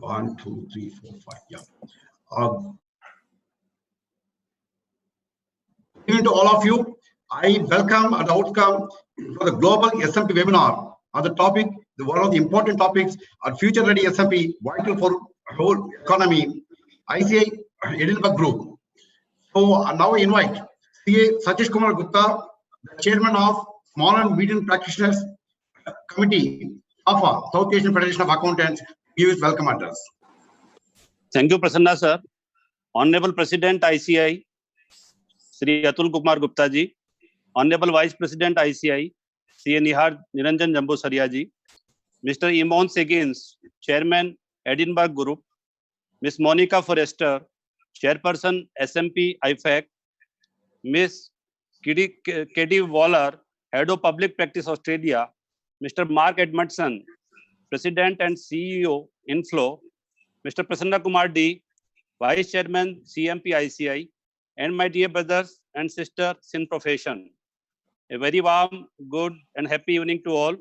1, 2, 3, 4, 5. Yeah. Good evening to all of you. I welcome and outcome for the global SMP webinar on the topic, one of the important topics are future ready SMP, vital for whole economy, ICAI Edinburgh Group. So now I invite CA Satish Kumar Gupta, the chairman of Small and Medium Practitioners Committee of South Asian Federation of Accountants, give his welcome address. Thank you, Prasanna sir. Honorable President ICAI, Sri Atul Kumar Gupta ji, Honorable Vice President ICAI, CA Niranjan Jambusaria ji, Mr. Imon Segins, Chairman Edinburgh Group, Ms. Monica Forrester, Chairperson SMP IFAC, Ms. Katie Waller, Head of Public Practice Australia, Mr. Mark Edmondson, President and CEO Inflow, Mr. Prasanna Kumar D, Vice Chairman CMP ICI, and my dear brothers and sisters in profession. A very warm, good and happy evening to all.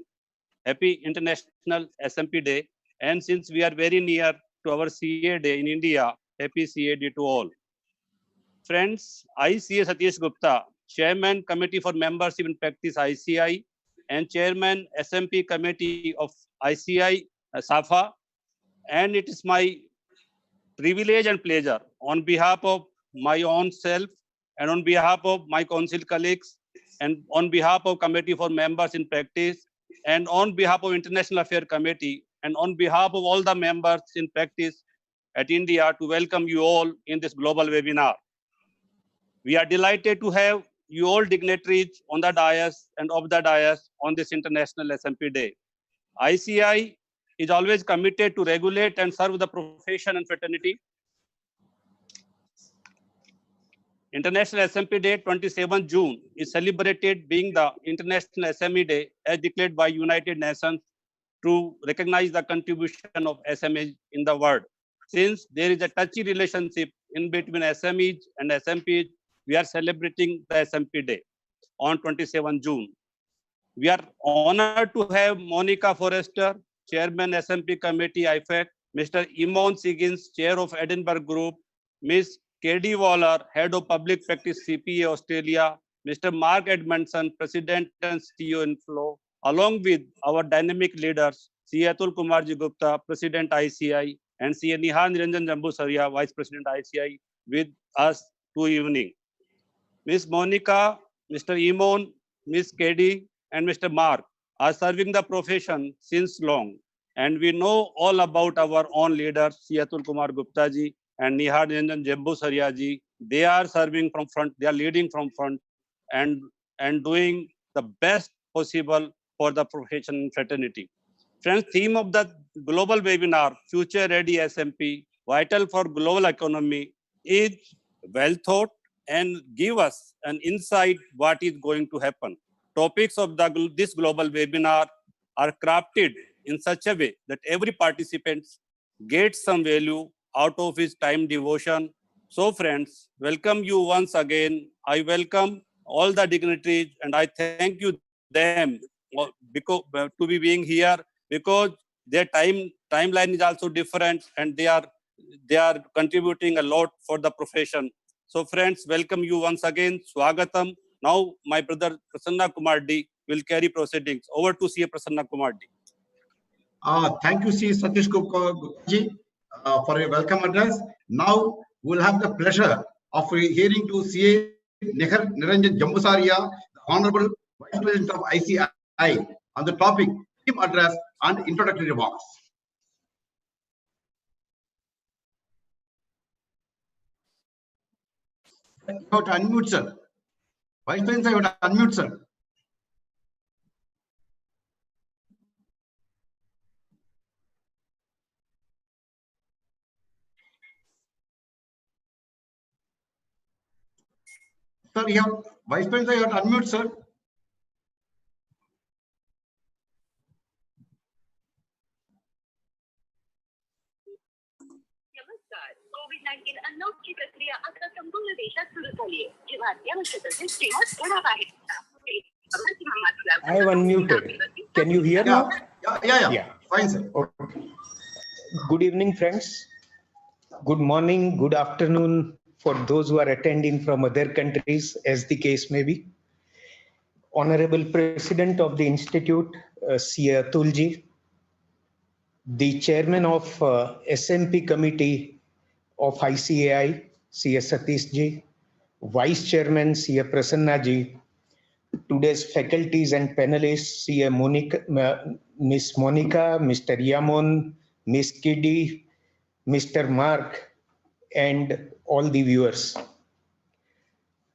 Happy International SMP Day. And since we are very near to our CA Day in India, happy CA Day to all. Friends, I, CA Satish Gupta, Chairman Committee for Membership in Practice ICI and Chairman SMP Committee of ICI SAFA, and it is my privilege and pleasure on behalf of my own self and on behalf of my council colleagues and on behalf of Committee for Members in Practice and on behalf of International Affairs Committee and on behalf of all the members in practice at India to welcome you all in this global webinar. We are delighted to have you all dignitaries on the dais and of the dais on this International SMP Day. ICI is always committed to regulate and serve the profession and fraternity. International SMP Day 27 June is celebrated being the International SME Day as declared by United Nations to recognize the contribution of SMEs in the world. Since there is a touchy relationship in between SMEs and SMPs, we are celebrating the SMP Day on 27 June. We are honored to have Monica Forrester, Chairman SMP Committee IFAC, Mr. Imon Segins, Chair of Edinburgh Group, Ms. Katie Waller, Head of Public Practice CPA Australia, Mr. Mark Edmondson, President and CEO Inflow, along with our dynamic leaders, CA Atul Kumar Gupta, President ICI, and CA Niranjan Jambusaria, Vice President ICI, with us to evening. Ms. Monica, Mr. Imon, Ms. Katie, and Mr. Mark are serving the profession since long. And we know all about our own leaders, CA Atul Kumar Gupta ji and Niranjan Jambusaria ji. They are serving from front, they are leading from front and doing the best possible for the profession and fraternity. Friends, theme of the global webinar, Future Ready SMP, vital for global economy, is well thought and give us an insight what is going to happen. Topics of this global webinar are crafted in such a way that every participant gets some value out of his time devotion. So friends, welcome you once again. I welcome all the dignitaries and I thank you them because to be being here because their timeline is also different and they are contributing a lot for the profession. So friends, welcome you once again. Swagatam. Now my brother Prasanna Kumar D will carry proceedings. Over to CA Prasanna Kumar D. Thank you, C. Satish Gupta ji, for a welcome address. Now we'll have the pleasure of hearing to CA Niranjan Jambusaria, the Honorable Vice President of ICI, on the topic, team address and introductory remarks. You have to unmute, sir. Vice President, you have to unmute, sir. Sir, you have Vice President, you have to unmute, sir. कोविड-19 अनलॉकची प्रक्रिया आता संपूर्ण देशात सुरू झाली आहे. जेव्हा अत्यावश्यक असेल तेव्हाच थोडा बाहेर I have unmuted. Can you hear now? Yeah. Fine, sir. Okay. Good evening, friends. Good morning, good afternoon for those who are attending from other countries, as the case may be. Honorable President of the Institute, C. Atulji, the Chairman of SMP Committee of ICAI, C. Satishji, Vice Chairman, C. Prasannaji, today's faculties and panelists, C. Monica, Miss Monica, Mr. Yamon, Miss Kiddy, Mr. Mark, and all the viewers.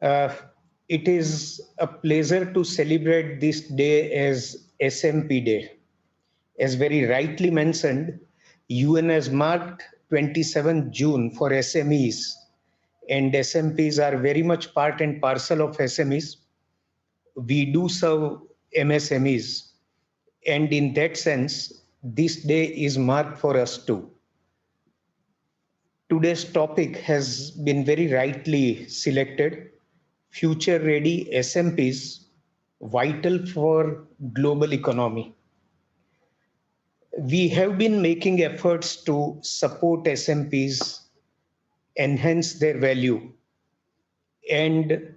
It is a pleasure to celebrate this day as SMP Day. As very rightly mentioned, UN has marked 27 June for SMEs, and SMPs are very much part and parcel of SMEs. We do serve MSMEs, and in that sense, this day is marked for us too. Today's topic has been very rightly selected. Future ready SMPs, vital for global economy. We have been making efforts to support SMPs, enhance their value, and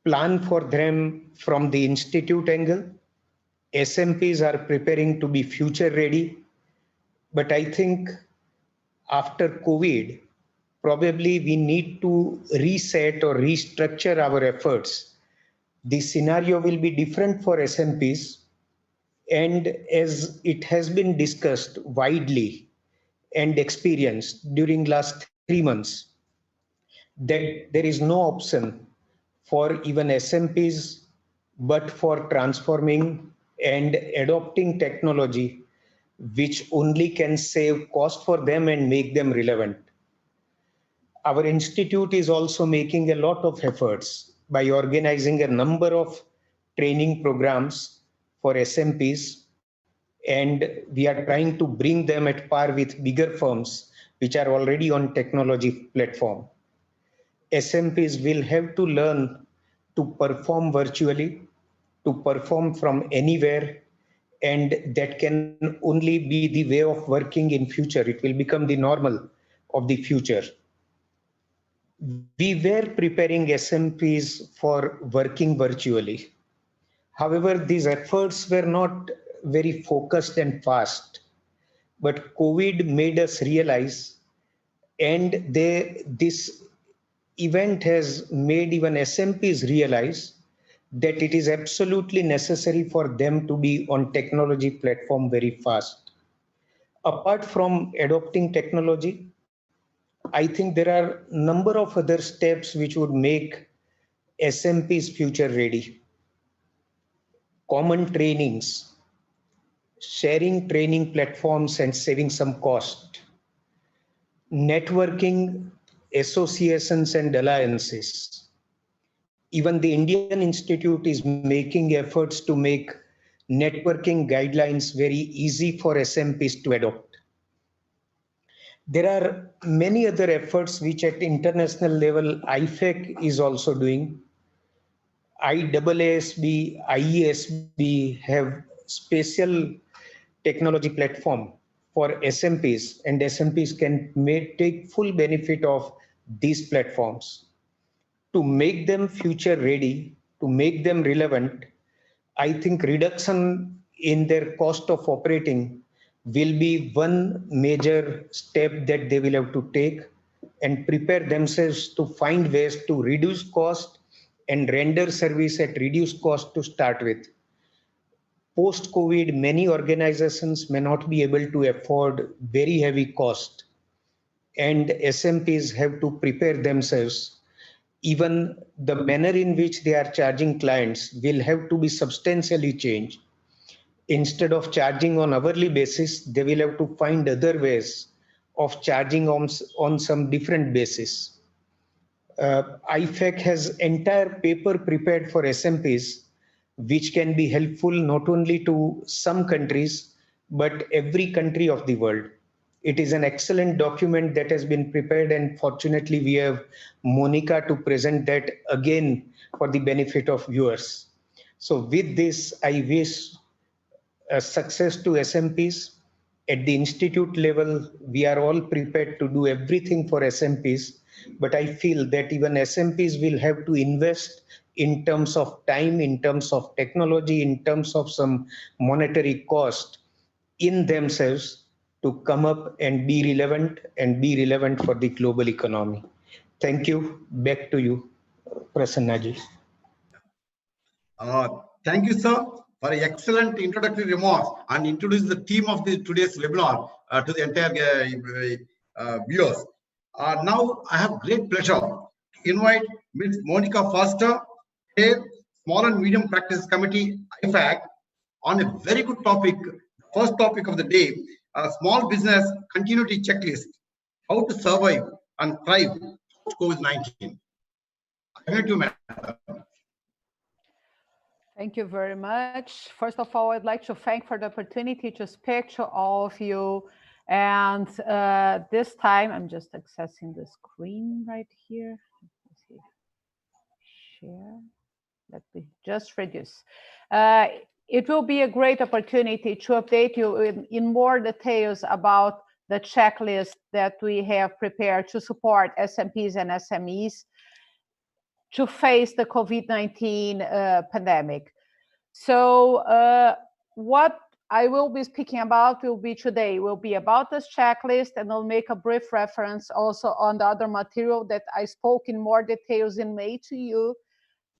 plan for them from the institute angle. SMPs are preparing to be future ready, but I think after COVID, probably we need to reset or restructure our efforts. The scenario will be different for SMPs, and as it has been discussed widely and experienced during last 3 months, that there is no option for even SMPs but for transforming and adopting technology which only can save cost for them and make them relevant. Our institute is also making a lot of efforts by organizing a number of training programs for SMPs, and we are trying to bring them at par with bigger firms which are already on technology platform. SMPs will have to learn to perform virtually, to perform from anywhere, and that can only be the way of working in future. It will become the normal of the future. We were preparing SMPs for working virtually. However, these efforts were not very focused and fast, but COVID made us realize, and this event has made even SMPs realize that it is absolutely necessary for them to be on technology platform very fast. Apart from adopting technology, I think there are a number of other steps which would make SMPs future ready. Common trainings, sharing training platforms and saving some cost, networking, associations and alliances. Even the Indian Institute is making efforts to make networking guidelines very easy for SMPs to adopt. There are many other efforts which at international level IFAC is also doing. IAASB, IESB have special technology platform for SMPs, and SMPs can take full benefit of these platforms. To make them future ready, to make them relevant, I think reduction in their cost of operating will be one major step that they will have to take and prepare themselves to find ways to reduce cost and render service at reduced cost to start with. Post-COVID, many organizations may not be able to afford very heavy cost, and SMPs have to prepare themselves. Even the manner in which they are charging clients will have to be substantially changed. Instead of charging on hourly basis, they will have to find other ways of charging on some different basis. IFAC has entire paper prepared for SMPs, which can be helpful not only to some countries, but every country of the world. It is an excellent document that has been prepared, and fortunately we have Monica to present that again for the benefit of viewers. So with this, I wish success to SMPs, At the institute level, we are all prepared to do everything for SMPs, but I feel that even SMPs will have to invest in terms of time, in terms of technology, in terms of some monetary cost in themselves to come up and be relevant for the global economy. Thank you. Back to you, Prasannaji. Thank you, sir, for an excellent introductory remarks and introduce the theme of today's webinar to the entire viewers. Now, I have great pleasure to invite Ms. Monica Foster, Chair, Small and Medium Practice Committee, IFAC, on a very good topic, first topic of the day, small business continuity checklist, how to survive and thrive post-COVID-19. Thank you, madam. Thank you very much. First of all, I'd like to thank for the opportunity to speak to all of you. And this time, I'm just accessing the screen right here. Let's see. Share. Let me just reduce. It will be a great opportunity to update you in more details about the checklist that we have prepared to support SMPs and SMEs to face the COVID-19 pandemic. So what I will be speaking about will be about this checklist, and I'll make a brief reference also on the other material that I spoke in more details in May to you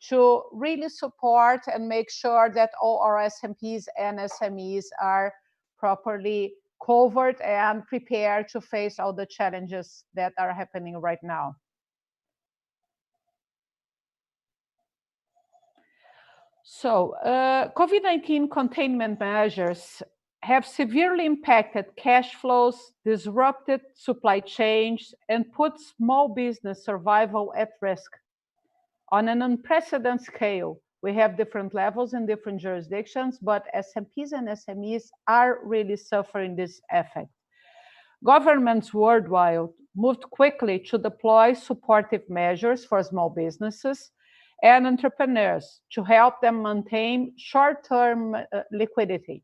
to really support and make sure that all our SMPs and SMEs are properly covered and prepared to face all the challenges that are happening right now. So COVID-19 containment measures have severely impacted cash flows, disrupted supply chains, and put small business survival at risk. On an unprecedented scale, we have different levels in different jurisdictions, but SMPs and SMEs are really suffering this effect. Governments worldwide moved quickly to deploy supportive measures for small businesses and entrepreneurs to help them maintain short-term liquidity.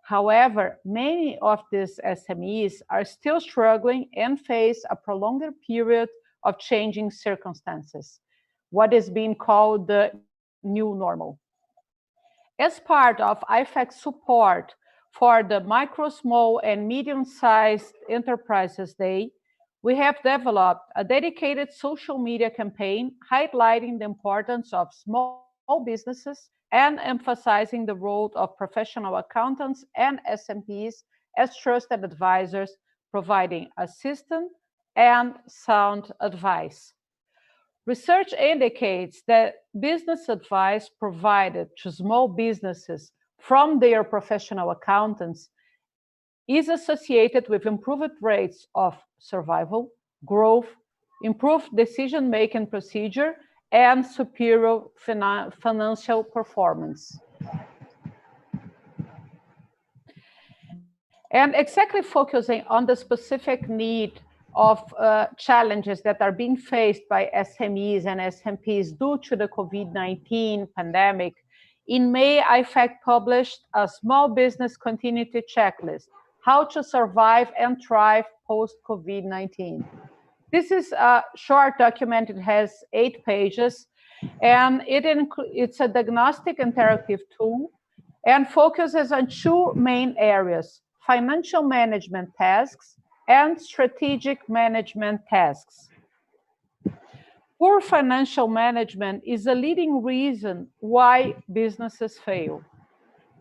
However, many of these SMEs are still struggling and face a prolonged period of changing circumstances, what is being called the new normal. As part of IFAC's support for the Micro, Small, and Medium-Sized Enterprises Day, we have developed a dedicated social media campaign highlighting the importance of small businesses and emphasizing the role of professional accountants and SMPs as trusted advisors, providing assistance and sound advice. Research indicates that business advice provided to small businesses from their professional accountants is associated with improved rates of survival, growth, improved decision-making procedure, and superior financial performance. And exactly focusing on the specific need of challenges that are being faced by SMEs and SMPs due to the COVID-19 pandemic, in May, IFAC published a small business continuity checklist, how to survive and thrive post-COVID-19. This is a short document. It has 8 pages, and it's a diagnostic interactive tool and focuses on 2 main areas: financial management tasks and strategic management tasks. Poor financial management is a leading reason why businesses fail.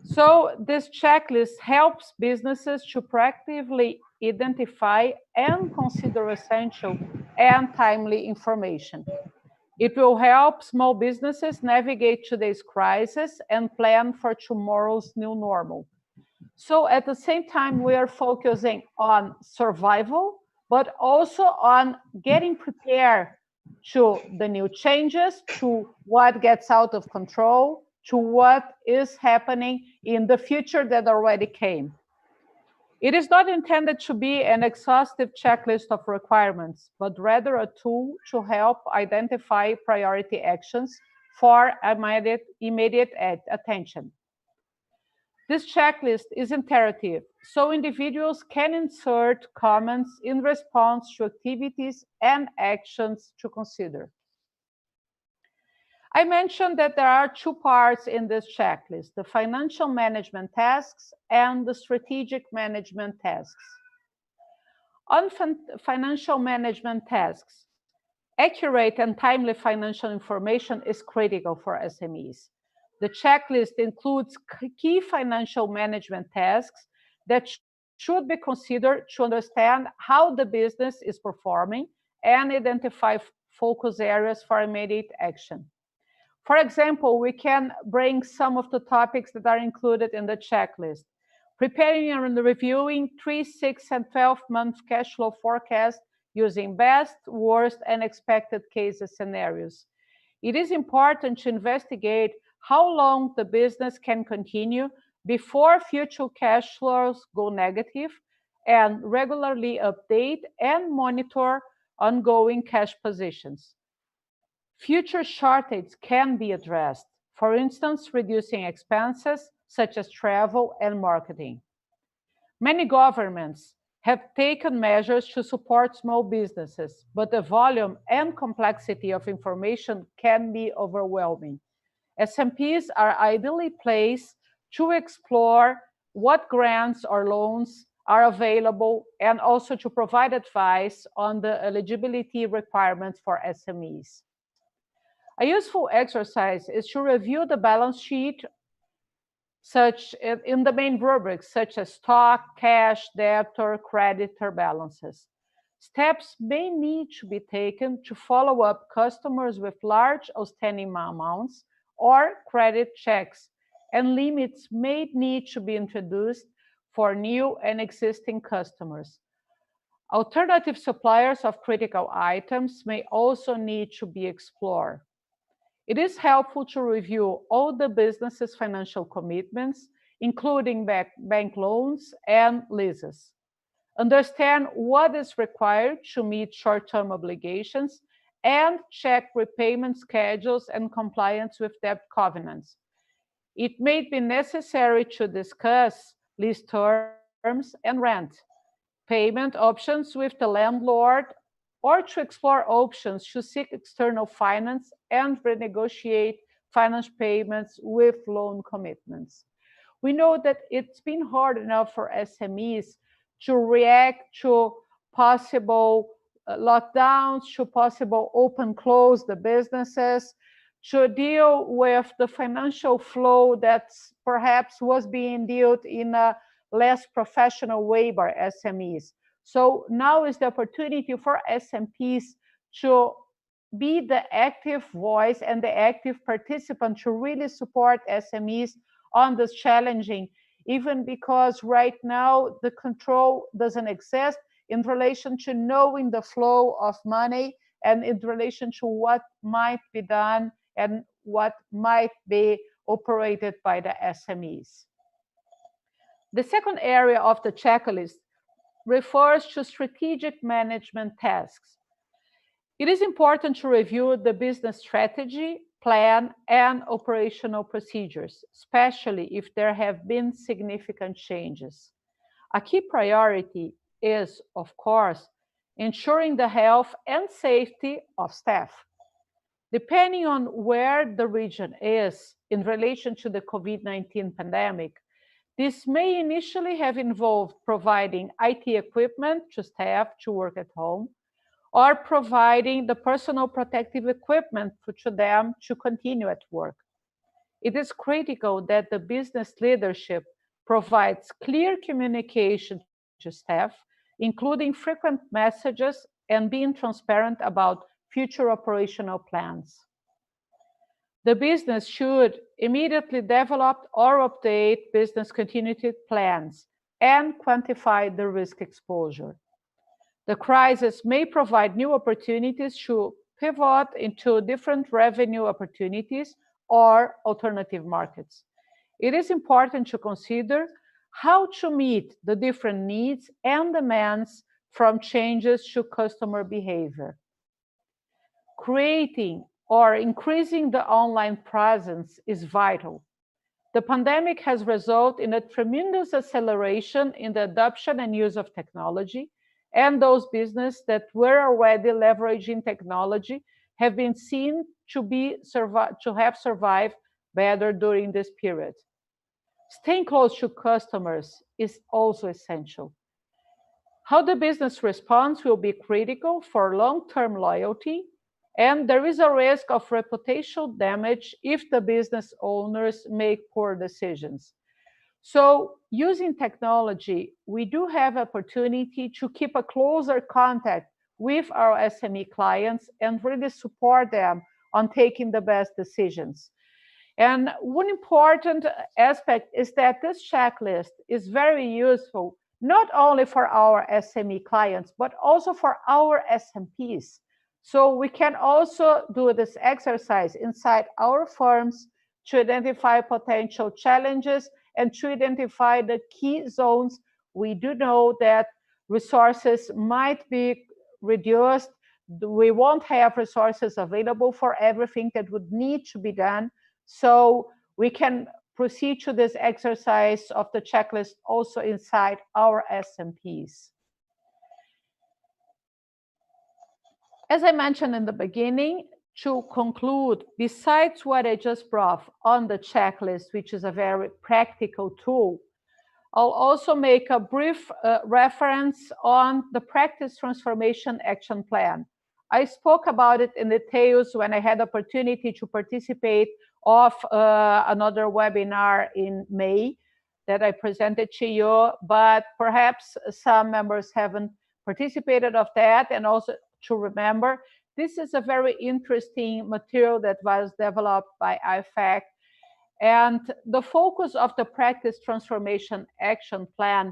So this checklist helps businesses to proactively identify and consider essential and timely information. It will help small businesses navigate today's crisis and plan for tomorrow's new normal. So at the same time, we are focusing on survival, but also on getting prepared to the new changes, to what gets out of control, to what is happening in the future that already came. It is not intended to be an exhaustive checklist of requirements, but rather a tool to help identify priority actions for immediate attention. This checklist is interactive, so individuals can insert comments in response to activities and actions to consider. I mentioned that there are two parts in this checklist, the financial management tasks and the strategic management tasks. On financial management tasks, accurate and timely financial information is critical for SMEs. The checklist includes key financial management tasks that should be considered to understand how the business is performing and identify focus areas for immediate action. For example, we can bring some of the topics that are included in the checklist. Preparing and reviewing 3, 6, and 12-month cash flow forecast using best, worst, and expected cases scenarios. It is important to investigate how long the business can continue before future cash flows go negative, and regularly update and monitor ongoing cash positions. Future shortages can be addressed, for instance, reducing expenses such as travel and marketing. Many governments have taken measures to support small businesses, but the volume and complexity of information can be overwhelming. SMPs are ideally placed to explore what grants or loans are available and also to provide advice on the eligibility requirements for SMEs. A useful exercise is to review the balance sheet in the main rubrics, such as stock, cash, debtor, creditor balances. Steps may need to be taken to follow up customers with large outstanding amounts or credit checks, and limits may need to be introduced for new and existing customers. Alternative suppliers of critical items may also need to be explored. It is helpful to review all the business's financial commitments, including bank loans and leases. Understand what is required to meet short-term obligations and check repayment schedules and compliance with debt covenants. It may be necessary to discuss lease terms and rent, payment options with the landlord, or to explore options to seek external finance and renegotiate finance payments with loan commitments. We know that it's been hard enough for SMEs to react to possible lockdowns, to possible open-close the businesses, to deal with the financial flow that perhaps was being dealt in a less professional way by SMEs. So now is the opportunity for SMPs to be the active voice and the active participant to really support SMEs on this challenging, even because right now the control doesn't exist in relation to knowing the flow of money and in relation to what might be done and what might be operated by the SMEs. The second area of the checklist refers to strategic management tasks. It is important to review the business strategy, plan, and operational procedures, especially if there have been significant changes. A key priority is, of course, ensuring the health and safety of staff. Depending on where the region is in relation to the COVID-19 pandemic, this may initially have involved providing IT equipment to staff to work at home, or providing the personal protective equipment to them to continue at work. It is critical that the business leadership provides clear communication to staff, including frequent messages and being transparent about future operational plans. The business should immediately develop or update business continuity plans and quantify the risk exposure. The crisis may provide new opportunities to pivot into different revenue opportunities or alternative markets. It is important to consider how to meet the different needs and demands from changes to customer behavior. Creating or increasing the online presence is vital. The pandemic has resulted in a tremendous acceleration in the adoption and use of technology, and those businesses that were already leveraging technology have been seen to have survived better during this period. Staying close to customers is also essential. How the business responds will be critical for long-term loyalty, and there is a risk of reputational damage if the business owners make poor decisions. So using technology, we do have opportunity to keep a closer contact with our SME clients and really support them on taking the best decisions. And one important aspect is that this checklist is very useful, not only for our SME clients, but also for our SMPs. So we can also do this exercise inside our firms to identify potential challenges and to identify the key zones. We do know that resources might be reduced. We won't have resources available for everything that would need to be done. So we can proceed to this exercise of the checklist also inside our SMPs. As I mentioned in the beginning, to conclude, besides what I just brought on the checklist, which is a very practical tool, I'll also make a brief reference on the Practice Transformation Action Plan. I spoke about it in details when I had the opportunity to participate of another webinar in May that I presented to you, but perhaps some members haven't participated of that. And also to remember, this is a very interesting material that was developed by ICAI. And the focus of the Practice Transformation Action Plan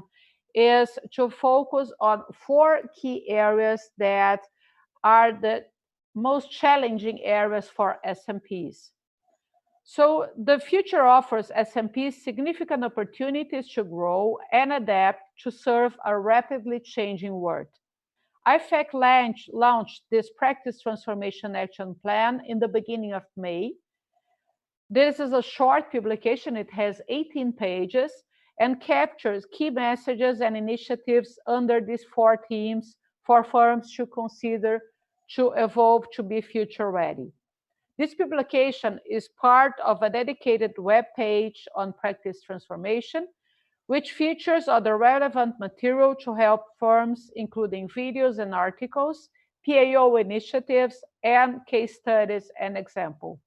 is to focus on 4 key areas that are the most challenging areas for SMPs. So the future offers SMPs significant opportunities to grow and adapt to serve a rapidly changing world. ICAI launched this Practice Transformation Action Plan in the beginning of May. This is a short publication. It has 18 pages and captures key messages and initiatives under these 4 themes for firms to consider to evolve to be future ready. This publication is part of a dedicated web page on practice transformation, which features other relevant material to help firms, including videos and articles, PAO initiatives, and case studies and examples.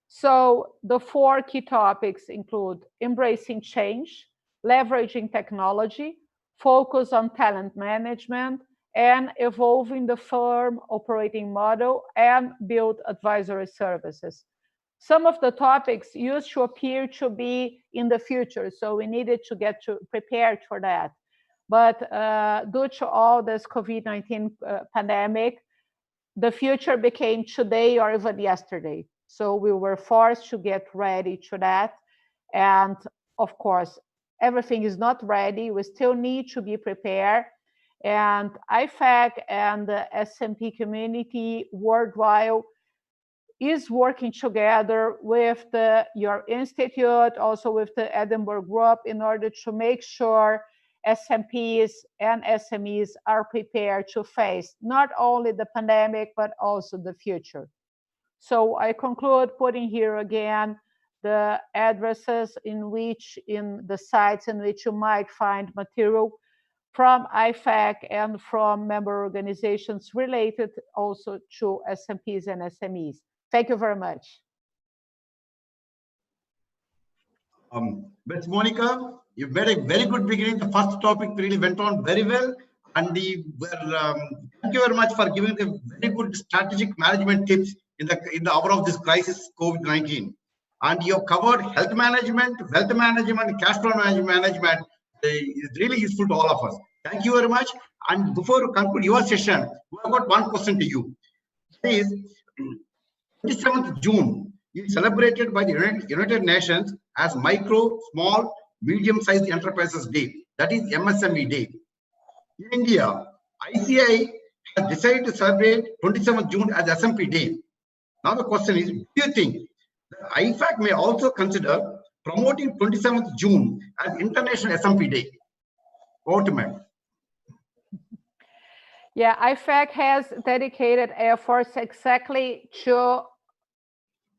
So the 4 key topics include embracing change, leveraging technology, focus on talent management, and evolving the firm operating model and build advisory services. Some of the topics used to appear to be in the future, so we needed to get prepared for that. But due to all this COVID-19 pandemic, the future became today or even yesterday. So we were forced to get ready to that. And of course, everything is not ready. We still need to be prepared. And ICAI and the SMP community worldwide is working together with your institute, also with the Edinburgh Group, in order to make sure SMPs and SMEs are prepared to face not only the pandemic, but also the future. So I conclude putting here again the addresses in the sites in which you might find material from ICAI and from member organizations related also to SMPs and SMEs. Thank you very much. Ms. Monica, you made a very good beginning. The first topic really went on very well. And thank you very much for giving a very good strategic management tips in the hour of this crisis, COVID-19. And you have covered health management, wealth management, cash flow management. It's really useful to all of us. Thank you very much. And before you conclude your session, we have got one question to you. Please, 27th June is celebrated by the United Nations as Micro, Small, Medium-Sized Enterprises Day. That is MSME Day. In India, ICAI has decided to celebrate 27th June as SMP Day. Now the question is, do you think that IFAC may also consider promoting 27th June as International SMP Day. Over to Meg. Yeah, IFAC has dedicated efforts exactly to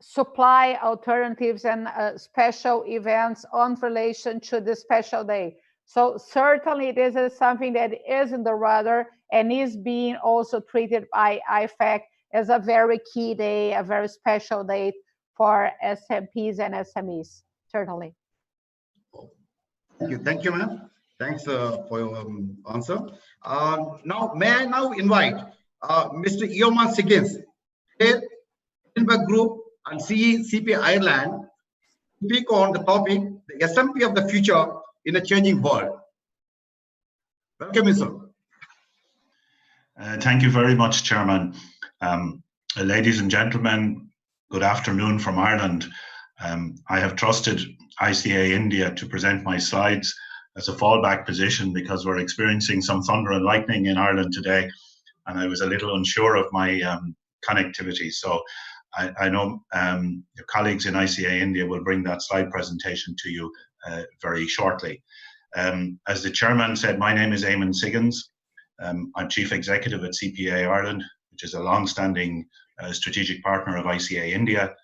supply alternatives and special events on relation to this special day. So certainly this is something that is in the radar and is being also treated by IFAC as a very key day, a very special date for SMPs and SMEs, certainly. Thank you, ma'am. Thanks for your answer. Now, may I now invite Mr. Eoman Siggins, Edinburgh Group and CPA Ireland, to speak on the topic, the SMP of the future in a changing world. Welcome, sir. Thank you very much, Chairman. Ladies and gentlemen, good afternoon from Ireland. I have trusted ICAI India to present my slides as a fallback position because we're experiencing some thunder and lightning in Ireland today, and I was a little unsure of my connectivity. So I know your colleagues in ICAI India will bring that slide presentation to you very shortly. As the chairman said, my name is Eamon Siggins. I'm Chief Executive at CPA Ireland, which is a long-standing strategic partner of ICAI India.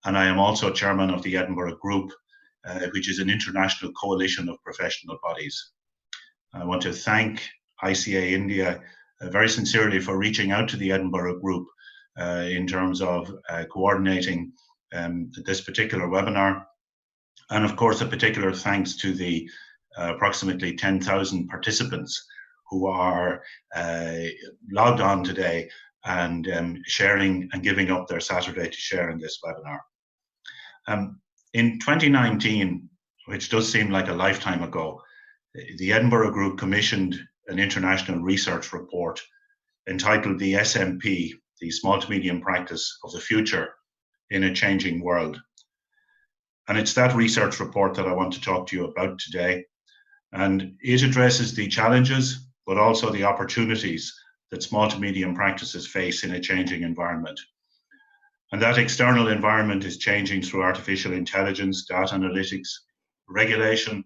And I am also chairman of the Edinburgh Group, which is an international coalition of professional bodies. I want to thank ICAI India very sincerely for reaching out to the Edinburgh Group in terms of coordinating this particular webinar. And of course, a particular thanks to the approximately 10,000 participants who are logged on today and sharing and giving up their Saturday to share in this webinar. In 2019, which does seem like a lifetime ago, the Edinburgh Group commissioned an international research report entitled the SMP, the Small to Medium Practice of the Future in a Changing World. And it's that research report that I want to talk to you about today. And it addresses the challenges, but also the opportunities that small to medium practices face in a changing environment. And that external environment is changing through artificial intelligence, data analytics, regulation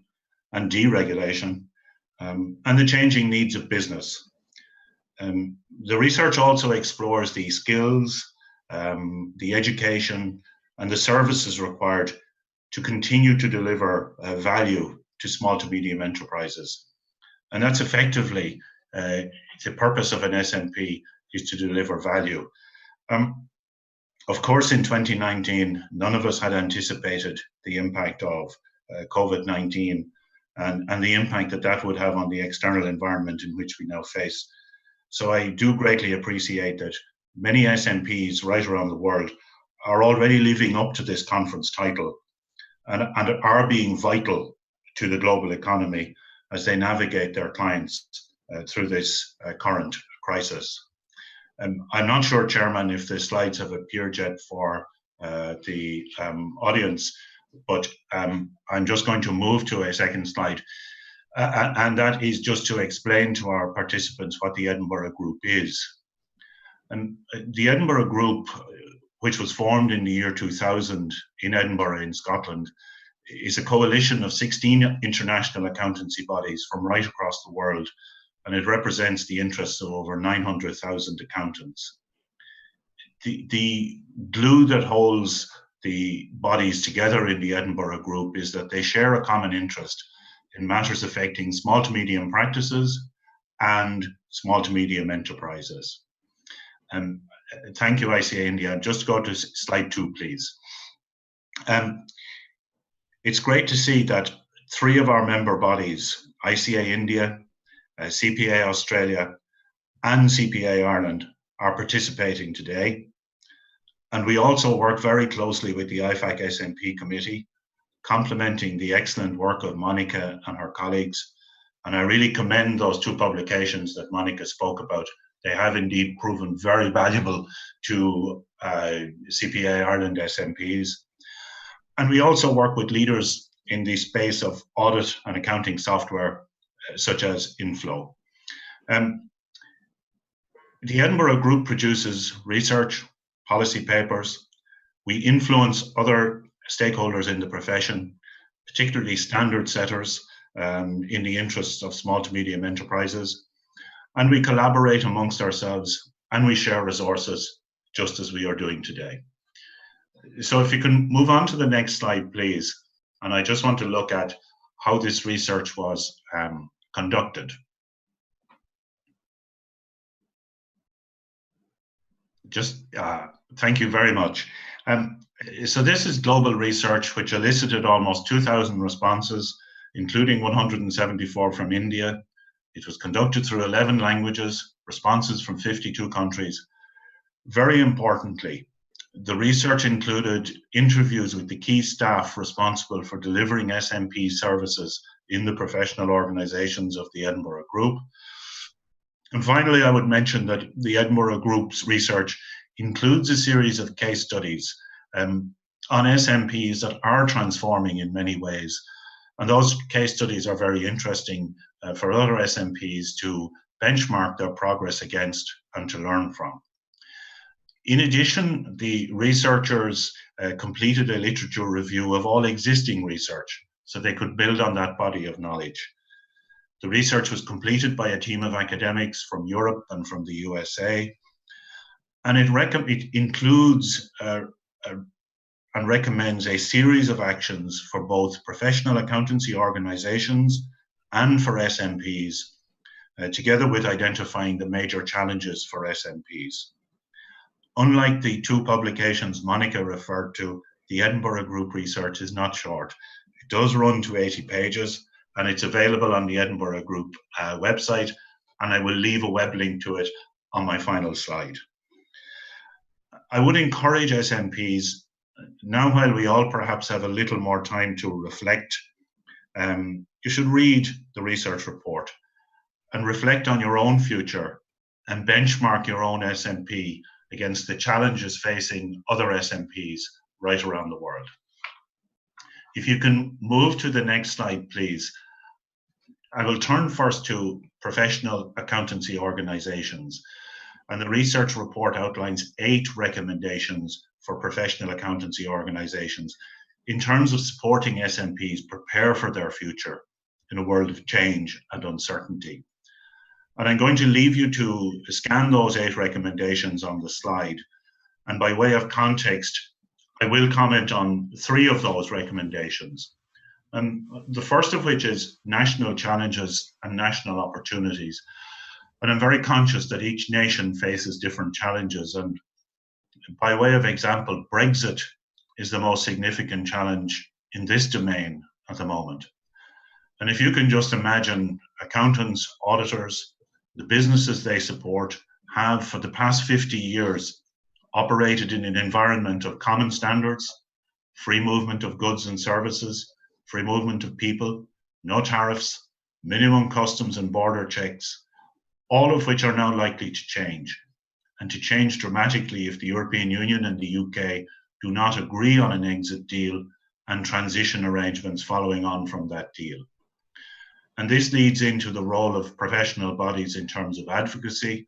and deregulation, and the changing needs of business. The research also explores the skills, the education and the services required to continue to deliver value to small to medium enterprises. And that's effectively the purpose of an SMP, is to deliver value. Of course, in 2019, none of us had anticipated the impact of COVID-19 and the impact that that would have on the external environment in which we now face. So I do greatly appreciate that many SMPs right around the world are already living up to this conference title and are being vital to the global economy as they navigate their clients through this current crisis. I'm not sure, Chairman, if the slides have appeared yet for the audience, but I'm just going to move to a second slide. And that is just to explain to our participants what the Edinburgh Group is. And the Edinburgh Group, which was formed in the year 2000 in Edinburgh in Scotland, is a coalition of 16 international accountancy bodies from right across the world, and it represents the interests of over 900,000 accountants. The glue that holds the bodies together in the Edinburgh Group is that they share a common interest in matters affecting small to medium practices and small to medium enterprises. Thank you, ICAI India. Just go to slide 2, please. It's great to see that 3 of our member bodies, ICAI India, CPA Australia, and CPA Ireland, are participating today. And we also work very closely with the IFAC SMP committee, complementing the excellent work of Monica and her colleagues. And I really commend those 2 publications that Monica spoke about. They have indeed proven very valuable to CPA Ireland SMPs. And we also work with leaders in the space of audit and accounting software, such as Inflow. The Edinburgh Group produces research, policy papers. We influence other stakeholders in the profession, particularly standard setters in the interests of small to medium enterprises. And we collaborate amongst ourselves and we share resources just as we are doing today. So if you can move on to the next slide, please. And I just want to look at how this research was conducted. Thank you very much. So this is global research which elicited almost 2,000 responses, including 174 from India. It was conducted through 11 languages, responses from 52 countries. Very importantly, the research included interviews with the key staff responsible for delivering SMP services in the professional organizations of the Edinburgh Group. And finally, I would mention that the Edinburgh Group's research includes a series of case studies on SMPs that are transforming in many ways. And those case studies are very interesting for other SMPs to benchmark their progress against and to learn from. In addition, the researchers completed a literature review of all existing research so they could build on that body of knowledge. The research was completed by a team of academics from Europe and from the USA, and it includes and recommends a series of actions for both professional accountancy organizations and for SMPs, together with identifying the major challenges for SMPs. Unlike the two publications Monica referred to, the Edinburgh Group research is not short. It does run to 80 pages, and it's available on the Edinburgh Group website, and I will leave a web link to it on my final slide. I would encourage SMPs, now while we all perhaps have a little more time to reflect, you should read the research report and reflect on your own future and benchmark your own SMP against the challenges facing other SMPs right around the world. If you can move to the next slide, please. I will turn first to professional accountancy organizations. And the research report outlines 8 recommendations for professional accountancy organizations in terms of supporting SMPs prepare for their future in a world of change and uncertainty. And I'm going to leave you to scan those 8 recommendations on the slide. And by way of context, I will comment on 3 of those recommendations. And the first of which is national challenges and national opportunities. And I'm very conscious that each nation faces different challenges. And by way of example, Brexit is the most significant challenge in this domain at the moment. And if you can just imagine accountants, auditors, the businesses they support have for the past 50 years operated in an environment of common standards, free movement of goods and services, free movement of people, no tariffs, minimum customs and border checks, all of which are now likely to change, and to change dramatically if the European Union and the UK do not agree on an exit deal and transition arrangements following on from that deal. And this leads into the role of professional bodies in terms of advocacy,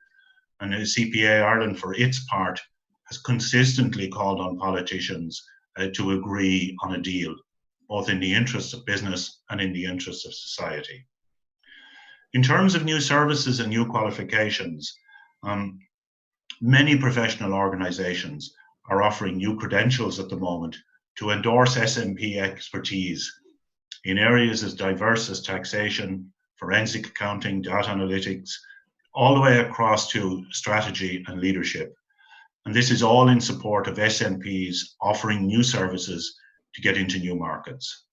and the CPA Ireland, for its part, has consistently called on politicians to agree on a deal, both in the interests of business and in the interests of society. In terms of new services and new qualifications, many professional organizations are offering new credentials at the moment to endorse SMP expertise in areas as diverse as taxation, forensic accounting, data analytics, all the way across to strategy and leadership. And this is all in support of SMPs offering new services to get into new markets.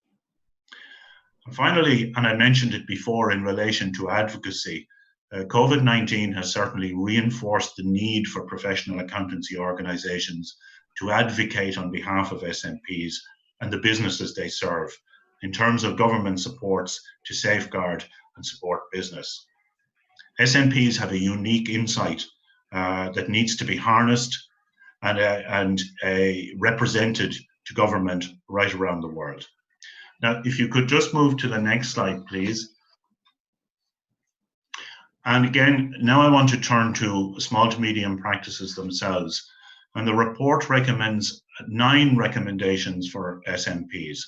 And finally, and I mentioned it before in relation to advocacy, COVID-19 has certainly reinforced the need for professional accountancy organizations to advocate on behalf of SMPs and the businesses they serve in terms of government supports to safeguard and support business. SMPs have a unique insight that needs to be harnessed and represented to government right around the world. Now, if you could just move to the next slide, please. And again, now I want to turn to small to medium practices themselves. And the report recommends 9 recommendations for SMPs.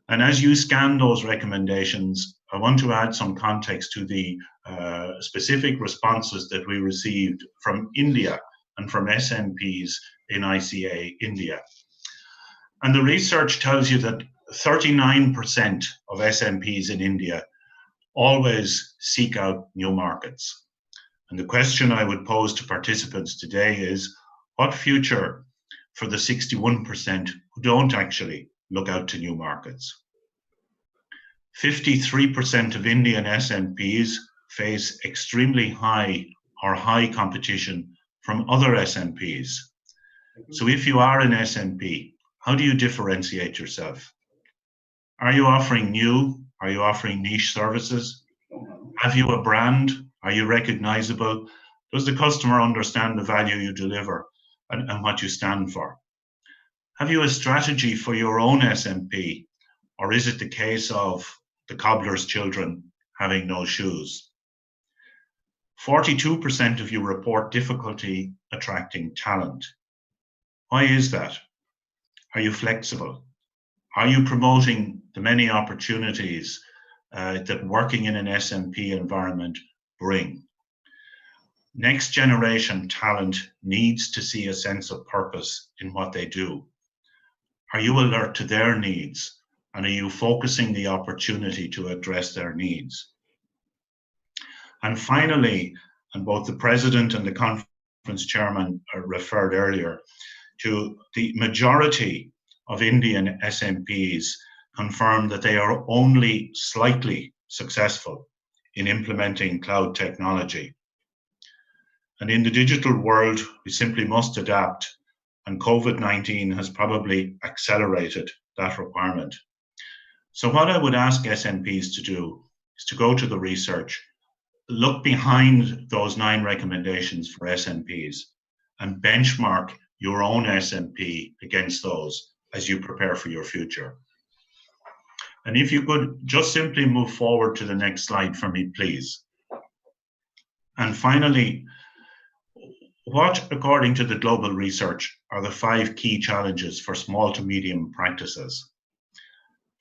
And as you scan those recommendations, I want to add some context to the specific responses that we received from India and from SMPs in ICA India. And the research tells you that 39% of SMPs in India always seek out new markets. And the question I would pose to participants today is, what future for the 61% who don't actually look out to new markets? 53% of Indian SMPs face extremely high or high competition from other SMPs. So if you are an SMP, how do you differentiate yourself? Are you offering new? Are you offering niche services? Have you a brand? Are you recognizable? Does the customer understand the value you deliver and what you stand for? Have you a strategy for your own SMP? Or is it the case of the cobbler's children having no shoes? 42% of you report difficulty attracting talent. Why is that? Are you flexible? Are you promoting the many opportunities that working in an SMP environment bring? Next generation talent needs to see a sense of purpose in what they do. Are you alert to their needs? And are you focusing the opportunity to address their needs? And finally, and both the President and the conference chairman referred earlier to, the majority of Indian SMPs confirm that they are only slightly successful in implementing cloud technology. And in the digital world, we simply must adapt, and COVID-19 has probably accelerated that requirement. So what I would ask SMPs to do is to go to the research, look behind those 9 recommendations for SMPs, and benchmark your own SMP against those as you prepare for your future. And if you could just simply move forward to the next slide for me, please. And finally, what, according to the global research, are the 5 key challenges for small to medium practices?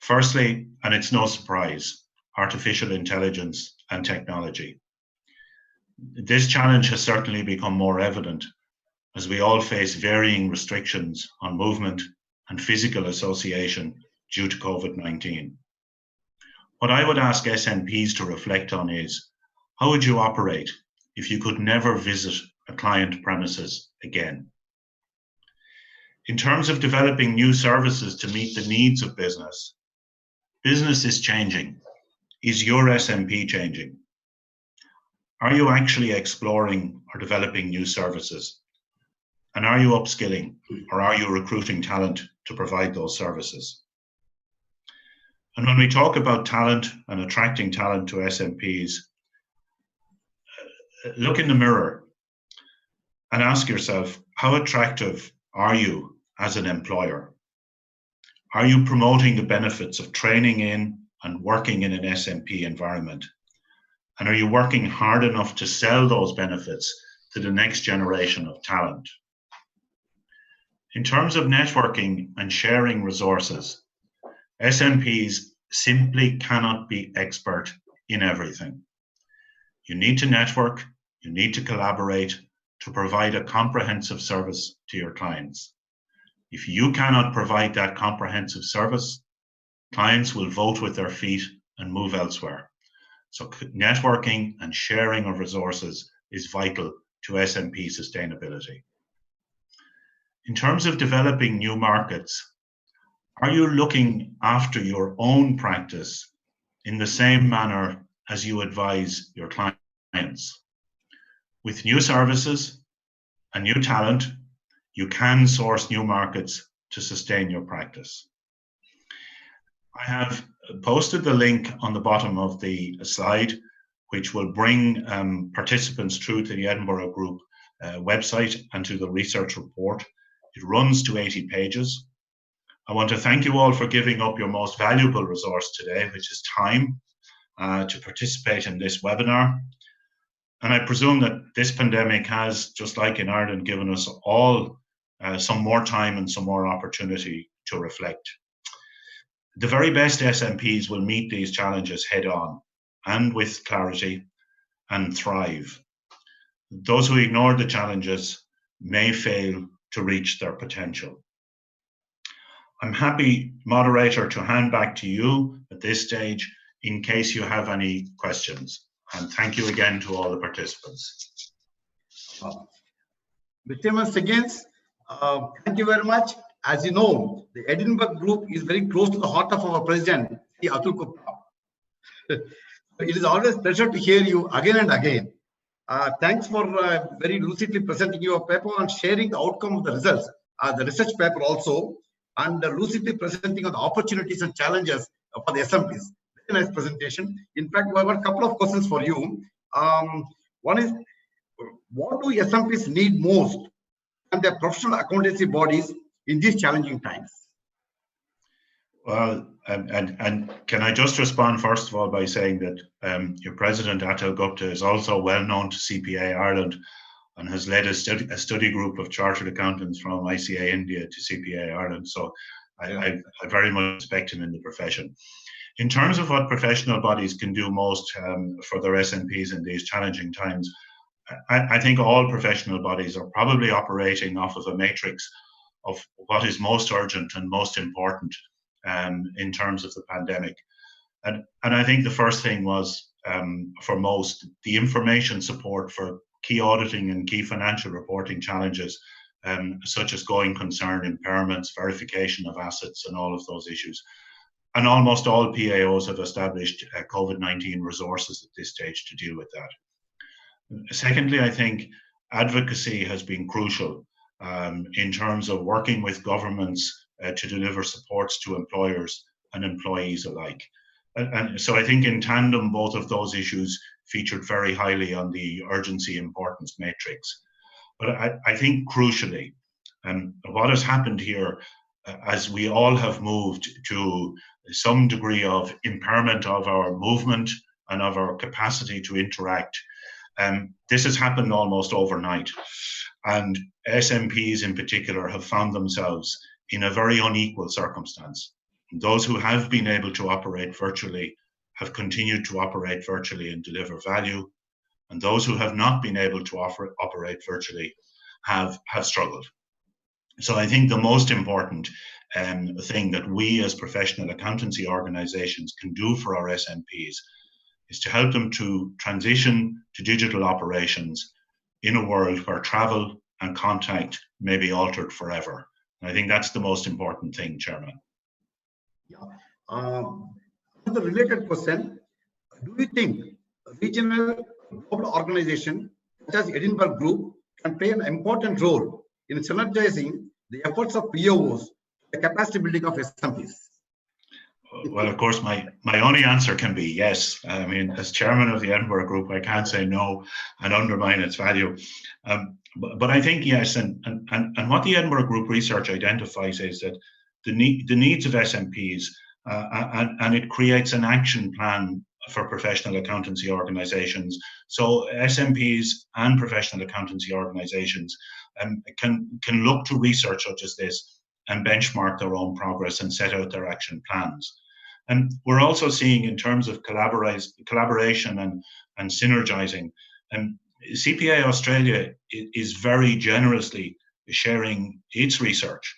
Firstly, and it's no surprise, artificial intelligence and technology. This challenge has certainly become more evident as we all face varying restrictions on movement and physical association due to COVID-19. What I would ask SMPs to reflect on is, how would you operate if you could never visit a client premises again? In terms of developing new services to meet the needs of business, business is changing. Is your SMP changing? Are you actually exploring or developing new services? And are you upskilling or are you recruiting talent to provide those services? And when we talk about talent and attracting talent to SMPs, look in the mirror and ask yourself, how attractive are you as an employer? Are you promoting the benefits of training in and working in an SMP environment? And are you working hard enough to sell those benefits to the next generation of talent? In terms of networking and sharing resources, SMPs simply cannot be expert in everything. You need to network, you need to collaborate to provide a comprehensive service to your clients. If you cannot provide that comprehensive service, clients will vote with their feet and move elsewhere. So networking and sharing of resources is vital to SMP sustainability. In terms of developing new markets, are you looking after your own practice in the same manner as you advise your clients? With new services and new talent, you can source new markets to sustain your practice. I have posted the link on the bottom of the slide, which will bring participants through to the Edinburgh Group website and to the research report. It runs to 80 pages. I want to thank you all for giving up your most valuable resource today, which is time, to participate in this webinar. And I presume that this pandemic has, just like in Ireland, given us all some more time and some more opportunity to reflect. the very best SMPs will meet these challenges head on and with clarity and thrive. Those who ignore the challenges may fail to reach their potential. I'm happy, moderator, to hand back to you at this stage in case you have any questions. And thank you again to all the participants. Mr. Higgins, thank you very much. As you know, the Edinburgh group is very close to the heart of our president, Atul Gupta. It is always a pleasure to hear you again and again. Thanks for very lucidly presenting your paper and sharing the outcome of the results, the research paper also, and lucidly presenting on the opportunities and challenges for the SMPs. Very nice presentation. In fact, we have a couple of questions for you. One is, what do SMPs need most and their professional accountancy bodies in these challenging times? Well, and can I just respond first of all by saying that your president, Atul Gupta, is also well known to CPA Ireland and has led a study group of chartered accountants from ICAI-India to CPA Ireland. So I very much respect him in the profession. In terms of what professional bodies can do most for their SMPs in these challenging times, I think all professional bodies are probably operating off of a matrix of what is most urgent and most important in terms of the pandemic. And I think the first thing was, for most, the information support for key auditing and key financial reporting challenges, such as going concern, impairments, verification of assets, and all of those issues. And almost all PAOs have established COVID-19 resources at this stage to deal with that. Secondly, I think advocacy has been crucial in terms of working with governments to deliver supports to employers and employees alike. And so I think in tandem, both of those issues featured very highly on the urgency importance matrix. But I think crucially, what has happened here, as we all have moved to some degree of impairment of our movement and of our capacity to interact, this has happened almost overnight. And SMPs in particular have found themselves in a very unequal circumstance. Those who have been able to operate virtually have continued to operate virtually and deliver value. And those who have not been able to operate virtually have struggled. So I think the most important thing that we as professional accountancy organizations can do for our SMPs is to help them to transition to digital operations in a world where travel and contact may be altered forever. And I think that's the most important thing, Chairman. Yeah. The related question, do you think a regional global organization such as Edinburgh Group can play an important role in synergizing the efforts of POOs, the capacity building of SMPs? Well, of course, my only answer can be yes. I mean, as chairman of the Edinburgh Group, I can't say no and undermine its value. But I think yes, and what the Edinburgh Group research identifies is that the needs of SMPs, and it creates an action plan for professional accountancy organizations. So SMPs and professional accountancy organizations can look to research such as this and benchmark their own progress and set out their action plans. And we're also seeing, in terms of collaboration and synergizing, CPA Australia is very generously sharing its research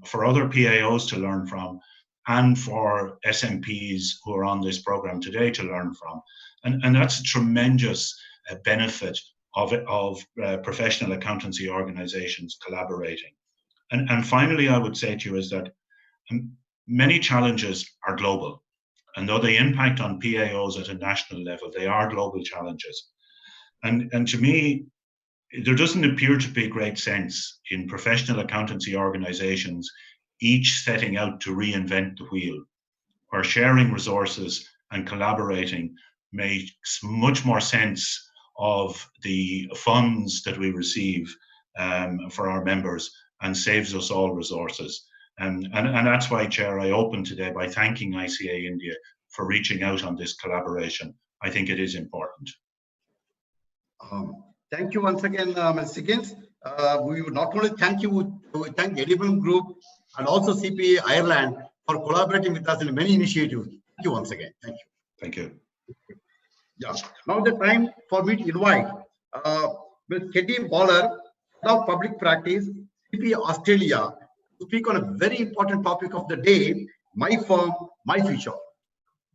for other PAOs to learn from, and for SMPs who are on this program today to learn from. And that's a tremendous benefit of professional accountancy organizations collaborating. And finally, I would say to you is that many challenges are global. And though they impact on PAOs at a national level, they are global challenges. And to me, there doesn't appear to be great sense in professional accountancy organizations each setting out to reinvent the wheel, where sharing resources and collaborating makes much more sense of the funds that we receive for our members and saves us all resources. And that's why, Chair, I open today by thanking ICAI-India for reaching out on this collaboration. I think it is important. Thank you once again, Mr. Higgins. We would not only thank you, we thank the Edinburgh Group and also CPA Ireland for collaborating with us in many initiatives. Thank you once again. Thank you. Thank you. Yeah. Now the time for me to invite Ms. Katie Baller, of Public Practice, CP Australia, to speak on a very important topic of the day, my firm, my future.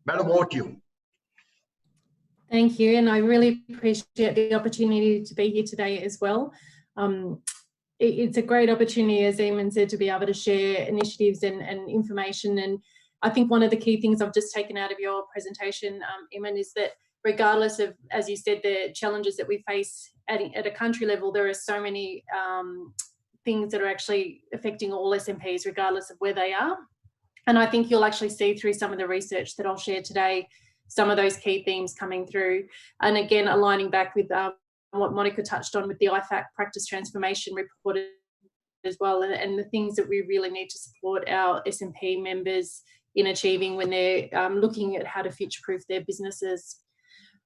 Madam, over to you. Thank you, and I really appreciate the opportunity to be here today as well. It's a great opportunity, as Eamon said, to be able to share initiatives and information. And I think one of the key things I've just taken out of your presentation, Eamon, is that regardless of, as you said, the challenges that we face at a country level, there are so many things that are actually affecting all SMPs, regardless of where they are. And I think you'll actually see through some of the research that I'll share today, some of those key themes coming through. And again, aligning back with what Monica touched on with the IFAC practice transformation report as well, and the things that we really need to support our SMP members in achieving when they're looking at how to future-proof their businesses.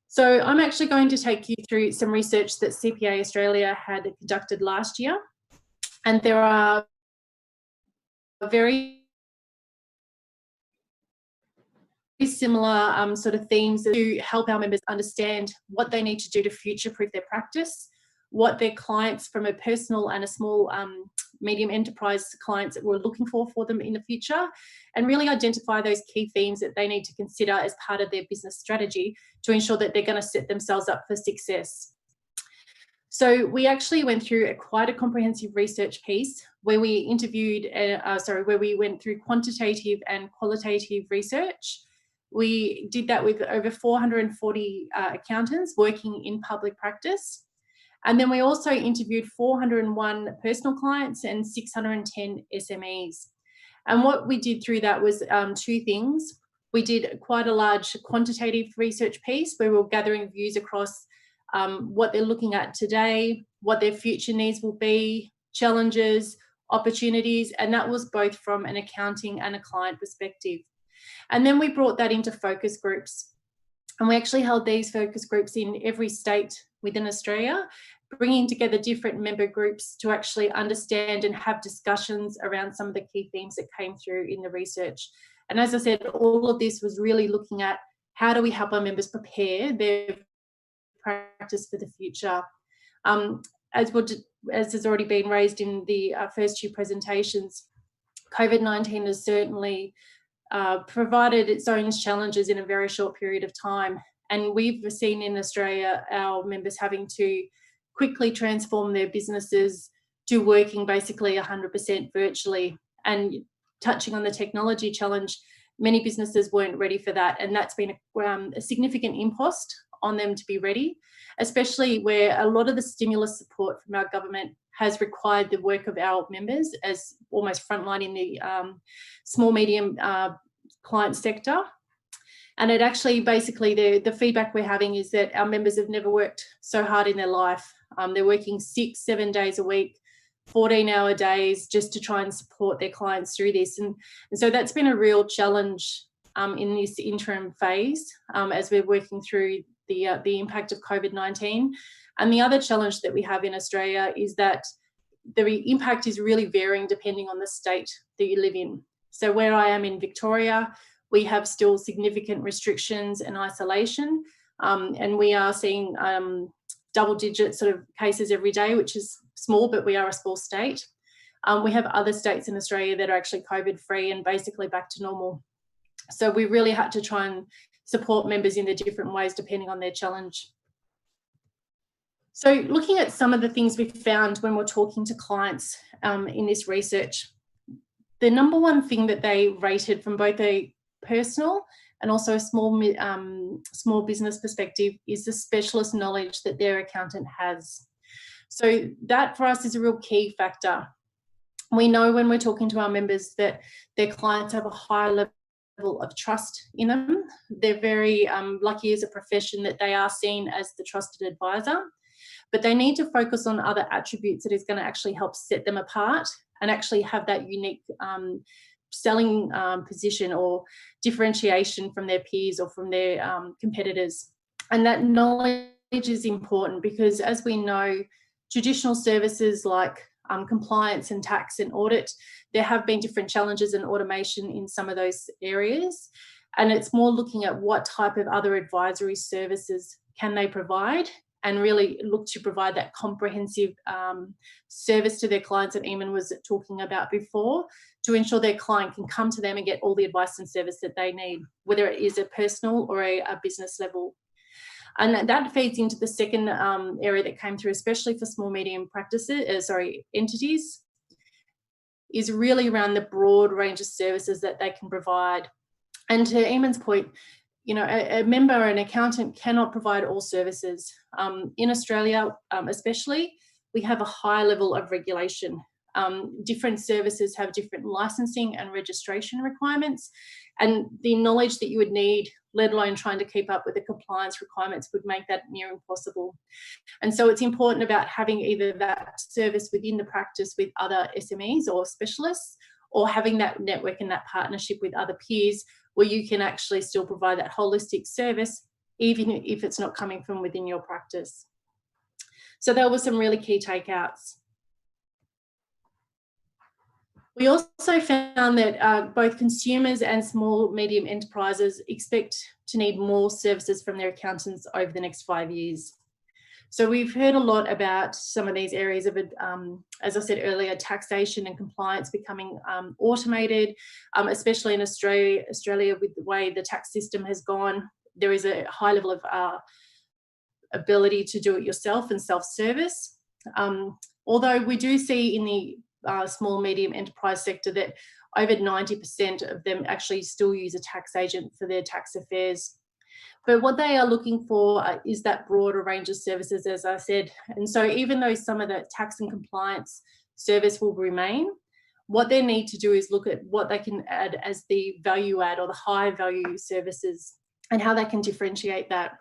So I'm actually going to take you through some research that CPA Australia had conducted last year. And there are very similar sort of themes to help our members understand what they need to do to future-proof their practice, what their clients from a personal and a small medium enterprise clients that we're looking for them in the future, and really identify those key themes that they need to consider as part of their business strategy to ensure that they're going to set themselves up for success. So we actually went through quite a comprehensive research piece where we interviewed, where we went through quantitative and qualitative research. We did that with over 440 accountants working in public practice. And then we also interviewed 401 personal clients and 610 SMEs. And what we did through that was two things. We did quite a large quantitative research piece where we were gathering views across what they're looking at today, what their future needs will be, challenges, opportunities, and that was both from an accounting and a client perspective. And then we brought that into focus groups. And we actually held these focus groups in every state within Australia, bringing together different member groups to actually understand and have discussions around some of the key themes that came through in the research. And as I said, all of this was really looking at how do we help our members prepare their practice for the future. As has already been raised in the first two presentations, COVID-19 has certainly provided its own challenges in a very short period of time. And we've seen in Australia our members having to quickly transform their businesses to working basically 100% virtually. And touching on the technology challenge, many businesses weren't ready for that. And that's been a significant impost on them to be ready, especially where a lot of the stimulus support from our government has required the work of our members as almost frontline in the small, medium client sector. And it actually, basically, the feedback we're having is that our members have never worked so hard in their life. They're working 6-7 days a week, 14-hour days, just to try and support their clients through this. And so that's been a real challenge in this interim phase as we're working through the impact of COVID-19. And the other challenge that we have in Australia is that the impact is really varying depending on the state that you live in. So where I am in Victoria, we have still significant restrictions and isolation, and we are seeing double-digit sort of cases every day, which is small, but we are a small state. We have other states in Australia that are actually COVID-free and basically back to normal. So we really had to try and support members in the different ways depending on their challenge. So looking at some of the things we found when we're talking to clients in this research, the number one thing that they rated from both a personal and also a small business perspective is the specialist knowledge that their accountant has. So that for us is a real key factor. We know when we're talking to our members that their clients have a high level of trust in them. They're very lucky as a profession that they are seen as the trusted advisor, but they need to focus on other attributes that is going to actually help set them apart and actually have that unique selling position or differentiation from their peers or from their competitors. And that knowledge is important because, as we know, traditional services like compliance and tax and audit, there have been different challenges in automation in some of those areas. And it's more looking at what type of other advisory services can they provide, and really look to provide that comprehensive service to their clients that Eamon was talking about before, to ensure their client can come to them and get all the advice and service that they need, whether it is a personal or a business level. And that feeds into the second area that came through, especially for small, medium entities, is really around the broad range of services that they can provide. And to Eamon's point, you know, a member, an accountant cannot provide all services. In Australia, especially, we have a high level of regulation. Different services have different licensing and registration requirements, and the knowledge that you would need, let alone trying to keep up with the compliance requirements, would make that near impossible. And so it's important about having either that service within the practice with other SMEs or specialists, or having that network and that partnership with other peers where you can actually still provide that holistic service, even if it's not coming from within your practice. So there were some really key takeouts. We also found that both consumers and small, medium enterprises expect to need more services from their accountants over the next 5 years. So we've heard a lot about some of these areas of, as I said earlier, taxation and compliance becoming automated, especially in Australia with the way the tax system has gone. There is a high level of ability to do it yourself and self-service. Although we do see in the small, medium enterprise sector that over 90% of them actually still use a tax agent for their tax affairs. But what they are looking for is that broader range of services, as I said. And so even though some of the tax and compliance service will remain, what they need to do is look at what they can add as the value add or the high value services, and how they can differentiate that.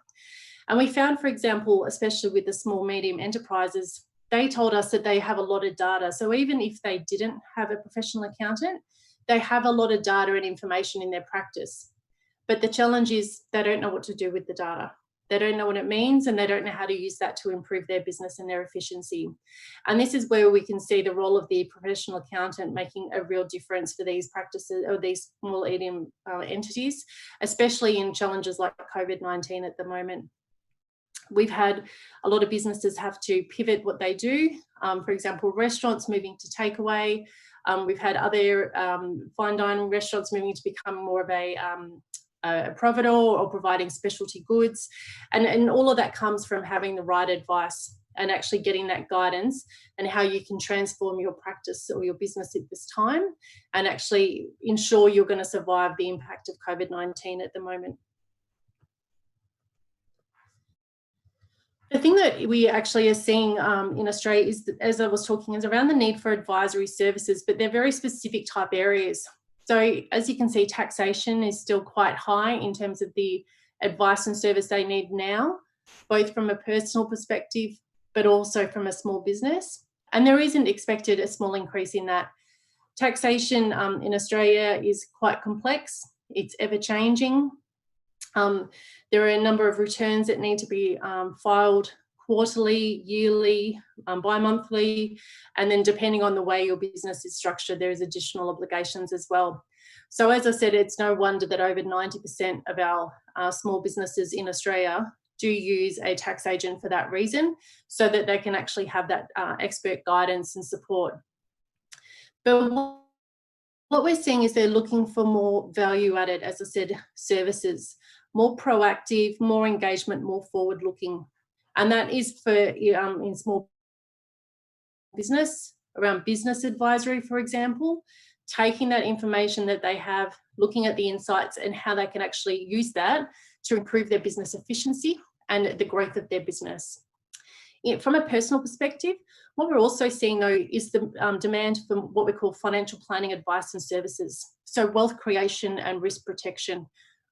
And we found, for example, especially with the small, medium enterprises, they told us that they have a lot of data. So even if they didn't have a professional accountant, they have a lot of data and information in their practice. But the challenge is they don't know what to do with the data. They don't know what it means, and they don't know how to use that to improve their business and their efficiency. And this is where we can see the role of the professional accountant making a real difference for these practices or these small, medium entities, especially in challenges like COVID-19 at the moment. We've had a lot of businesses have to pivot what they do. For example, restaurants moving to takeaway. We've had other fine dining restaurants moving to become more of a provider or providing specialty goods. And all of that comes from having the right advice and actually getting that guidance and how you can transform your practice or your business at this time and actually ensure you're going to survive the impact of COVID-19 at the moment. The thing that we actually are seeing in Australia is, as I was talking, is around the need for advisory services, but they're very specific type areas. So as you can see, taxation is still quite high in terms of the advice and service they need now, both from a personal perspective, but also from a small business. And there isn't expected a small increase in that. Taxation in Australia is quite complex. It's ever changing. There are a number of returns that need to be filed quarterly, yearly, bi-monthly, and then depending on the way your business is structured, there's additional obligations as well. So as I said, it's no wonder that over 90% of our small businesses in Australia do use a tax agent for that reason, so that they can actually have that expert guidance and support. But what we're seeing is they're looking for more value added, as I said, services, more proactive, more engagement, more forward looking. And that is for in small business, around business advisory, for example, taking that information that they have, looking at the insights and how they can actually use that to improve their business efficiency and the growth of their business. From a personal perspective, what we're also seeing though is the demand for what we call financial planning advice and services. So wealth creation and risk protection,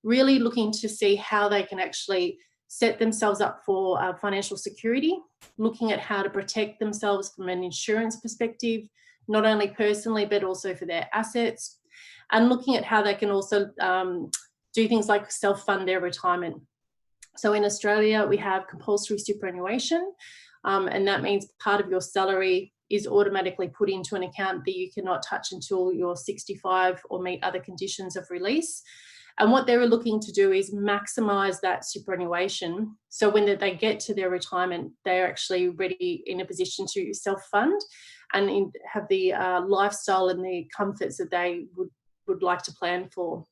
really looking to see how they can actually set themselves up for financial security, looking at how to protect themselves from an insurance perspective, not only personally, but also for their assets, and looking at how they can also do things like self-fund their retirement. So in Australia, we have compulsory superannuation, and that means part of your salary is automatically put into an account that you cannot touch until you're 65 or meet other conditions of release. And what they were looking to do is maximise that superannuation. So when they get to their retirement, they're actually ready in a position to self-fund and have the lifestyle and the comforts that they would like to plan for.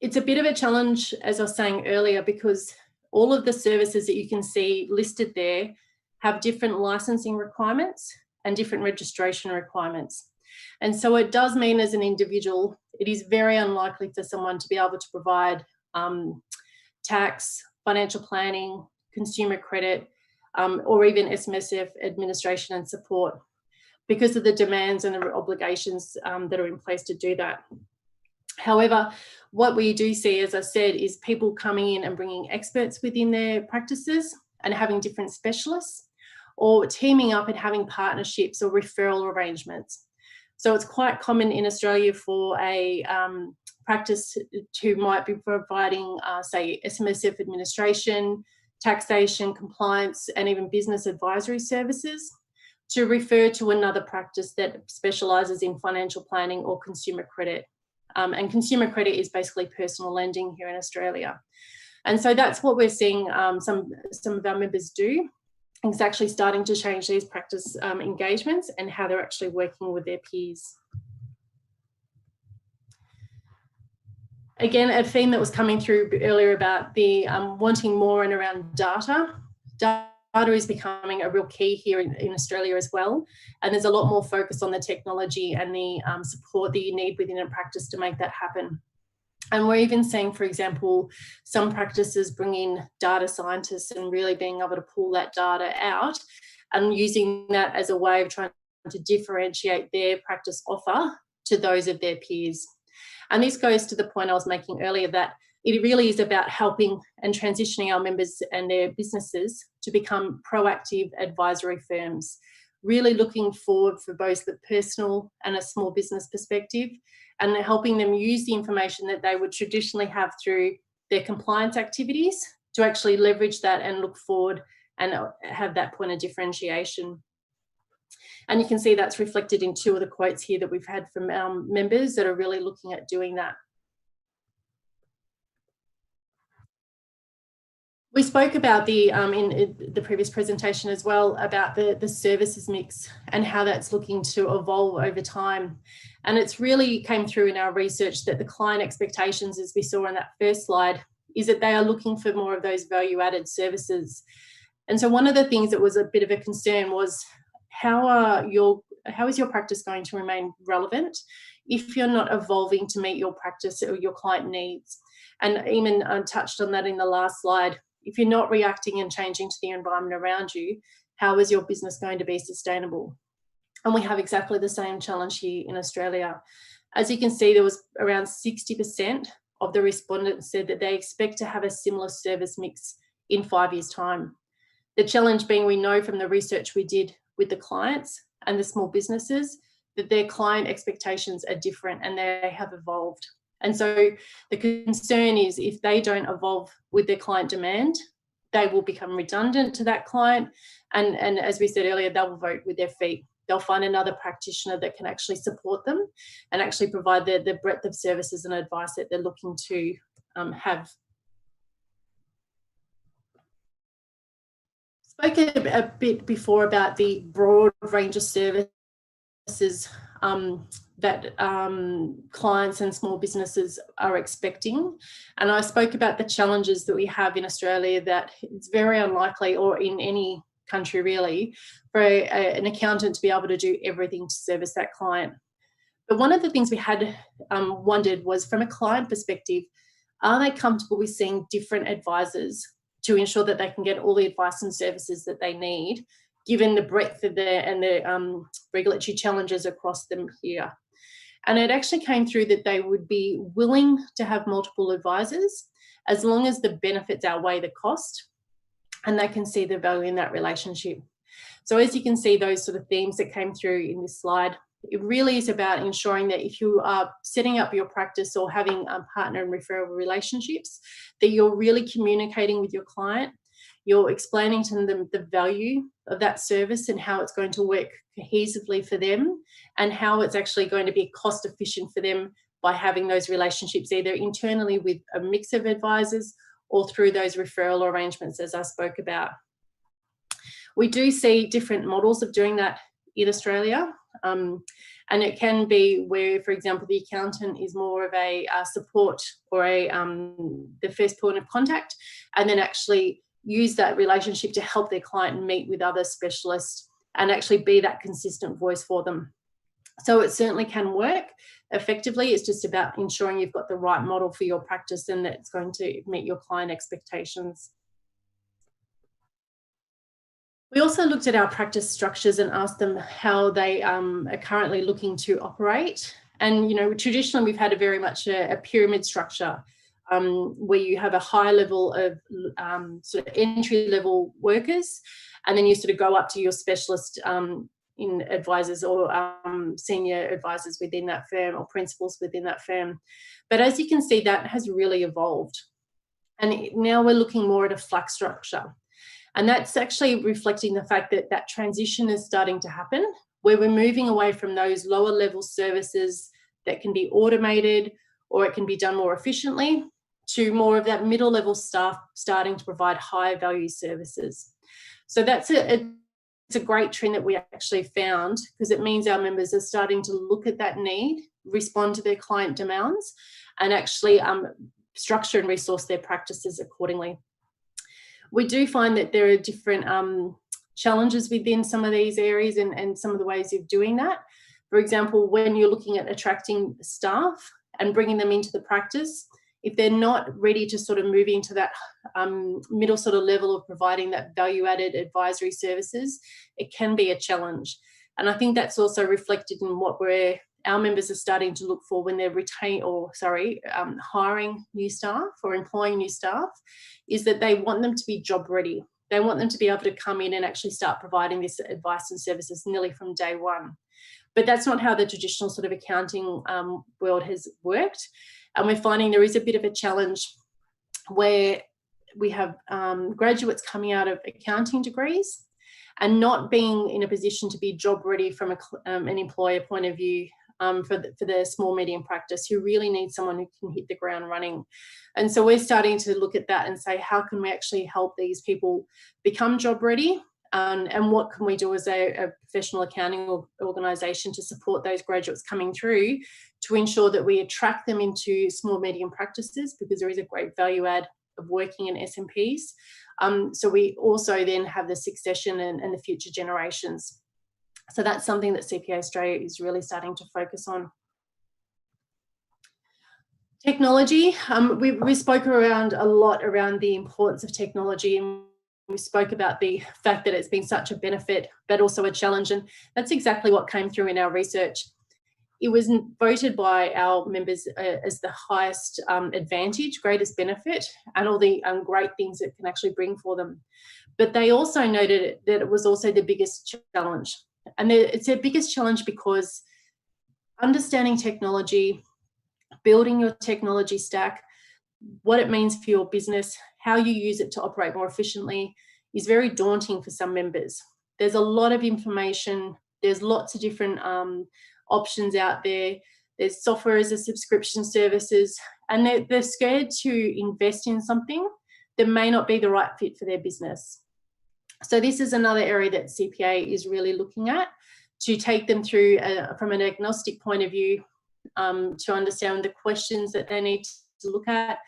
It's a bit of a challenge, as I was saying earlier, because all of the services that you can see listed there have different licensing requirements and different registration requirements. And so it does mean as an individual, it is very unlikely for someone to be able to provide tax, financial planning, consumer credit, or even SMSF administration and support because of the demands and the obligations that are in place to do that. However, what we do see, as I said, is people coming in and bringing experts within their practices and having different specialists, or teaming up and having partnerships or referral arrangements. So it's quite common in Australia for a practice who might be providing, say, SMSF administration, taxation, compliance, and even business advisory services to refer to another practice that specialises in financial planning or consumer credit. And consumer credit is basically personal lending here in Australia. And so that's what we're seeing some of our members do. It's actually starting to change these practice engagements and how they're actually working with their peers. Again, a theme that was coming through earlier about the wanting more and around data. Data is becoming a real key here in Australia as well. And there's a lot more focus on the technology and the support that you need within a practice to make that happen. And we're even seeing, for example, some practices bring in data scientists and really being able to pull that data out and using that as a way of trying to differentiate their practice offer to those of their peers. And this goes to the point I was making earlier, that it really is about helping and transitioning our members and their businesses to become proactive advisory firms, really looking forward for both the personal and a small business perspective, and helping them use the information that they would traditionally have through their compliance activities to actually leverage that and look forward and have that point of differentiation. And you can see that's reflected in two of the quotes here that we've had from our members that are really looking at doing that. We spoke about in the previous presentation as well about the services mix and how that's looking to evolve over time. And it's really came through in our research that the client expectations, as we saw in that first slide, is that they are looking for more of those value-added services. And so one of the things that was a bit of a concern was how is your practice going to remain relevant if you're not evolving to meet your practice or your client needs? And Eamon touched on that in the last slide. If you're not reacting and changing to the environment around you, how is your business going to be sustainable? And we have exactly the same challenge here in Australia. As you can see, there was around 60% of the respondents said that they expect to have a similar service mix in 5 years' time. The challenge being, we know from the research we did with the clients and the small businesses that their client expectations are different and they have evolved. And so the concern is if they don't evolve with their client demand, they will become redundant to that client. And as we said earlier, they will vote with their feet. They'll find another practitioner that can actually support them and actually provide the breadth of services and advice that they're looking to have. Spoke a bit before about the broad range of services that clients and small businesses are expecting. And I spoke about the challenges that we have in Australia, that it's very unlikely, or in any country really, for an accountant to be able to do everything to service that client. But one of the things we had wondered was, from a client perspective, are they comfortable with seeing different advisors to ensure that they can get all the advice and services that they need, given the breadth of the regulatory challenges across them here? And it actually came through that they would be willing to have multiple advisors as long as the benefits outweigh the cost and they can see the value in that relationship. So as you can see, those sort of themes that came through in this slide, it really is about ensuring that if you are setting up your practice or having partner and referral relationships, that you're really communicating with your client You're explaining to them the value of that service and how it's going to work cohesively for them, and how it's actually going to be cost efficient for them by having those relationships either internally with a mix of advisors or through those referral arrangements, as I spoke about. We do see different models of doing that in Australia. And it can be where, for example, the accountant is more of a support or the first point of contact, and then actually use that relationship to help their client meet with other specialists and actually be that consistent voice for them. So it certainly can work effectively. It's just about ensuring you've got the right model for your practice and that it's going to meet your client expectations. We also looked at our practice structures and asked them how they are currently looking to operate. And, you know, traditionally we've had a very much a pyramid structure where you have a high level of sort of entry level workers, and then you sort of go up to your specialist in advisors or senior advisors within that firm or principals within that firm. But as you can see, that has really evolved. And now we're looking more at a flat structure. And that's actually reflecting the fact that that transition is starting to happen, where we're moving away from those lower level services that can be automated or it can be done more efficiently, to more of that middle level staff starting to provide higher value services. So that's it's a great trend that we actually found, because it means our members are starting to look at that need, respond to their client demands, and actually structure and resource their practices accordingly. We do find that there are different challenges within some of these areas and some of the ways of doing that. For example, when you're looking at attracting staff and bringing them into the practice, if they're not ready to sort of move into that middle sort of level of providing that value-added advisory services, it can be a challenge. And I think that's also reflected in what our members are starting to look for when they're hiring new staff or employing new staff, is that they want them to be job ready. They want them to be able to come in and actually start providing this advice and services nearly from day one. But that's not how the traditional sort of accounting world has worked. And we're finding there is a bit of a challenge where we have graduates coming out of accounting degrees and not being in a position to be job ready from an employer point of view for the small medium practice, who really needs someone who can hit the ground running. And so we're starting to look at that and say, how can we actually help these people become job ready? And what can we do as a professional accounting organisation to support those graduates coming through, to ensure that we attract them into small medium practices, because there is a great value add of working in SMPs. So we also then have the succession and the future generations. So that's something that CPA Australia is really starting to focus on. Technology, we spoke a lot around the importance of technology, and we spoke about the fact that it's been such a benefit, but also a challenge. And that's exactly what came through in our research. It was voted by our members as the highest advantage, greatest benefit, and all the great things it can actually bring for them. But they also noted that it was also the biggest challenge. And it's the biggest challenge because understanding technology, building your technology stack, what it means for your business, how you use it to operate more efficiently, is very daunting for some members. There's a lot of information. There's lots of different options out there. There's software as a subscription services, and they're scared to invest in something that may not be the right fit for their business. So this is another area that CPA is really looking at, to take them through from an agnostic point of view, to understand the questions that they need to look at,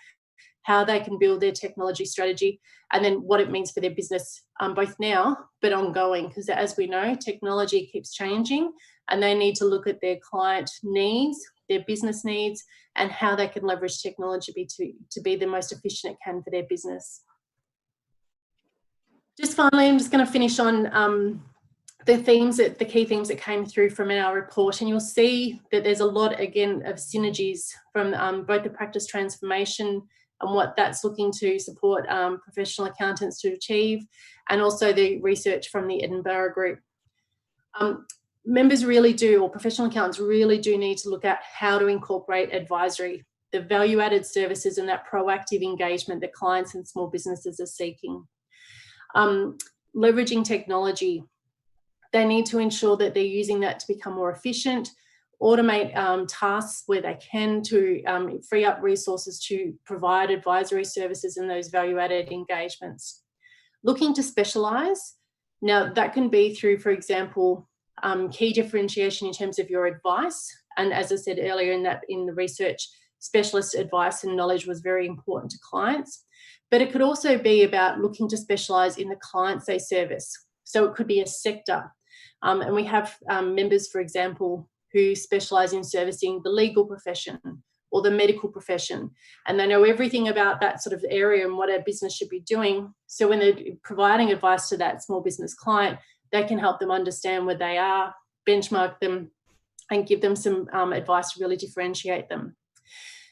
how they can build their technology strategy, and then what it means for their business, both now but ongoing, because as we know, technology keeps changing, and they need to look at their client needs, their business needs, and how they can leverage technology to be the most efficient it can for their business. Just finally, I'm just going to finish on the key themes that came through from our report, and you'll see that there's a lot, again, of synergies from both the practice transformation and what that's looking to support professional accountants to achieve, and also the research from the Edinburgh group. Members really do, or professional accountants really do, need to look at how to incorporate advisory, the value-added services, and that proactive engagement that clients and small businesses are seeking. Leveraging technology. They need to ensure that they're using that to become more efficient, automate tasks where they can to free up resources to provide advisory services in those value-added engagements. Looking to specialise. Now, that can be through, for example, key differentiation in terms of your advice. And as I said earlier in the research, specialist advice and knowledge was very important to clients. But it could also be about looking to specialise in the clients they service. So it could be a sector. And we have members, for example, who specialise in servicing the legal profession or the medical profession. And they know everything about that sort of area and what a business should be doing. So when they're providing advice to that small business client, they can help them understand where they are, benchmark them, and give them some advice to really differentiate them.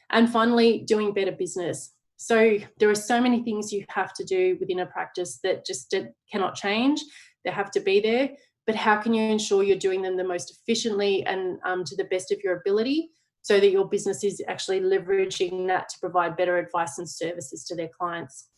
And finally, doing better business. So there are so many things you have to do within a practice that just cannot change. They have to be there. But how can you ensure you're doing them the most efficiently and to the best of your ability so that your business is actually leveraging that to provide better advice and services to their clients?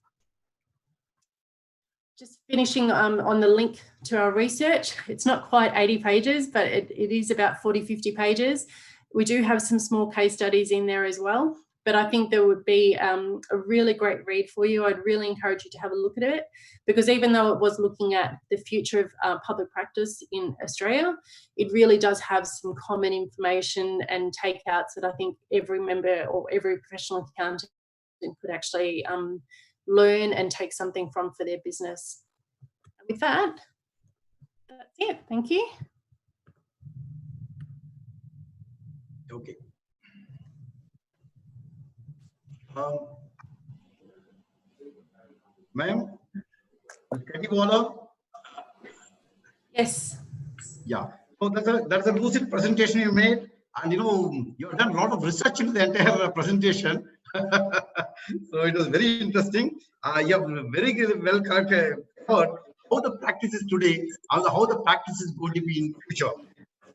Just finishing on the link to our research, it's not quite 80 pages, but it is about 40, 50 pages. We do have some small case studies in there as well, but I think there would be a really great read for you. I'd really encourage you to have a look at it, because even though it was looking at the future of public practice in Australia, it really does have some common information and takeouts that I think every member or every professional accountant could actually learn and take something from for their business. And with that, that's it. Thank you. Okay. Ma'am, Yes. Yeah. So that's a lucid presentation you made, and you have done a lot of research into the entire presentation. So it was very interesting. You have very well covered how the practice is today and how the practice is going to be in the future.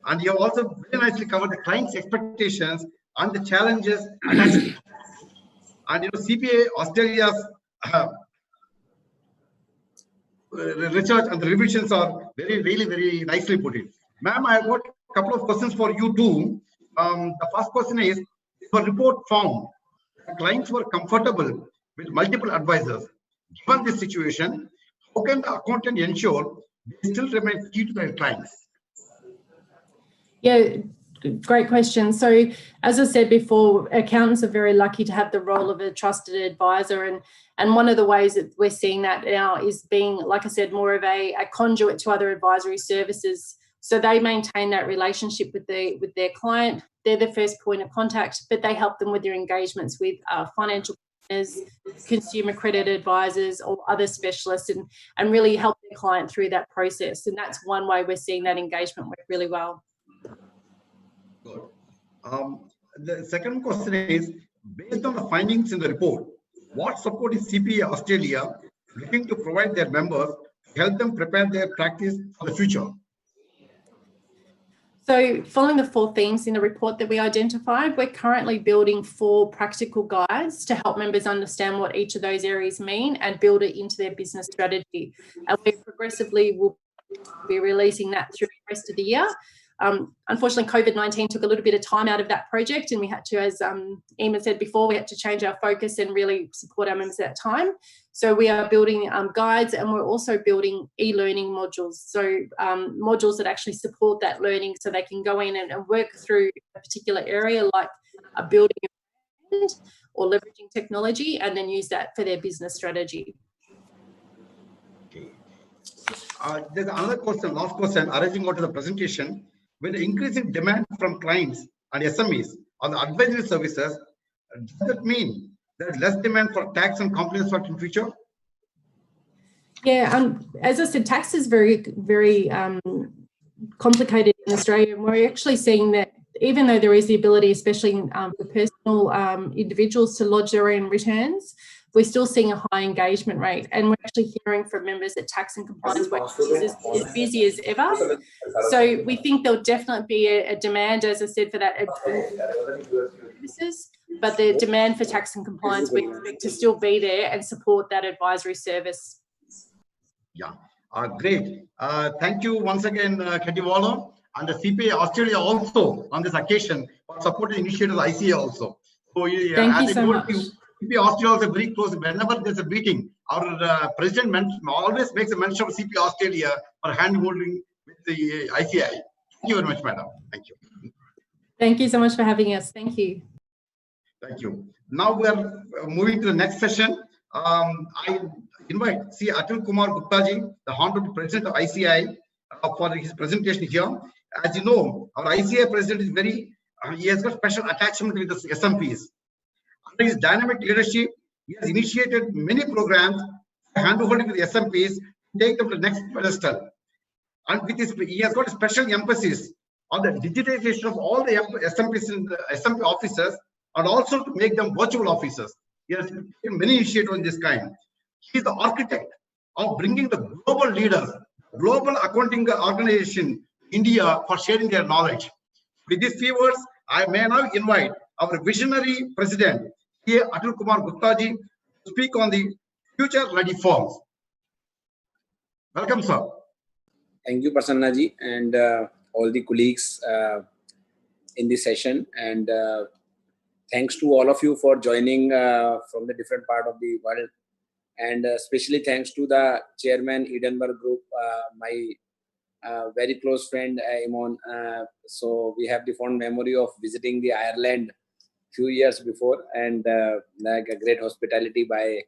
And you have also very nicely covered the client's expectations and the challenges attached. And CPA Australia's research and the revisions are very nicely put in. Ma'am, I have got a couple of questions for you too. The first question is, your report found that clients were comfortable with multiple advisors. Given this situation, how can the accountant ensure they still remain key to their clients? Yeah, great question. So as I said before, accountants are very lucky to have the role of a trusted advisor. And one of the ways that we're seeing that now is being, like I said, more of a conduit to other advisory services. So they maintain that relationship with their client. They're the first point of contact, but they help them with their engagements with financial planners, consumer credit advisors, or other specialists, and really help their client through that process. And that's one way we're seeing that engagement work really well. Good. The second question is, based on the findings in the report, what support is CPA Australia looking to provide their members to help them prepare their practice for the future? So following the 4 themes in the report that we identified, we're currently building 4 practical guides to help members understand what each of those areas mean and build it into their business strategy. And we progressively will be releasing that through the rest of the year. Unfortunately, COVID-19 took a little bit of time out of that project, and we had to, as Emma said before, we had to change our focus and really support our members at that time. So we are building guides, and we're also building e-learning modules. So modules that actually support that learning, so they can go in and work through a particular area like building a brand or leveraging technology, and then use that for their business strategy. Okay. There's another question, last question, arising out of the presentation. With the increasing demand from clients and SMEs on the advisory services, does that mean there's less demand for tax and compliance work in future? Yeah, as I said, tax is very complicated in Australia, and we're actually seeing that even though there is the ability, especially for personal individuals, to lodge their own returns, we're still seeing a high engagement rate. And we're actually hearing from members that tax and compliance work is as busy as ever. So we think there'll definitely be a demand, as I said, for that services, but the demand for tax and compliance we expect to still be there and support that advisory service. Yeah, great. Thank you once again, Ketiwala, and the CPA Australia also on this occasion for supporting initiative of ICA also. So, Thank as you I so told much. you, CPA Australia is very close. Whenever there's a meeting, our president always makes a mention of CPA Australia for hand-holding with the ICI. Thank you very much, madam. Thank you. Thank you so much for having us. Thank you. Thank you. Now we are moving to the next session. I invite C. Atul Kumar Guptaji, the Honorable President of ICI, for his presentation here. As you know, our ICI President is he has got special attachment with the SMPs. Under his dynamic leadership, he has initiated many programs for hand-holding with the SMPs to take them to the next pedestal. And with this, he has got a special emphasis on the digitization of all the SMPs and SMP officers, and also to make them virtual officers. He has taken many initiatives on this kind. He is the architect of bringing the global leaders, global accounting organization, India, for sharing their knowledge. With these few words, I may now invite our visionary president, C. Atul Kumar Guptaji, to speak on the future-ready firms. Welcome, sir. Thank you, Prasanna ji, and all the colleagues in this session. And thanks to all of you for joining from the different part of the world. And especially thanks to the chairman, Edinburgh Group, my very close friend, Imon. So we have the fond memory of visiting the Ireland few years before, and like a great hospitality by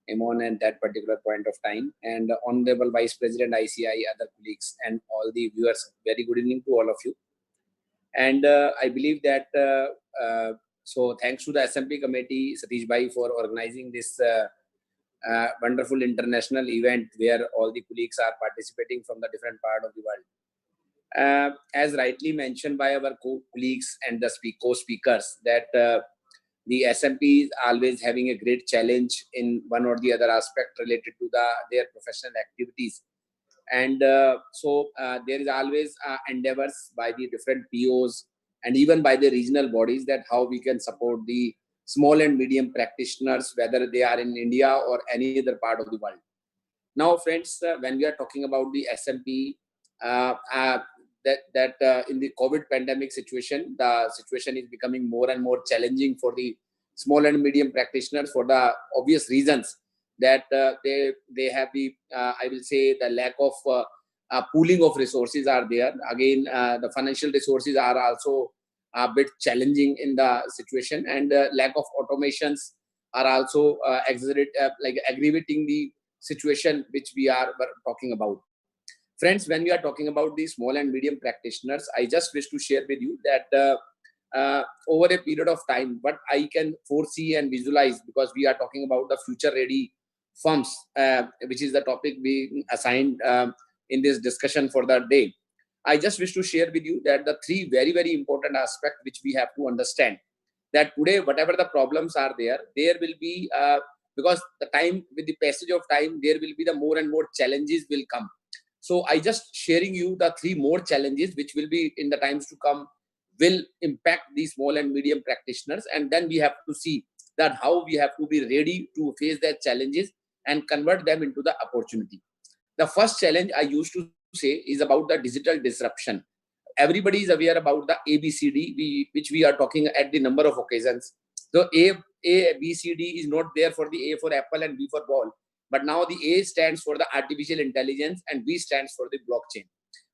Imon at that particular point of time. And Honorable Vice President ICI, other colleagues, and all the viewers, very good evening to all of you. And I believe that, so thanks to the SMP committee, Satish Bhai, for organizing this wonderful international event where all the colleagues are participating from the different part of the world. As rightly mentioned by our colleagues and the co-speakers, that the SMP is always having a great challenge in one or the other aspect related to their professional activities. And so there is always endeavors by the different POs and even by the regional bodies that how we can support the small and medium practitioners, whether they are in India or any other part of the world. Now, friends, when we are talking about the SMP, in the COVID pandemic situation, the situation is becoming more and more challenging for the small and medium practitioners for the obvious reasons that they have the, I will say, the lack of pooling of resources are there. Again, the financial resources are also a bit challenging in the situation, and lack of automations are also aggravating the situation which we are talking about. Friends, when we are talking about the small and medium practitioners, I just wish to share with you that over a period of time, what I can foresee and visualize, because we are talking about the future ready firms, which is the topic being assigned in this discussion for the day. I just wish to share with you that the three very, very important aspects which we have to understand, that today, whatever the problems are there will be, because the time, with the passage of time, there will be the more and more challenges will come. So I just sharing you the three more challenges which will be in the times to come will impact these small and medium practitioners. And then we have to see that how we have to be ready to face their challenges and convert them into the opportunity. The first challenge I used to say is about the digital disruption. Everybody is aware about the ABCD, which we are talking at the number of occasions. So ABCD is not there for the A for apple and B for ball, but now the A stands for the artificial intelligence and B stands for the blockchain.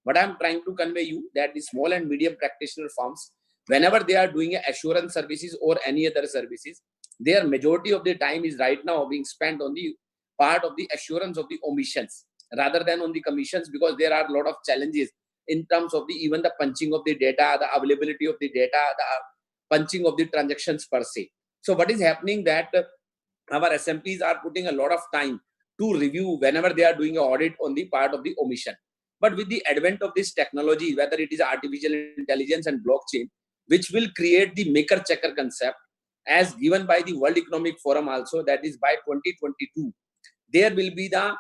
But I'm trying to convey you that the small and medium practitioner firms, whenever they are doing assurance services or any other services, their majority of the time is right now being spent on the part of the assurance of the omissions rather than on the commissions, because there are a lot of challenges in terms of the even the punching of the data, the availability of the data, the punching of the transactions per se. So what is happening that our SMPs are putting a lot of time to review whenever they are doing an audit on the part of the omission. But with the advent of this technology, whether it is artificial intelligence and blockchain, which will create the maker-checker concept as given by the World Economic Forum also, that is by 2022, there will be the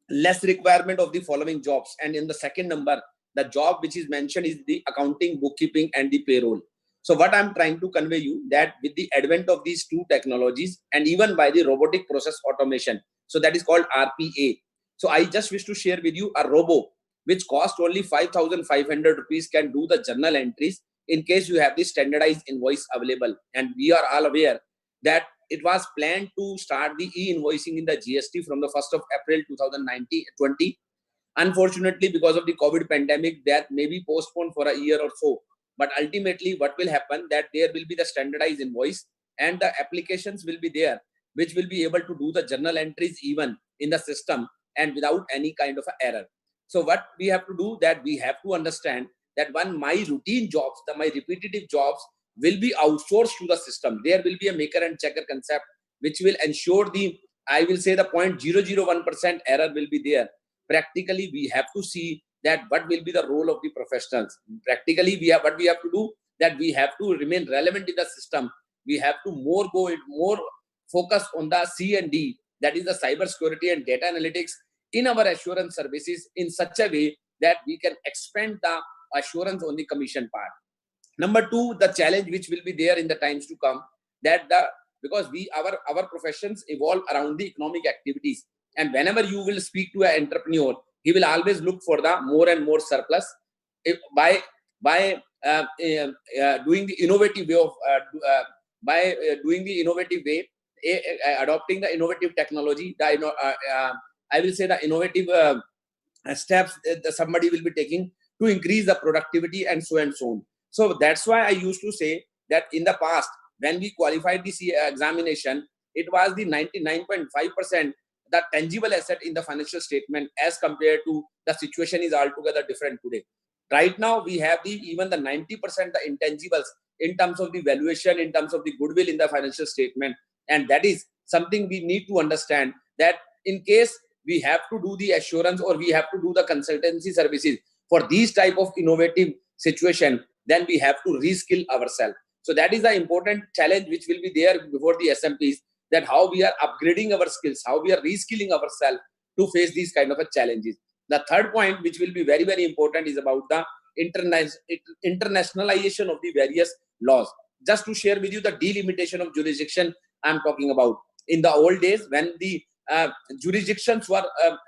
less requirement of the following jobs. And in the second number, the job which is mentioned is the accounting, bookkeeping, and the payroll. So what I'm trying to convey you that with the advent of these two technologies and even by the robotic process automation, so that is called RPA. So I just wish to share with you a robo which cost only 5,500 rupees can do the journal entries in case you have the standardized invoice available. And we are all aware that it was planned to start the e-invoicing in the GST from the 1st of April 2020. Unfortunately, because of the COVID pandemic, that may be postponed for a year or so. But ultimately, what will happen that there will be the standardized invoice and the applications will be there, which will be able to do the journal entries even in the system and without any kind of error. So what we have to do that we have to understand that when my routine jobs, my repetitive jobs will be outsourced to the system. There will be a maker and checker concept, which will ensure the, I will say the 0.001% error will be there. Practically, we have to see that what will be the role of the professionals. Practically, what we have to do that we have to remain relevant in the system. We have to more focus on the C&D, that is the cyber security and data analytics in our assurance services in such a way that we can expand the assurance on the commission part. Number two, the challenge which will be there in the times to come, that because our professions evolve around the economic activities, and whenever you will speak to an entrepreneur, he will always look for the more and more surplus by doing the innovative way of adopting the innovative technology. I will say the innovative steps that somebody will be taking to increase the productivity and so and so on. So that's why I used to say that in the past, when we qualified this examination, it was the 99.5% the tangible asset in the financial statement, as compared to the situation is altogether different today. Right now, we have even the 90% the intangibles in terms of the valuation, in terms of the goodwill in the financial statement. And that is something we need to understand, that in case we have to do the assurance or we have to do the consultancy services for these type of innovative situation, then we have to reskill ourselves. So that is the important challenge which will be there before the SMPs, that how we are upgrading our skills, how we are reskilling ourselves to face these kind of challenges. The third point, which will be very, very important, is about the internationalization of the various laws. Just to share with you the delimitation of jurisdiction I'm talking about. In the old days, when the jurisdictions were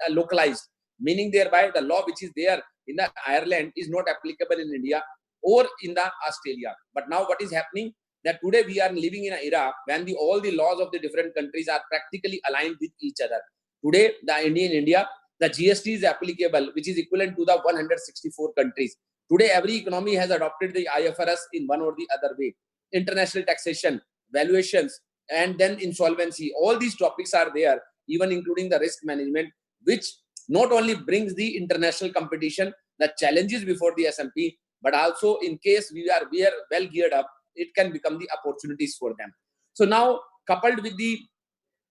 localized, meaning thereby the law which is there in the Ireland is not applicable in India or in the Australia. But now what is happening, that today we are living in an era when all the laws of the different countries are practically aligned with each other. Today, in India, the GST is applicable, which is equivalent to the 164 countries. Today, every economy has adopted the IFRS in one or the other way. International taxation, valuations, and then insolvency. All these topics are there, even including the risk management, which not only brings the international competition, the challenges before the SMP, but also in case we are well geared up, it can become the opportunities for them. So now, coupled with the,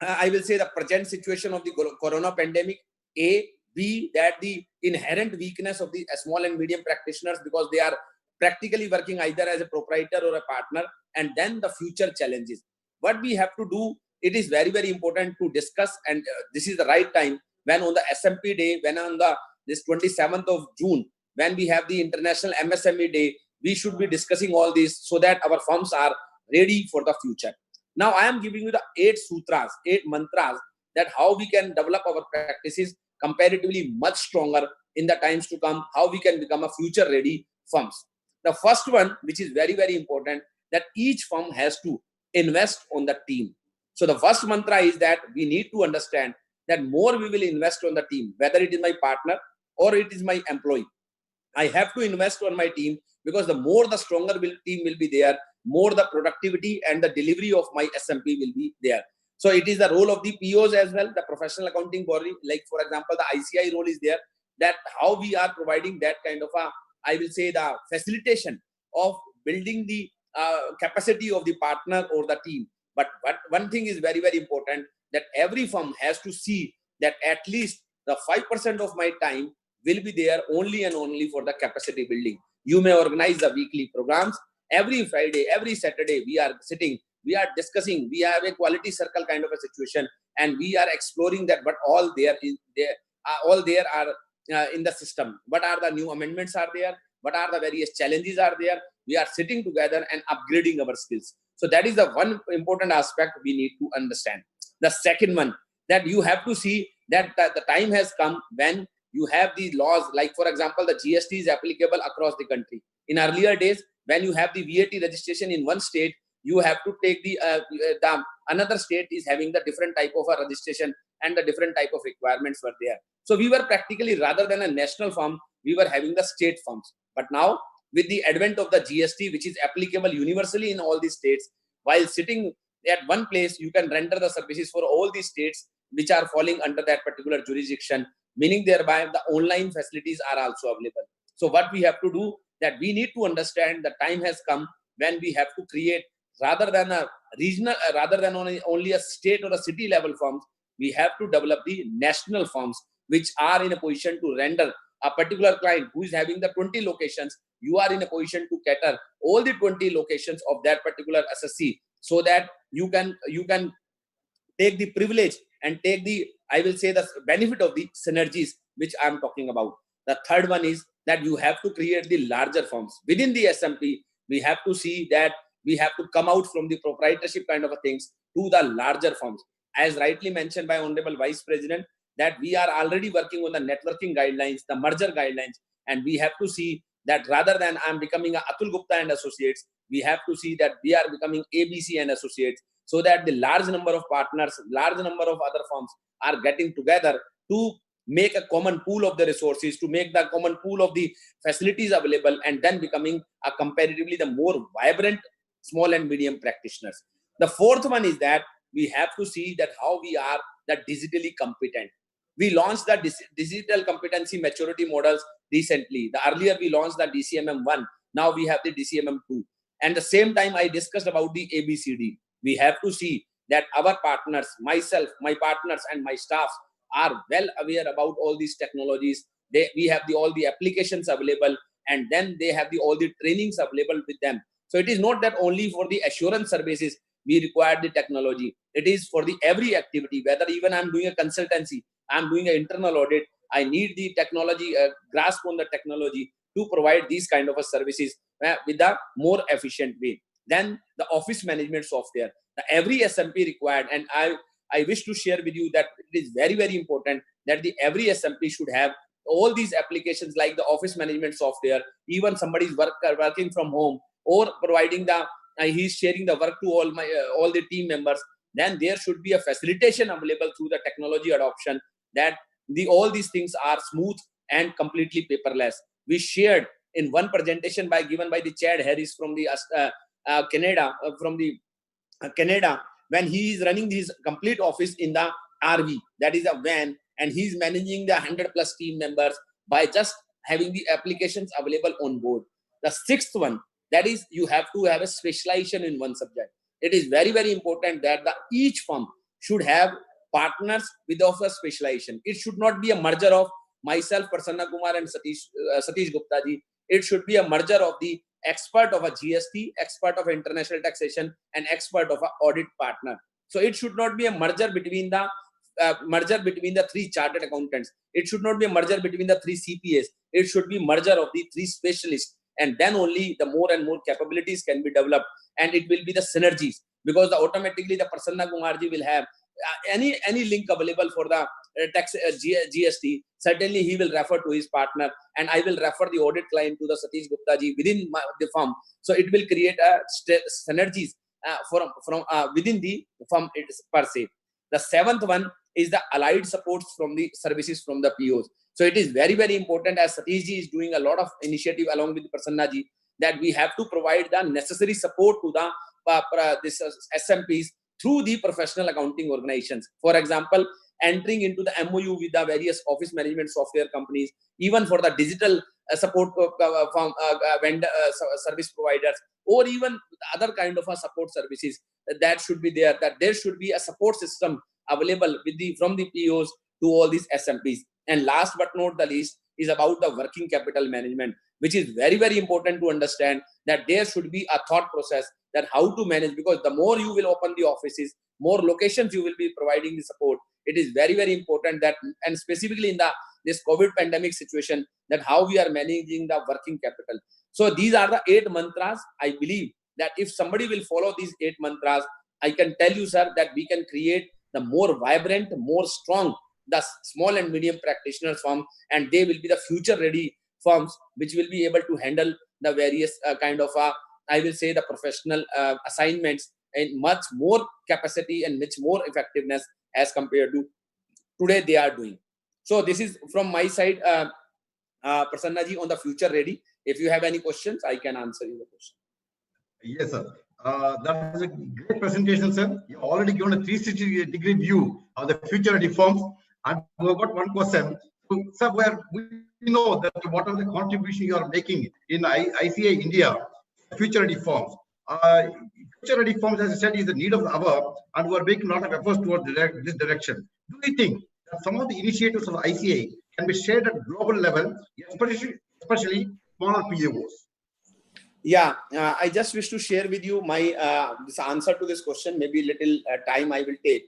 I will say, the present situation of the corona pandemic, that the inherent weakness of the small and medium practitioners, because they are practically working either as a proprietor or a partner, and then the future challenges. What we have to do, it is very, very important to discuss, and this is the right time, when on the SMP day, when on this 27th of June, when we have the International MSME Day, we should be discussing all this so that our firms are ready for the future. Now, I am giving you the 8 sutras, 8 mantras, that how we can develop our practices comparatively much stronger in the times to come, how we can become a future-ready firms. The first one, which is very, very important, that each firm has to invest on the team. So the first mantra is that we need to understand that more we will invest on the team, whether it is my partner or it is my employee. I have to invest on my team, because the more the stronger team will be there, more the productivity and the delivery of my SMP will be there. So it is the role of the POs as well, the professional accounting body, like for example, the ICAI role is there, that how we are providing that kind of I will say, the facilitation of building the capacity of the partner or the team. But one thing is very, very important, that every firm has to see that at least the 5% of my time will be there only and only for the capacity building. You may organize the weekly programs. Every Friday, every Saturday, we are sitting, we are discussing, we have a quality circle kind of a situation, and we are exploring that what all there are in the system. What are the new amendments are there? What are the various challenges are there? We are sitting together and upgrading our skills. So that is the one important aspect we need to understand. The second one, that you have to see that the time has come when you have these laws, like for example, the GST is applicable across the country. In earlier days, when you have the VAT registration in one state, you have to take the another state is having the different type of a registration and the different type of requirements were there. So we were practically, rather than a national form, we were having the state forms. But now with the advent of the GST, which is applicable universally in all these states, while sitting at one place, you can render the services for all these states which are falling under that particular jurisdiction, meaning thereby the online facilities are also available. So what we have to do, that we need to understand the time has come when we have to create, rather than a regional, rather than only a state or a city level forms, we have to develop the national forms, which are in a position to render a particular client who is having the 20 locations, you are in a position to cater all the 20 locations of that particular SSC, so that you can take the privilege and take the, I will say, the benefit of the synergies which I am talking about. The third one is that you have to create the larger firms within the SMP. We have to see that we have to come out from the proprietorship kind of a things to the larger firms. As rightly mentioned by Honorable Vice President, that we are already working on the networking guidelines, the merger guidelines, and we have to see that rather than I'm becoming a Atul Gupta and Associates, we have to see that we are becoming ABC and Associates, so that the large number of partners, large number of other firms are getting together to make a common pool of the resources, to make the common pool of the facilities available, and then becoming a comparatively the more vibrant small and medium practitioners. The fourth one is that we have to see that how we are that digitally competent. We launched the digital competency maturity models recently. The earlier we launched the DCMM1, now we have the DCMM2. And the same time I discussed about the ABCD. We have to see that our partners, myself, my partners and my staff are well aware about all these technologies. We have all the applications available, and then they have all the trainings available with them. So it is not that only for the assurance services we require the technology. It is for the every activity, whether even I'm doing a consultancy, I'm doing an internal audit, I need the technology, grasp on the technology to provide these kind of services with a more efficient way. Then the office management software, every SMP required, and I wish to share with you that it is very, very important that every SMP should have all these applications like the office management software. Even somebody is working from home or providing he's sharing the work to all the team members, then there should be a facilitation available through the technology adoption, that all these things are smooth and completely paperless. We shared in one presentation given by the Chad Harris from the Canada, when he is running his complete office in the RV, that is a van, and he's managing the 100+ team members by just having the applications available on board. The sixth one, that is, you have to have a specialization in one subject. It is very, very important that each firm should have partners with a specialization. It should not be a merger of myself, Prasanna Kumar, and Satish Gupta ji. It should be a merger of the expert of a GST, expert of international taxation, and expert of an audit partner. So it should not be a merger between the three chartered accountants. It should not be a merger between the three CPAs. It should be merger of the three specialists. And then only the more and more capabilities can be developed, and it will be the synergies, because automatically the Prasanna Kumar ji will have any link available for the tax GST. Certainly he will refer to his partner, and I will refer the audit client to the Satish Gupta ji within the firm. So it will create synergies from within the firm per se. The seventh one is the allied supports from the services from the POs. So it is very, very important, as Satish ji is doing a lot of initiative along with Prasanna ji, that we have to provide the necessary support to the SMPs through the professional accounting organizations. For example, entering into the MOU with the various office management software companies, even for the digital support from vendor service providers, or even other kind of support services, that should be there. That there should be a support system available from the POs to all these SMPs. And last but not the least is about the working capital management, which is very, very important to understand, that there should be a thought process that how to manage, because the more you will open the offices, more locations you will be providing the support. It is very, very important that, and specifically in this COVID pandemic situation, that how we are managing the working capital. So these are the 8 mantras. I believe that if somebody will follow these 8 mantras, I can tell you, sir, that we can create the more vibrant, more strong the small and medium practitioners firm, and they will be the future ready firms which will be able to handle the various kind of I will say the professional assignments in much more capacity and much more effectiveness as compared to today they are doing. So this is from my side, Prasanna ji, on the future ready. If you have any questions, I can answer you the question. Yes, sir. That is a great presentation, sir. You already given a 360-degree view of the future ready firms. And we've got one question. So, sir, where we know that what are the contribution you are making in ICAI India, future ready firms. Future ready firms, as I said, is the need of the hour, and we are making a lot of efforts towards this direction. Do you think that some of the initiatives of ICAI can be shared at global level, especially smaller PAOs? Yeah, I just wish to share with you my this answer to this question. Maybe little time I will take,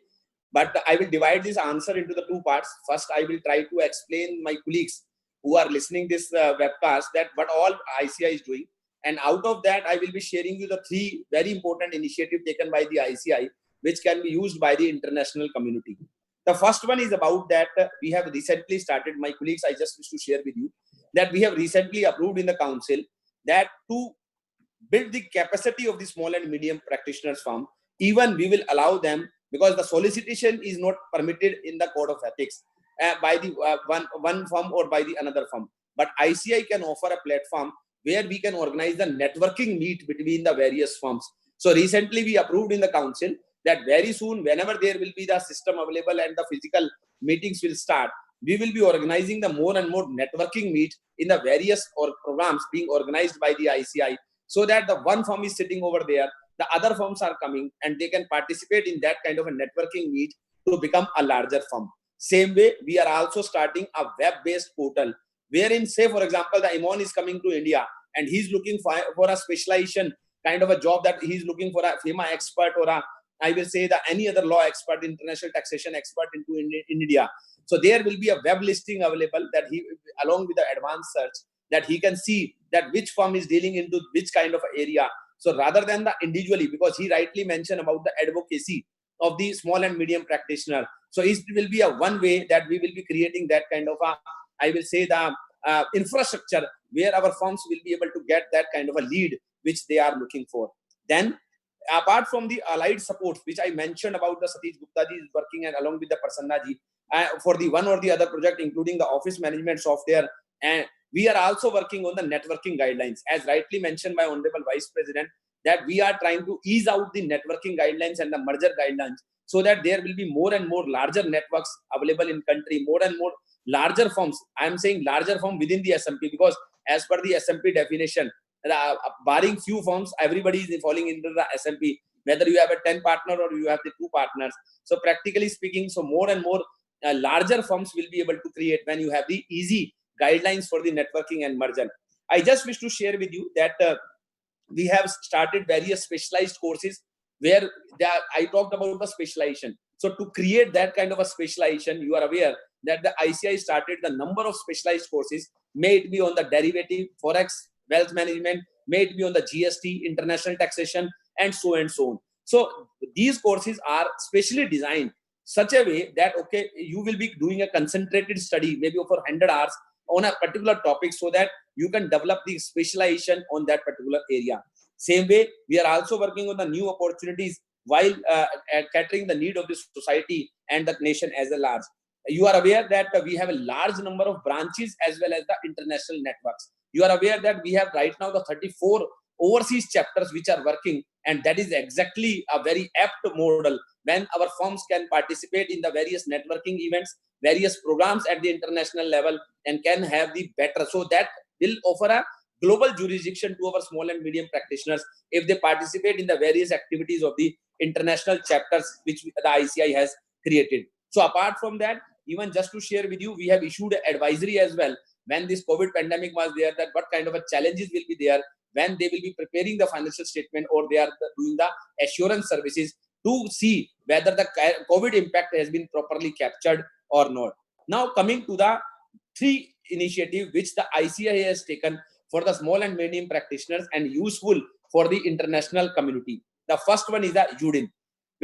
but I will divide this answer into the two parts. First, I will try to explain my colleagues who are listening this webcast that what all ICAI is doing, and out of that, I will be sharing you the three very important initiatives taken by the ICAI, which can be used by the international community. The first one is about that we have recently started. My colleagues, I just wish to share with you that we have recently approved in the council that to build the capacity of the small and medium practitioners firm, even we will allow them, because the solicitation is not permitted in the code of ethics by the one firm or by the another firm. But ICAI can offer a platform where we can organize the networking meet between the various firms. So recently we approved in the council that very soon, whenever there will be the system available and the physical meetings will start, we will be organizing the more and more networking meet in the various programs being organized by the ICAI, so that the one firm is sitting over there, the other firms are coming and they can participate in that kind of a networking meet to become a larger firm. Same way, we are also starting a web-based portal wherein, say for example, the Imon is coming to India and he's looking for a specialization kind of a job, that he's looking for a FEMA expert or a, I will say, the any other law expert, international taxation expert in India. So there will be a web listing available that he, along with the advanced search, that he can see that which firm is dealing into which kind of area. So rather than the individually, because he rightly mentioned about the advocacy of the small and medium practitioner. So it will be a one way that we will be creating that kind of a, I will say, the infrastructure where our firms will be able to get that kind of a lead which they are looking for. Then apart from the allied support, which I mentioned about the Satish Gupta ji is working and along with the Prasanna ji for the one or the other project, including the office management software, and we are also working on the networking guidelines, as rightly mentioned by Honorable Vice President, that we are trying to ease out the networking guidelines and the merger guidelines, so that there will be more and more larger networks available in country, more and more larger firms. I am saying larger firm within the SMP, because as per the SMP definition, barring few firms, everybody is falling into the SMP, whether you have a 10 partner or you have the 2 partners. So practically speaking, so more and more larger firms will be able to create when you have the easy guidelines for the networking and merger. I just wish to share with you that we have started various specialized courses where I talked about the specialization. So to create that kind of a specialization, you are aware that the ICAI started the number of specialized courses, may it be on the derivative, forex, wealth management, may it be on the GST, international taxation, and so on. So these courses are specially designed such a way that, okay, you will be doing a concentrated study, maybe over 100 hours on a particular topic, so that you can develop the specialization on that particular area. Same way, we are also working on the new opportunities while catering the need of the society and the nation as a large. You are aware that we have a large number of branches as well as the international networks. You are aware that we have right now the 34 overseas chapters which are working, and that is exactly a very apt model when our firms can participate in the various networking events, various programs at the international level, and can have the better. So that will offer a global jurisdiction to our small and medium practitioners if they participate in the various activities of the international chapters which the ICAI has created. So apart from that, even just to share with you, we have issued an advisory as well when this COVID pandemic was there, that what kind of a challenges will be there when they will be preparing the financial statement or they are doing the assurance services, to see whether the COVID impact has been properly captured or not. Now coming to the 3 initiatives which the ICAI has taken for the small and medium practitioners and useful for the international community. The first one is the UDIN,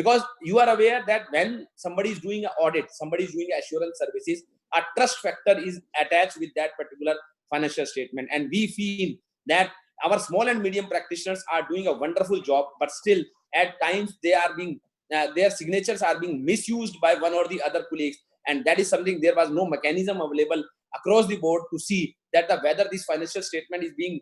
Because you are aware that when somebody is doing an audit, somebody is doing assurance services, a trust factor is attached with that particular financial statement. And we feel that our small and medium practitioners are doing a wonderful job, but still at times they are being, their signatures are being misused by one or the other colleagues. And that is something, there was no mechanism available across the board to see that whether this financial statement is being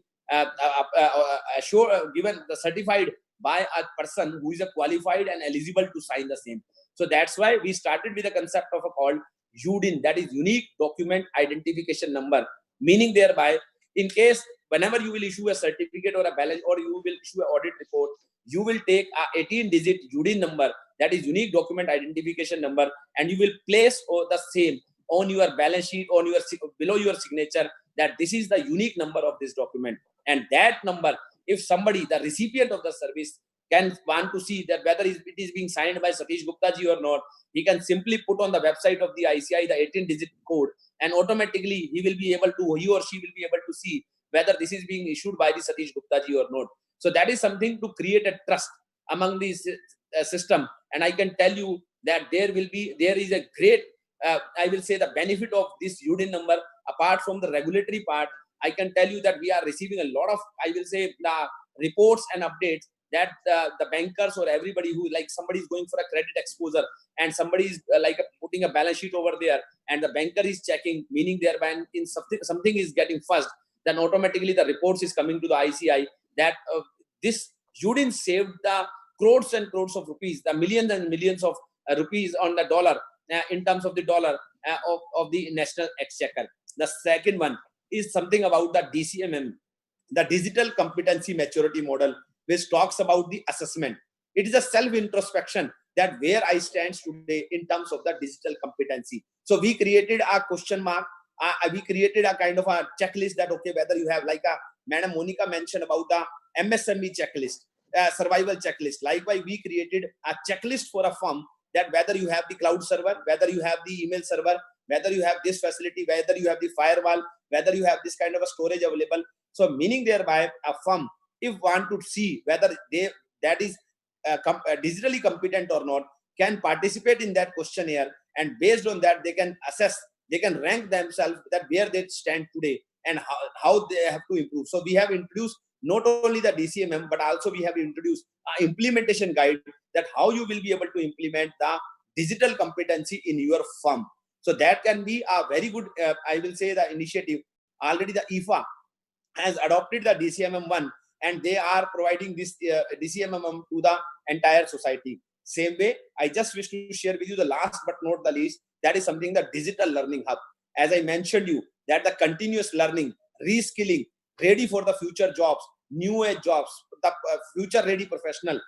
given, certified by a person who is a qualified and eligible to sign the same. So that's why we started with the concept of a called UDIN, that is unique document identification number, meaning thereby in case whenever you will issue a certificate or a balance or you will issue an audit report, you will take a 18-digit UDIN number, that is unique document identification number, and you will place the same on your balance sheet, on your below your signature, that this is the unique number of this document. And that number, if somebody, the recipient of the service, can want to see that whether it is being signed by Satish Gupta ji or not, he can simply put on the website of the ICAI the 18-digit code, and automatically he or she will be able to see whether this is being issued by the Satish Gupta ji or not. So that is something to create a trust among the system. And I can tell you that there is a great, I will say, the benefit of this UDIN number. Apart from the regulatory part, I can tell you that we are receiving a lot of, I will say, the reports and updates that the bankers or everybody who, like, somebody is going for a credit exposure and somebody is putting a balance sheet over there, and the banker is checking, meaning their bank in something is getting fuzzed, then automatically the reports is coming to the ICAI that this UDIN saved the crores and crores of rupees, the millions and millions of rupees on the dollar, in terms of the dollar of the national exchequer. The second one is something about the DCMM, the digital competency maturity model, which talks about the assessment. It is a self-introspection that where I stand today in terms of the digital competency. So we created a question mark, we created a kind of a checklist that, okay, whether you have, like Madam Monica mentioned about the MSME checklist, survival checklist. Likewise, we created a checklist for a firm that whether you have the cloud server, whether you have the email server, whether you have this facility, whether you have the firewall, whether you have this kind of a storage available. So meaning thereby a firm, if want to see whether that is digitally competent or not, can participate in that questionnaire, and based on that they can assess, they can rank themselves that where they stand today and how they have to improve. So we have introduced not only the DCMM, but also we have introduced an implementation guide that how you will be able to implement the digital competency in your firm. So that can be a very good, I will say, the initiative. Already the IFA has adopted the DCMM1, and they are providing this DCMM to the entire society. Same way, I just wish to share with you the last but not the least, that is something, the digital learning hub. As I mentioned you, that the continuous learning, reskilling, ready for the future jobs, new age jobs, the future ready professional.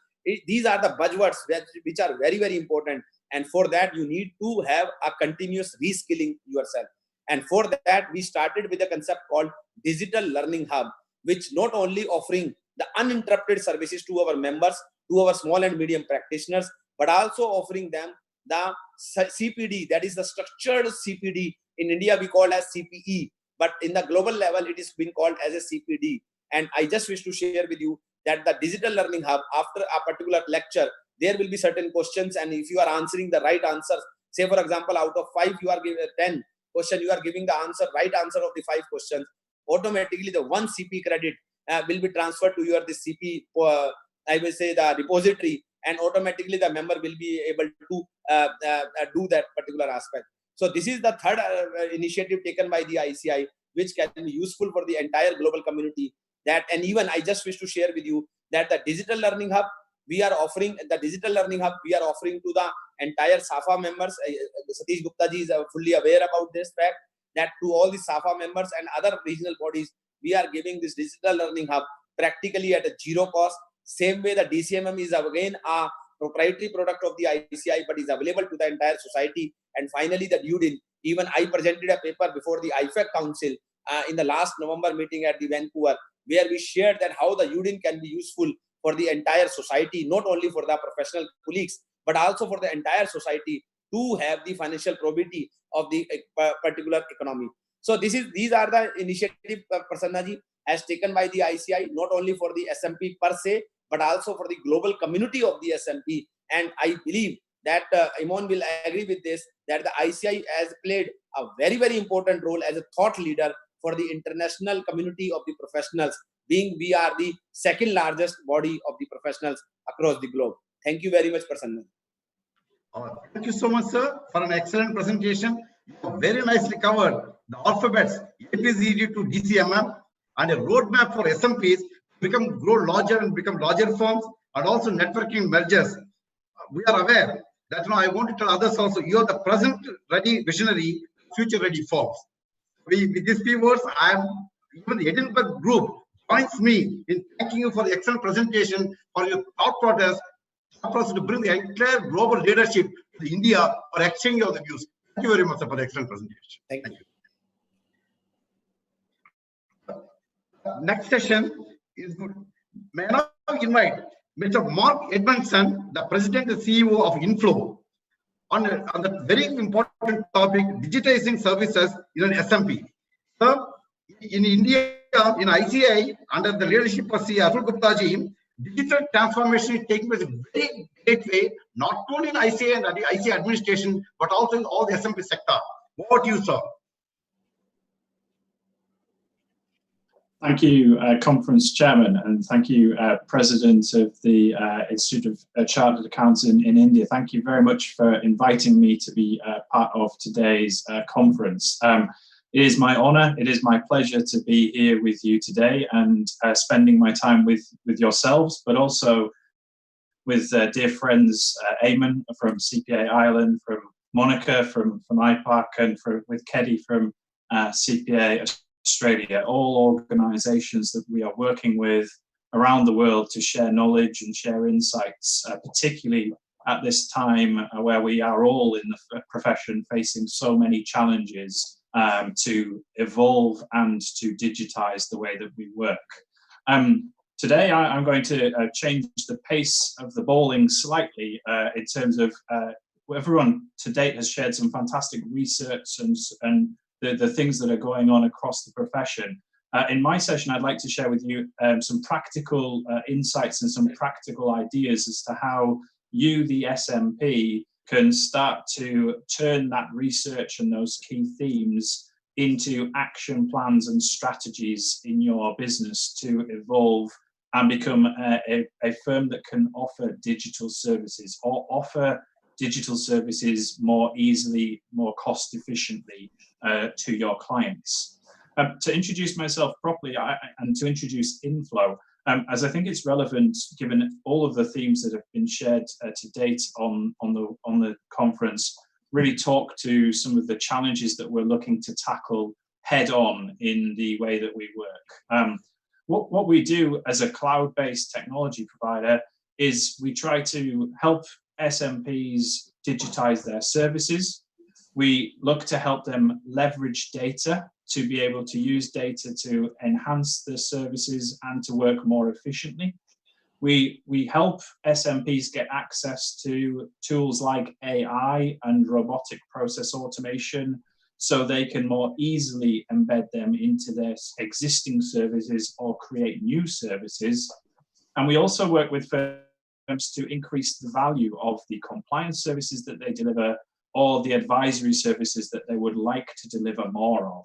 These are the buzzwords which are very, very important. And for that, you need to have a continuous reskilling yourself. And for that, we started with a concept called Digital Learning Hub, which not only offering the uninterrupted services to our members, to our small and medium practitioners, but also offering them the CPD, that is the structured CPD. In India, we call as CPE, but in the global level, it is being called as a CPD. And I just wish to share with you that the Digital Learning Hub, after a particular lecture, there will be certain questions, and if you are answering the right answers, say for example, out of 5, you are giving 10 question, you are giving the answer, right answer of the 5 questions, automatically the 1 CP credit will be transferred to your this CP, I will say, the repository, and automatically the member will be able to do that particular aspect. So this is the third initiative taken by the ICAI, which can be useful for the entire global community. That, and even I just wish to share with you that the Digital Learning Hub, we are offering the Digital Learning Hub, we are offering to the entire SAFA members. Satish Gupta ji is fully aware about this fact, that to all the SAFA members and other regional bodies, we are giving this Digital Learning Hub practically at a zero cost. Same way, the DCMM is again a proprietary product of the ICAI, but is available to the entire society. And finally, the UDIN, even I presented a paper before the IFAC Council in the last November meeting at the Vancouver, where we shared that how the UDIN can be useful for the entire society, not only for the professional colleagues, but also for the entire society to have the financial probity of the particular economy. So these are the initiative Prasanna ji has taken by the ICAI, not only for the SMP per se, but also for the global community of the SMP. And I believe that Imon will agree with this, that the ICAI has played a very, very important role as a thought leader for the international community of the professionals, being we are the second largest body of the professionals across the globe. Thank you very much, Prasanna. Thank you so much, sir, for an excellent presentation. You have very nicely covered the alphabets ABCD to DCMM and a roadmap for SMPs to grow larger and become larger firms, and also networking mergers. We are aware that I want to tell others also, you are the present ready visionary, future ready folks. With these few words, even the Edinburgh group joins me in thanking you for the excellent presentation, for your thought process to bring the entire global leadership to India for exchange of the views. Thank you very much, sir, for the excellent presentation. Thank you. Next session is good. May I now invite Mr. Mark Edmondson, the President and CEO of Inflow, on the very important topic, digitizing services in an SMP. So, in India, in ICAI, under the leadership of C. Atul Gupta ji, digital transformation is taking place in a very great way, not only in ICAI and the ICAI administration, but also in all the SMP sector. Over to you, sir. Thank you, Conference Chairman, and thank you, President of the Institute of Chartered Accountants in India. Thank you very much for inviting me to be part of today's conference. It is my honor, it is my pleasure to be here with you today and spending my time with yourselves, but also with dear friends Eamon from CPA Ireland, from Monica from IPAC, and with Keddy from CPA Australia, all organizations that we are working with around the world to share knowledge and share insights, particularly at this time where we are all in the profession facing so many challenges to evolve and to digitize the way that we work. Today I'm going to change the pace of the bowling slightly in terms of everyone to date has shared some fantastic research and the things that are going on across the profession. In my session, I'd like to share with you some practical insights and some practical ideas as to how you, the SMP, can start to turn that research and those key themes into action plans and strategies in your business to evolve and become a firm that can offer digital services or offer digital services more easily, more cost efficiently to your clients. To introduce myself properly and to introduce Inflow, as I think it's relevant given all of the themes that have been shared to date on the conference, really talk to some of the challenges that we're looking to tackle head on in the way that we work. What we do as a cloud-based technology provider is we try to help SMPs digitize their services. We look to help them leverage data to be able to use data to enhance their services and to work more efficiently. We help SMPs get access to tools like AI and robotic process automation so they can more easily embed them into their existing services or create new services. And we also work with firms to increase the value of the compliance services that they deliver or the advisory services that they would like to deliver more of.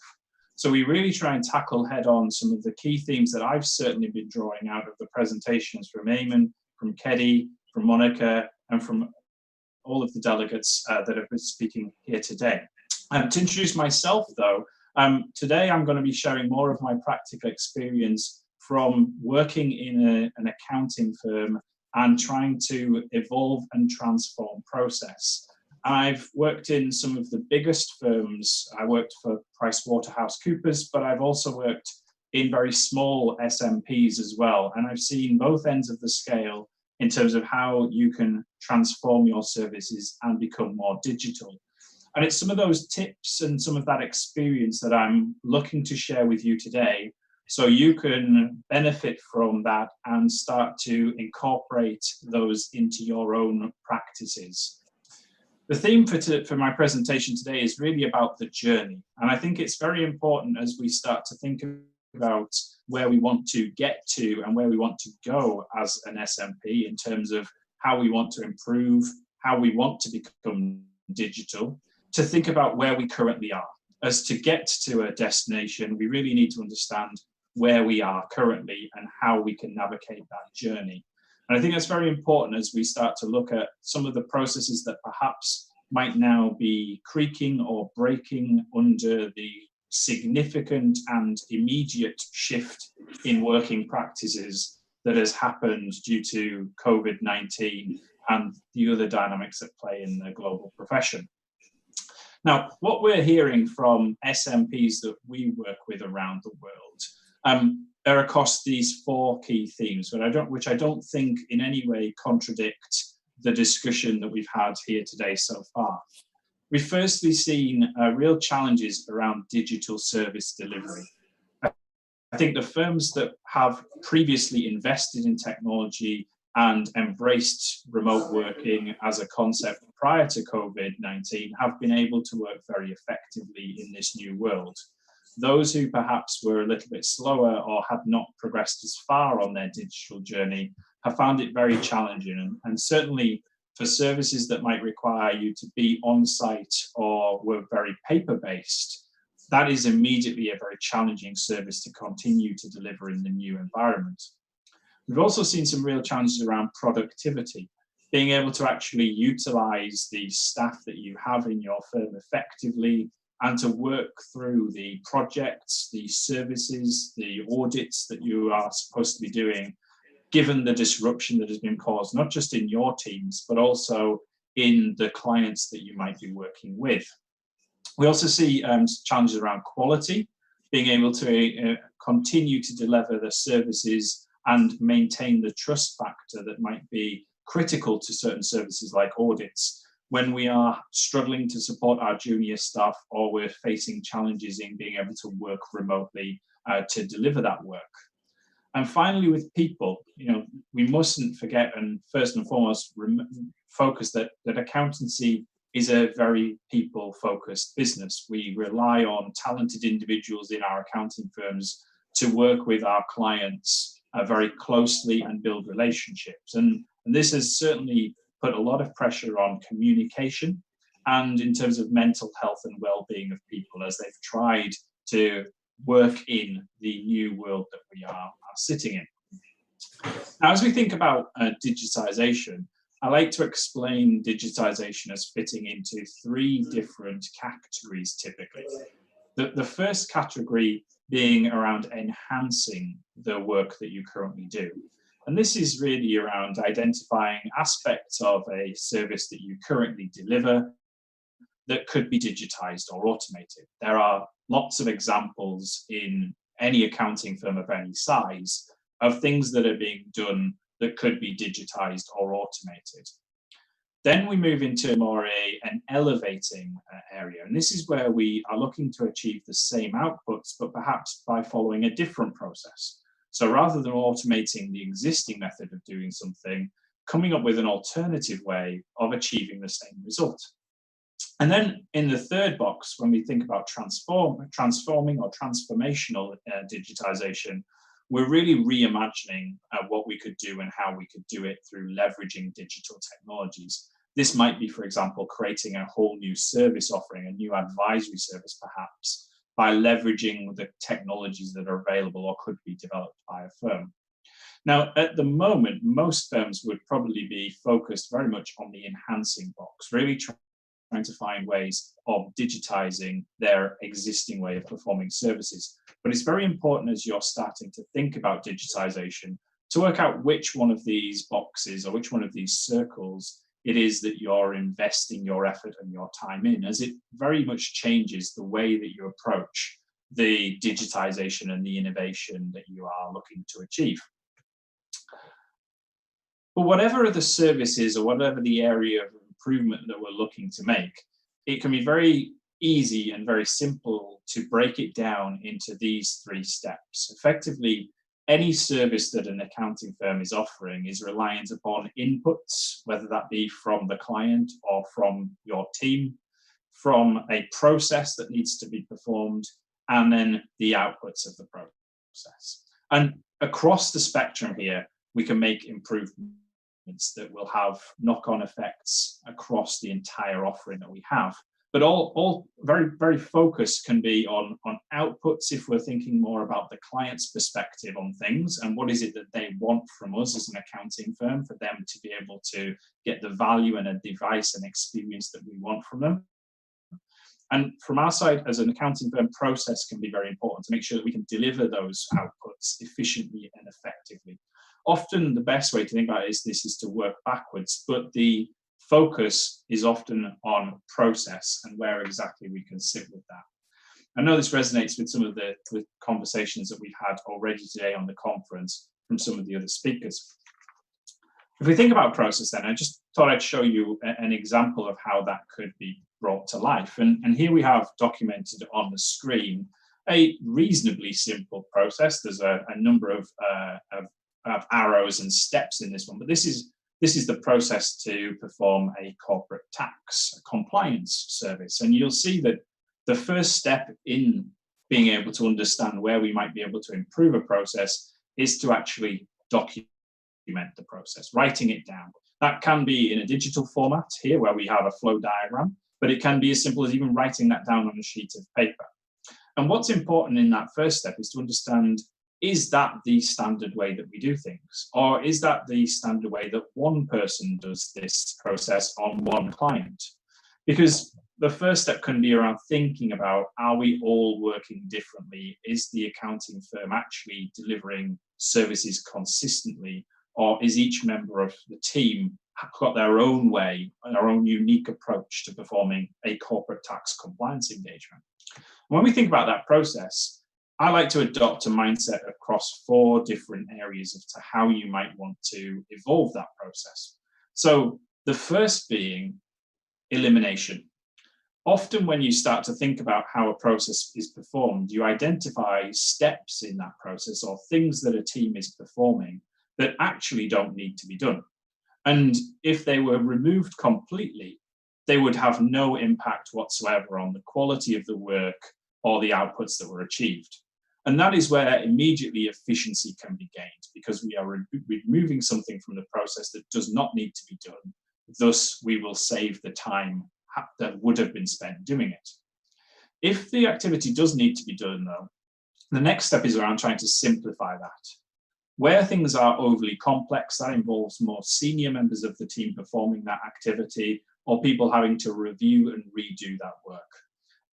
So we really try and tackle head on some of the key themes that I've certainly been drawing out of the presentations from Eamon, from Keddy, from Monica, and from all of the delegates that have been speaking here today. To introduce myself though, today I'm going to be sharing more of my practical experience from working in an accounting firm and trying to evolve and transform process. I've worked in some of the biggest firms. I worked for PricewaterhouseCoopers, but I've also worked in very small SMPs as well. And I've seen both ends of the scale in terms of how you can transform your services and become more digital. And it's some of those tips and some of that experience that I'm looking to share with you today so you can benefit from that and start to incorporate those into your own practices. The theme for my presentation today is really about the journey. And I think it's very important as we start to think about where we want to get to and where we want to go as an SMP in terms of how we want to improve, how we want to become digital, to think about where we currently are. As to get to a destination, we really need to understand where we are currently and how we can navigate that journey. And I think that's very important as we start to look at some of the processes that perhaps might now be creaking or breaking under the significant and immediate shift in working practices that has happened due to COVID-19 and the other dynamics at play in the global profession. Now, what we're hearing from SMPs that we work with around the world are across these four key themes, which I don't think in any way contradict the discussion that we've had here today so far. We've firstly seen real challenges around digital service delivery. I think the firms that have previously invested in technology and embraced remote working as a concept prior to COVID-19 have been able to work very effectively in this new world. Those who perhaps were a little bit slower or had not progressed as far on their digital journey have found it very challenging, and certainly for services that might require you to be on site or were very paper-based, that is immediately a very challenging service to continue to deliver in the new environment. We've also seen some real challenges around productivity, being able to actually utilize the staff that you have in your firm effectively and to work through the projects, the services, the audits that you are supposed to be doing, given the disruption that has been caused, not just in your teams, but also in the clients that you might be working with. We also see challenges around quality, being able to continue to deliver the services and maintain the trust factor that might be critical to certain services like audits when we are struggling to support our junior staff or we're facing challenges in being able to work remotely to deliver that work. And finally, with people, we mustn't forget and first and foremost focus that accountancy is a very people-focused business. We rely on talented individuals in our accounting firms to work with our clients very closely and build relationships. And this has certainly put a lot of pressure on communication and in terms of mental health and well-being of people as they've tried to work in the new world that we are sitting in. Now, as we think about digitization, I like to explain digitization as fitting into three different categories typically. The first category being around enhancing the work that you currently do. And this is really around identifying aspects of a service that you currently deliver that could be digitized or automated. There are lots of examples in any accounting firm of any size of things that are being done that could be digitized or automated. Then we move into more an elevating area. And this is where we are looking to achieve the same outputs, but perhaps by following a different process. So rather than automating the existing method of doing something, coming up with an alternative way of achieving the same result. And then in the third box, when we think about transforming or transformational digitization, we're really reimagining what we could do and how we could do it through leveraging digital technologies. This might be, for example, creating a whole new service offering, a new advisory service perhaps, by leveraging the technologies that are available or could be developed by a firm. Now, at the moment, most firms would probably be focused very much on the enhancing box, really trying to find ways of digitizing their existing way of performing services. But it's very important as you're starting to think about digitization to work out which one of these boxes or which one of these circles it is that you're investing your effort and your time in, as it very much changes the way that you approach the digitization and the innovation that you are looking to achieve. But whatever the service is or whatever the area of improvement that we're looking to make, it can be very easy and very simple to break it down into these three steps. Effectively, any service that an accounting firm is offering is reliant upon inputs, whether that be from the client or from your team, from a process that needs to be performed, and then the outputs of the process. And across the spectrum here, we can make improvements. that will have knock-on effects across the entire offering that we have. But all very, very focused can be on outputs if we're thinking more about the client's perspective on things and what is it that they want from us as an accounting firm for them to be able to get the value and advice and experience that we want from them. And from our side as an accounting firm, process can be very important to make sure that we can deliver those outputs efficiently and effectively. Often the best way to think about it is to work backwards, but the focus is often on process and where exactly we can sit with that. I know this resonates with some of the conversations that we've had already today on the conference from some of the other speakers. If we think about process then, I just thought I'd show you an example of how that could be brought to life. And here we have documented on the screen a reasonably simple process. There's a number of arrows and steps in this one, but this is the process to perform a corporate tax compliance service. And you'll see that the first step in being able to understand where we might be able to improve a process is to actually document the process, writing it down. That can be in a digital format here where we have a flow diagram, but it can be as simple as even writing that down on a sheet of paper. And what's important in that first step is to understand, is that the standard way that we do things? Or is that the standard way that one person does this process on one client? Because the first step can be around thinking about, are we all working differently? Is the accounting firm actually delivering services consistently? Or is each member of the team got their own way, their own unique approach to performing a corporate tax compliance engagement? When we think about that process, I like to adopt a mindset across 4 different areas as to how you might want to evolve that process. So the first being elimination. Often when you start to think about how a process is performed, you identify steps in that process or things that a team is performing that actually don't need to be done. And if they were removed completely, they would have no impact whatsoever on the quality of the work or the outputs that were achieved. And that is where immediately efficiency can be gained, because we are removing something from the process that does not need to be done. Thus, we will save the time that would have been spent doing it. If the activity does need to be done, though, the next step is around trying to simplify that. Where things are overly complex, that involves more senior members of the team performing that activity or people having to review and redo that work.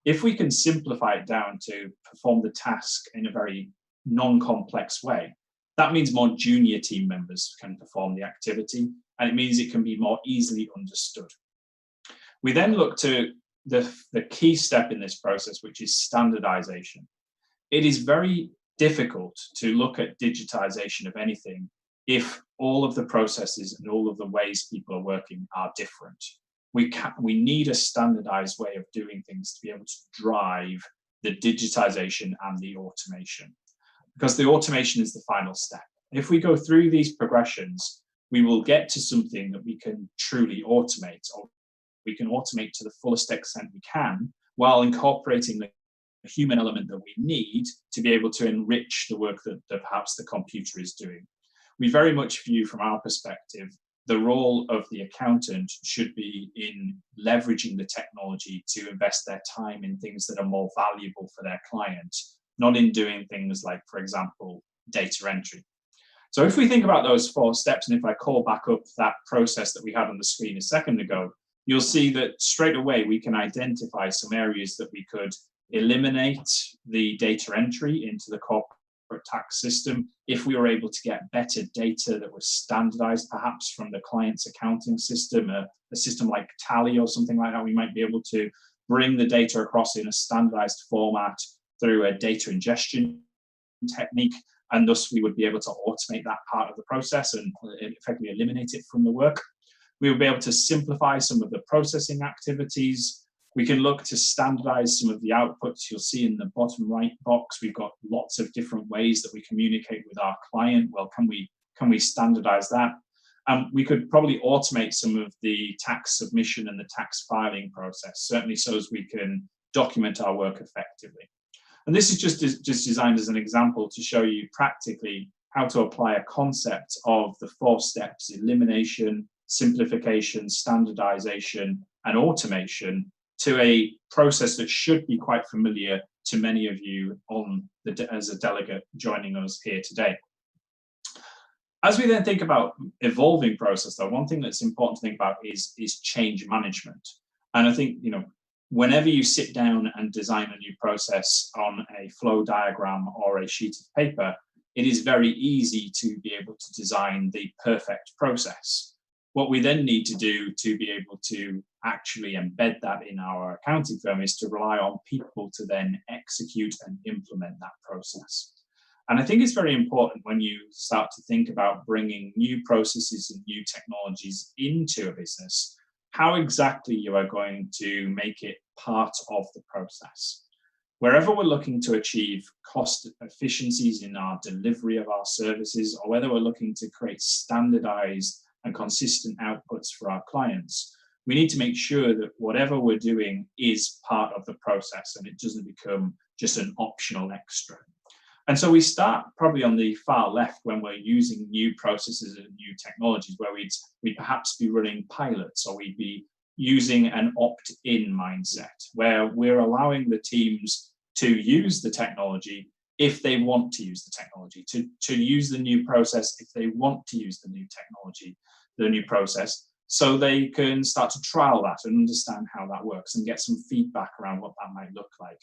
If we can simplify it down to perform the task in a very non-complex way, that means more junior team members can perform the activity, and it means it can be more easily understood. We then look to the key step in this process, which is standardization. It is very difficult to look at digitization of anything if all of the processes and all of the ways people are working are different. We need a standardized way of doing things to be able to drive the digitization and the automation, because the automation is the final step. If we go through these progressions, we will get to something that we can truly automate, or we can automate to the fullest extent we can, while incorporating the human element that we need to be able to enrich the work that perhaps the computer is doing. We very much view, from our perspective, the role of the accountant should be in leveraging the technology to invest their time in things that are more valuable for their client, not in doing things like, for example, data entry. So if we think about those 4 steps, and if I call back up that process that we had on the screen a second ago, you'll see that straight away we can identify some areas that we could eliminate the data entry into the corporate tax system. If we were able to get better data that was standardized, perhaps from the client's accounting system, a system like Tally or something like that, we might be able to bring the data across in a standardized format through a data ingestion technique, and thus we would be able to automate that part of the process and effectively eliminate it from the work. We will be able to simplify some of the processing activities. We can look to standardize some of the outputs. You'll see in the bottom right box, we've got lots of different ways that we communicate with our client. Well, can we standardize that? We could probably automate some of the tax submission and the tax filing process, certainly so as we can document our work effectively. And this is just designed as an example to show you practically how to apply a concept of the 4 steps: elimination, simplification, standardization, and automation, to a process that should be quite familiar to many of you as a delegate joining us here today. As we then think about evolving process, though, one thing that's important to think about is change management. And I think, whenever you sit down and design a new process on a flow diagram or a sheet of paper, it is very easy to be able to design the perfect process. What we then need to do to be able to actually embed that in our accounting firm is to rely on people to then execute and implement that process. And I think it's very important when you start to think about bringing new processes and new technologies into a business, how exactly you are going to make it part of the process. Wherever we're looking to achieve cost efficiencies in our delivery of our services, or whether we're looking to create standardized and consistent outputs for our clients, we need to make sure that whatever we're doing is part of the process and it doesn't become just an optional extra. And so we start probably on the far left when we're using new processes and new technologies, where we'd perhaps be running pilots, or we'd be using an opt-in mindset, where we're allowing the teams to use the technology if they want to use the technology, to use the new process if they want to use the new technology, the new process, so they can start to trial that and understand how that works and get some feedback around what that might look like.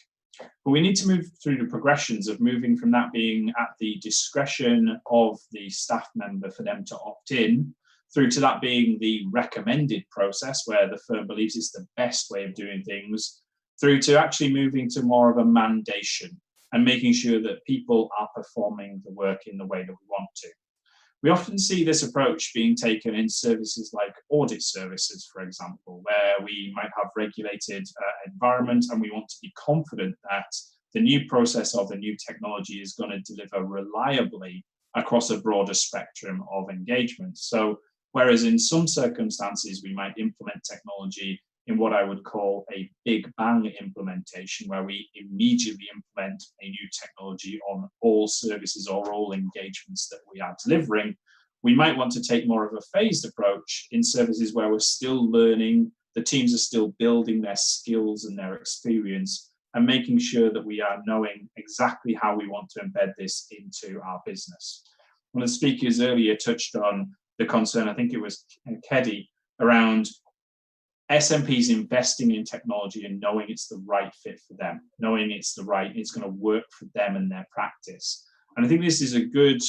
But we need to move through the progressions of moving from that being at the discretion of the staff member for them to opt in, through to that being the recommended process where the firm believes it's the best way of doing things, through to actually moving to more of a mandation and making sure that people are performing the work in the way that we want to. We often see this approach being taken in services like audit services, for example, where we might have regulated environment and we want to be confident that the new process or the new technology is going to deliver reliably across a broader spectrum of engagement. So whereas in some circumstances we might implement technology in what I would call a big bang implementation, where we immediately implement a new technology on all services or all engagements that we are delivering, we might want to take more of a phased approach in services where we're still learning, the teams are still building their skills and their experience, and making sure that we are knowing exactly how we want to embed this into our business. One of the speakers earlier touched on the concern, I think it was Keddy, around SMPs investing in technology and knowing it's the right fit for them, knowing it's going to work for them and their practice. And I think this is a good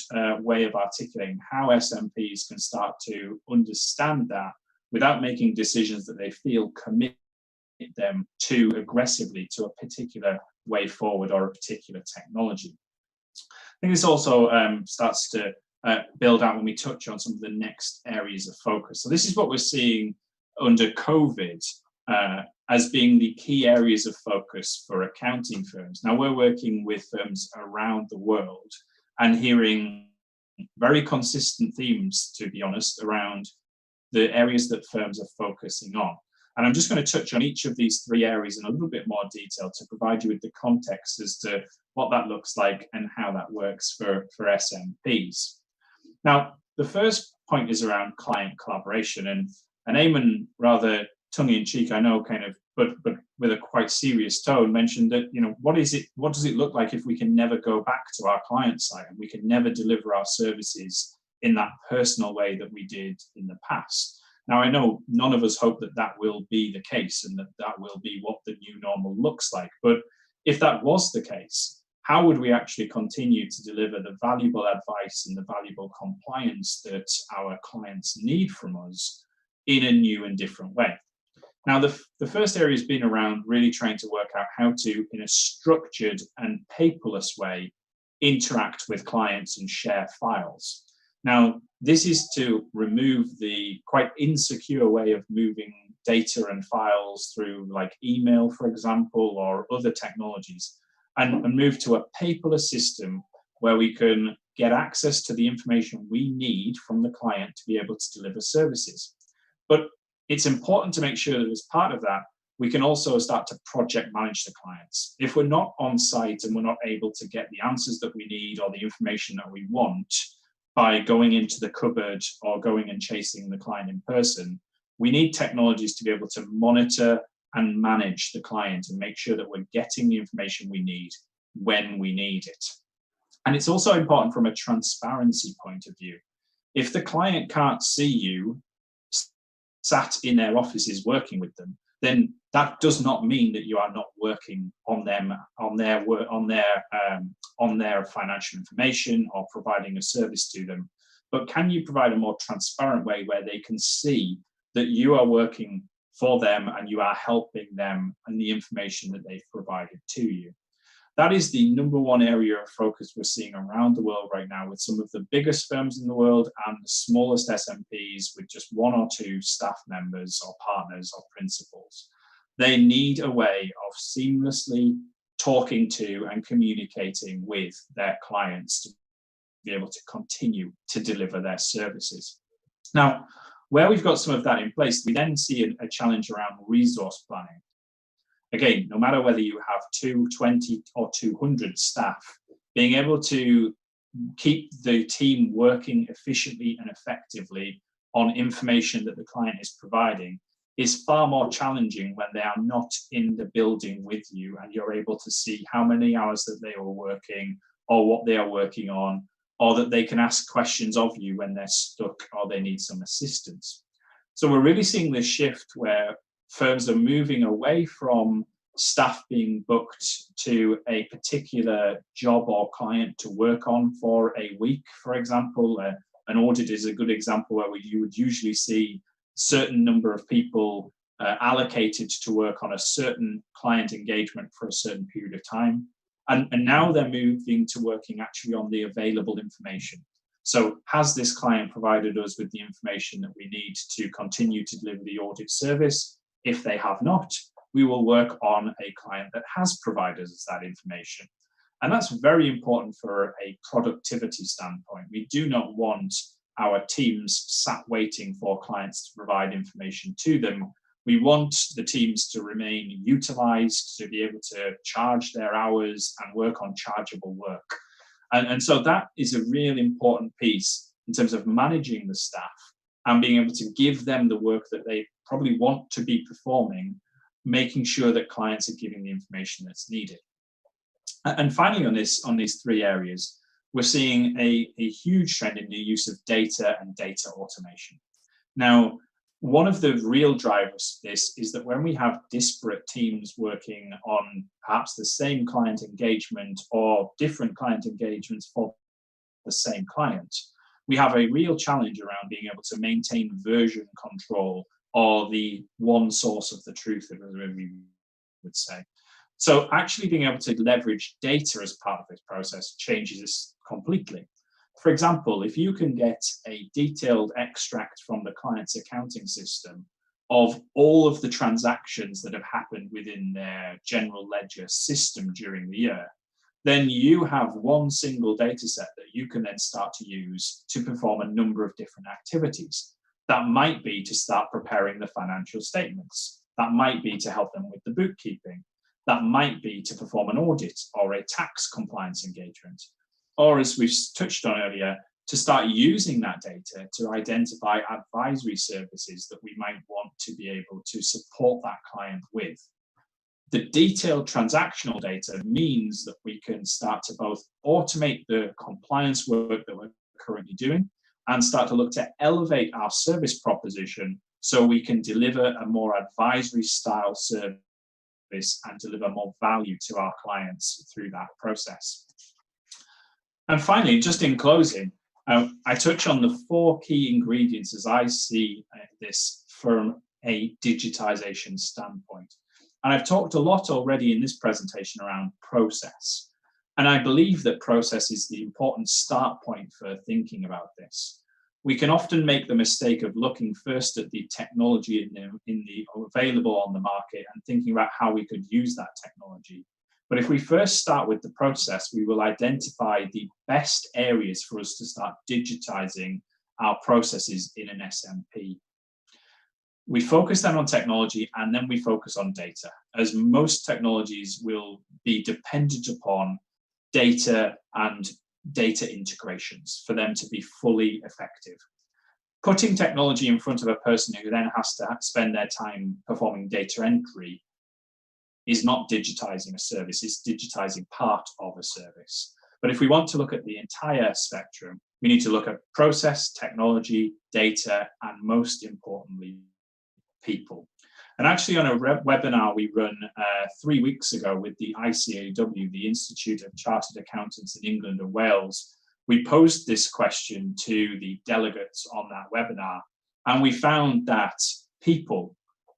way of articulating how SMPs can start to understand that without making decisions that they feel commit them too aggressively to a particular way forward or a particular technology. I think this also starts to build out when we touch on some of the next areas of focus. So this is what we're seeing under COVID as being the key areas of focus for accounting firms. Now, we're working with firms around the world and hearing very consistent themes, to be honest, around the areas that firms are focusing on. And I'm just going to touch on each of these 3 areas in a little bit more detail to provide you with the context as to what that looks like and how that works for SMPs. Now, the first point is around client collaboration, and Eamon, rather tongue-in-cheek, I know, kind of, but with a quite serious tone, mentioned that, what does it look like if we can never go back to our client site and we can never deliver our services in that personal way that we did in the past? Now, I know none of us hope that that will be the case and that will be what the new normal looks like. But if that was the case, how would we actually continue to deliver the valuable advice and the valuable compliance that our clients need from us in a new and different way? Now, the first area has been around really trying to work out how to, in a structured and paperless way, interact with clients and share files. Now, this is to remove the quite insecure way of moving data and files through like email, for example, or other technologies, and move to a paperless system where we can get access to the information we need from the client to be able to deliver services. But it's important to make sure that as part of that, we can also start to project manage the clients. If we're not on site and we're not able to get the answers that we need or the information that we want by going into the cupboard or going and chasing the client in person, we need technologies to be able to monitor and manage the client and make sure that we're getting the information we need when we need it. And it's also important from a transparency point of view. If the client can't see you sat in their offices working with them, then that does not mean that you are not working on them, on their financial information or providing a service to them. But can you provide a more transparent way where they can see that you are working for them and you are helping them and the information that they've provided to you? That is the #1 area of focus we're seeing around the world right now, with some of the biggest firms in the world and the smallest SMPs with just 1 or 2 staff members or partners or principals. They need a way of seamlessly talking to and communicating with their clients to be able to continue to deliver their services. Now, where we've got some of that in place, we then see a challenge around resource planning. Again, no matter whether you have 2, 20 or 200 staff, being able to keep the team working efficiently and effectively on information that the client is providing is far more challenging when they are not in the building with you and you're able to see how many hours that they are working or what they are working on, or that they can ask questions of you when they're stuck or they need some assistance. So we're really seeing this shift where firms are moving away from staff being booked to a particular job or client to work on for a week, for example. An audit is a good example where you would usually see a certain number of people allocated to work on a certain client engagement for a certain period of time. And now they're moving to working actually on the available information. So has this client provided us with the information that we need to continue to deliver the audit service? If they have not, we will work on a client that has provided us that information. And that's very important for a productivity standpoint. We do not want our teams sat waiting for clients to provide information to them. We want the teams to remain utilized, to be able to charge their hours and work on chargeable work. And so that is a really important piece in terms of managing the staff and being able to give them the work that they probably want to be performing, making sure that clients are giving the information that's needed. And finally, on these 3 areas, we're seeing a huge trend in the use of data and data automation. Now, one of the real drivers of this is that when we have disparate teams working on perhaps the same client engagement or different client engagements for the same client, we have a real challenge around being able to maintain version control or the one source of the truth, as we would say. So actually being able to leverage data as part of this process changes this completely. For example, if you can get a detailed extract from the client's accounting system of all of the transactions that have happened within their general ledger system during the year, then you have one single data set that you can then start to use to perform a number of different activities. That might be to start preparing the financial statements. That might be to help them with the bookkeeping. That might be to perform an audit or a tax compliance engagement. Or, as we've touched on earlier, to start using that data to identify advisory services that we might want to be able to support that client with. The detailed transactional data means that we can start to both automate the compliance work that we're currently doing and start to look to elevate our service proposition so we can deliver a more advisory style service and deliver more value to our clients through that process. And finally, just in closing, I touch on the 4 key ingredients as I see this from a digitization standpoint. And I've talked a lot already in this presentation around process. And I believe that process is the important start point for thinking about this. We can often make the mistake of looking first at the technology in the available on the market and thinking about how we could use that technology. But if we first start with the process, we will identify the best areas for us to start digitizing our processes in an SMP. we focus then on technology, and then we focus on data, as most technologies will be dependent upon data and data integrations for them to be fully effective. Putting technology in front of a person who then has to spend their time performing data entry is not digitizing a service, it's digitizing part of a service. But if we want to look at the entire spectrum, we need to look at process, technology, data, and most importantly, people. And actually on a webinar we run 3 weeks ago with the ICAI-Edinburgh, the Institute of Chartered Accountants in England and Wales, we posed this question to the delegates on that webinar, and we found that people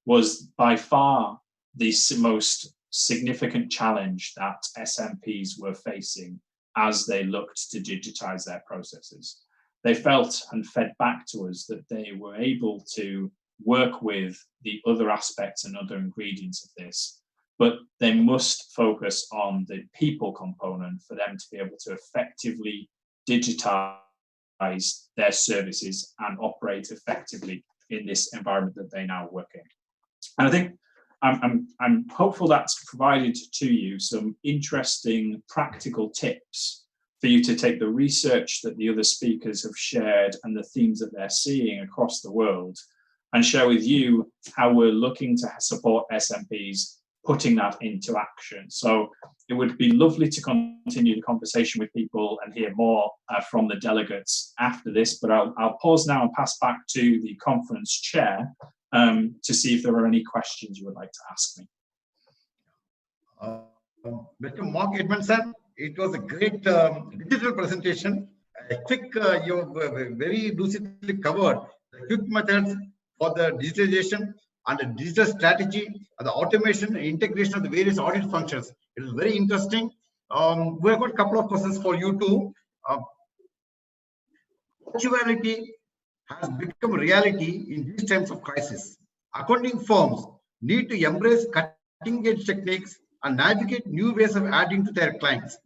was by far the most significant challenge that SMPs were facing as they looked to digitize their processes. They felt and fed back to us that they were able to work with the other aspects and other ingredients of this, but they must focus on the people component for them to be able to effectively digitize their services and operate effectively in this environment that they now work in. And I think I'm hopeful that's provided to you some interesting practical tips for you to take the research that the other speakers have shared and the themes that they're seeing across the world and share with you how we're looking to support SMPs putting that into action. So it would be lovely to continue the conversation with people and hear more from the delegates after this, but I'll pause now and pass back to the conference chair to see if there are any questions you would like to ask me. Mr. Mark Edmondson, it was a great digital presentation. A quick, you very lucidly covered the quick methods for the digitalization and the digital strategy and the automation and integration of the various audit functions. It is very interesting. We have got a couple of questions for you too. Virtuality has become reality in these times of crisis. Accounting firms need to embrace cutting-edge techniques and navigate new ways of adding to their clients.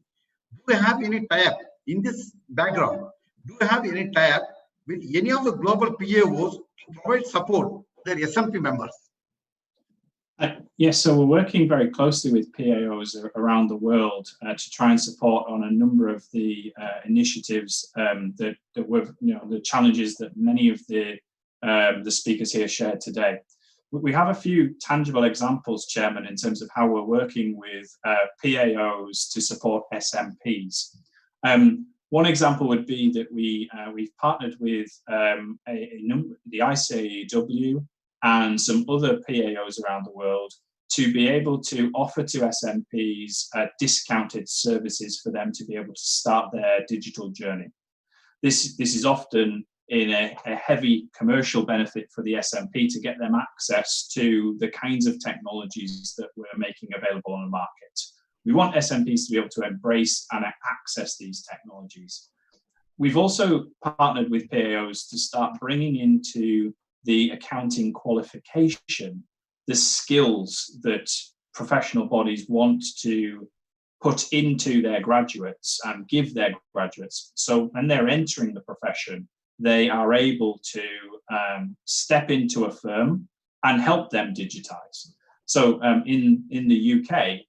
Do you have any tie-up in this background? Do you have any tie-up with any of the global PAOs to provide support to their SMP members? Yes, so we're working very closely with PAOs around the world to try and support on a number of the initiatives that were, the challenges that many of the speakers here shared today. We have a few tangible examples, Chairman, in terms of how we're working with PAOs to support SMPs. One example would be that we've partnered with the ICAI-Edinburgh and some other PAOs around the world to be able to offer to SMPs discounted services for them to be able to start their digital journey. This is often in a heavy commercial benefit for the SMP to get them access to the kinds of technologies that we're making available on the market. We want SMPs to be able to embrace and access these technologies. We've also partnered with PAOs to start bringing into the accounting qualification the skills that professional bodies want to put into their graduates and give their graduates. So when they're entering the profession, they are able to step into a firm and help them digitize. So in the UK,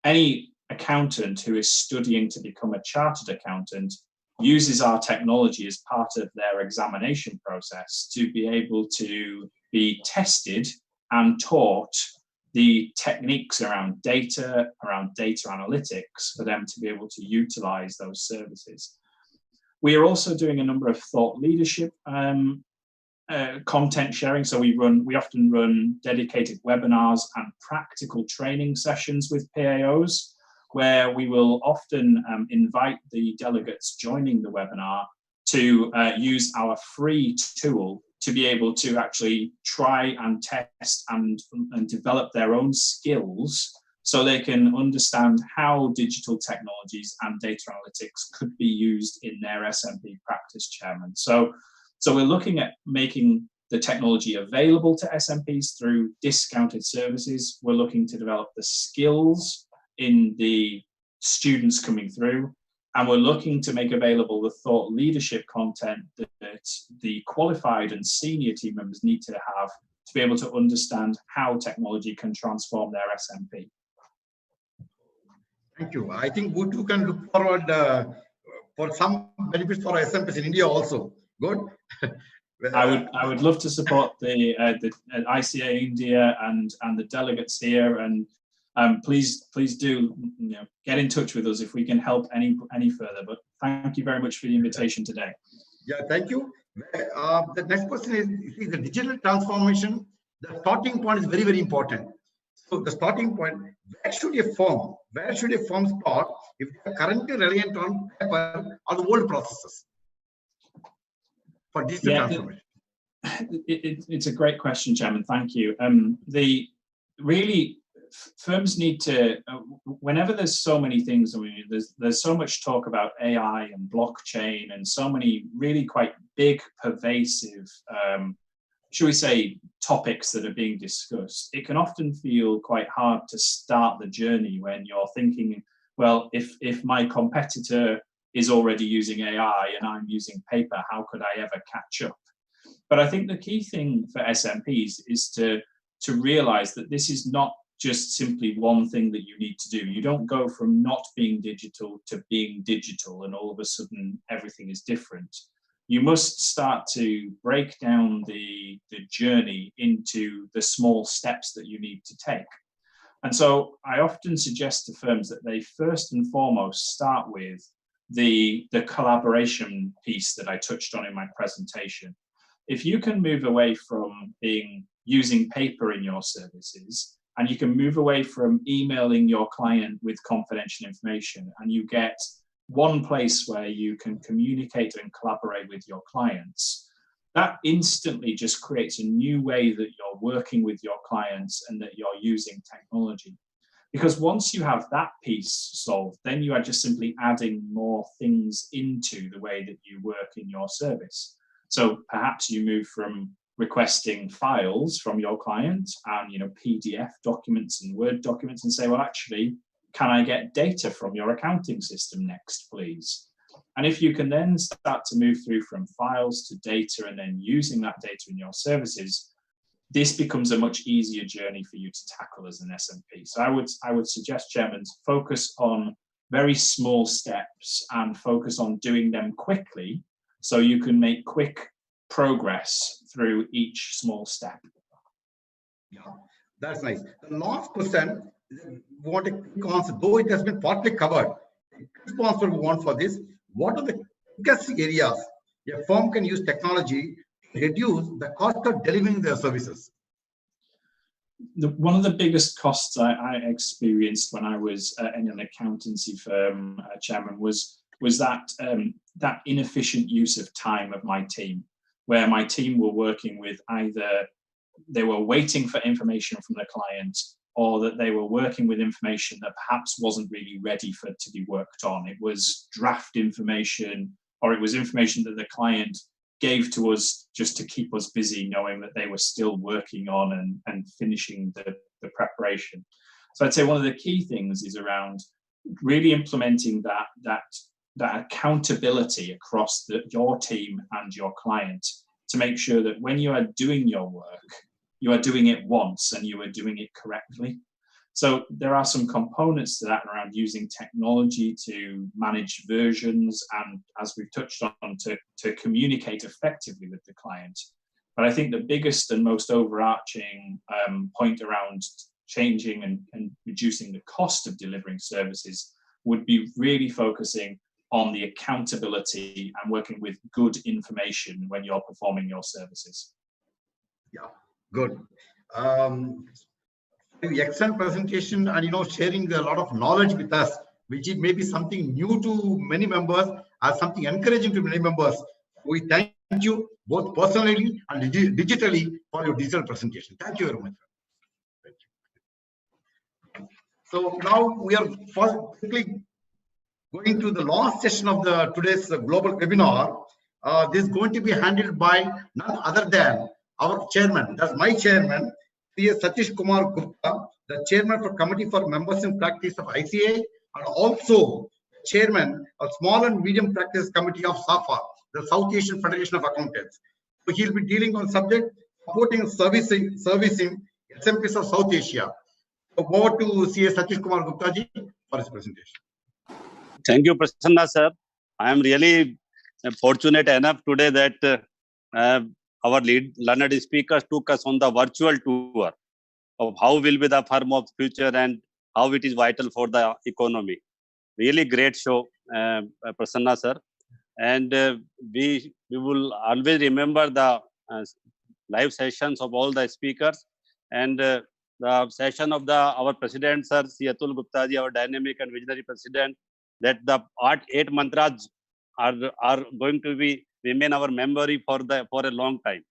any accountant who is studying to become a chartered accountant uses our technology as part of their examination process to be able to be tested and taught the techniques around data analytics for them to be able to utilize those services. We are also doing a number of thought leadership content sharing. So we often run dedicated webinars and practical training sessions with PAOs, where we will often invite the delegates joining the webinar to use our free tool to be able to actually try and test and develop their own skills so they can understand how digital technologies and data analytics could be used in their SMP practice, Chairman. So we're looking at making the technology available to SMPs through discounted services. We're looking to develop the skills in the students coming through, and we're looking to make available the thought leadership content that the qualified and senior team members need to have to be able to understand how technology can transform their SMP. Thank you. I think we too can look forward for some benefits for SMPs in India also. Good. I would love to support the ICAI India and the delegates here, and please do get in touch with us if we can help any further. But thank you very much for the invitation today. Yeah, thank you. The next question is the digital transformation. The starting point is very, very important. So the starting point, where should a firm start if they are currently reliant on paper or the old processes for digital transformation? It's a great question, Chairman. Thank you. Firms need to, whenever there's so many things, I mean, there's so much talk about AI and blockchain and so many really quite big, pervasive, should we say, topics that are being discussed. It can often feel quite hard to start the journey when you're thinking, well, if my competitor is already using AI and I'm using paper, how could I ever catch up? But I think the key thing for SMPs is to realize that this is not just simply one thing that you need to do. You don't go from not being digital to being digital and all of a sudden everything is different. You must start to break down the journey into the small steps that you need to take. And so I often suggest to firms that they first and foremost start with the collaboration piece that I touched on in my presentation. If you can move away from using paper in your services, and you can move away from emailing your client with confidential information, and you get one place where you can communicate and collaborate with your clients, that instantly just creates a new way that you're working with your clients and that you're using technology. Because once you have that piece solved, then you are just simply adding more things into the way that you work in your service. So perhaps you move from requesting files from your client and PDF documents and Word documents and say, well, actually, can I get data from your accounting system next, please? And if you can then start to move through from files to data and then using that data in your services, this becomes a much easier journey for you to tackle as an SMP. So I would suggest, Chairman, focus on very small steps and focus on doing them quickly so you can make quick progress through each small step. Yeah, that's nice. The last question, we want a quick answer, though it has been partly covered. The answer we want for this: what are the biggest areas a firm can use technology to reduce the cost of delivering their services? One of the biggest costs I experienced when I was in an accountancy firm, Chairman, was that inefficient use of time of my team, where my team were working with either they were waiting for information from the client, or that they were working with information that perhaps wasn't really ready to be worked on. It was draft information, or it was information that the client gave to us just to keep us busy, knowing that they were still working on and finishing the preparation. So I'd say one of the key things is around really implementing that accountability across your team and your client to make sure that when you are doing your work, you are doing it once and you are doing it correctly. So there are some components to that around using technology to manage versions and, as we've touched on, to communicate effectively with the client. But I think the biggest and most overarching point around changing and reducing the cost of delivering services would be really focusing on the accountability and working with good information when you're performing your services. Yeah, good. Excellent presentation, and sharing a lot of knowledge with us, which is maybe something new to many members or something encouraging to many members. We thank you both personally and digitally for your digital presentation. Thank you very much. Thank you. So now we are quickly going to the last session of today's global webinar. This is going to be handled by none other than our chairman. That's my chairman, Satish Kumar Gupta, the chairman for Committee for Members in Practice of ICAI, and also chairman of Small and Medium Practice Committee of SAFA, the South Asian Federation of Accountants. So he'll be dealing on subject supporting servicing SMPs of South Asia. So over to CS Satish Kumar Gupta ji for his presentation. Thank you, Prasanna sir. I am really fortunate enough today that our learned speakers took us on the virtual tour of how will be the firm of future and how it is vital for the economy. Really great show, Prasanna sir. And we will always remember the live sessions of all the speakers and the session of our president, sir, Atul Gupta ji, our dynamic and visionary president, that the 8 mantras are going to be remain our memory for a long time.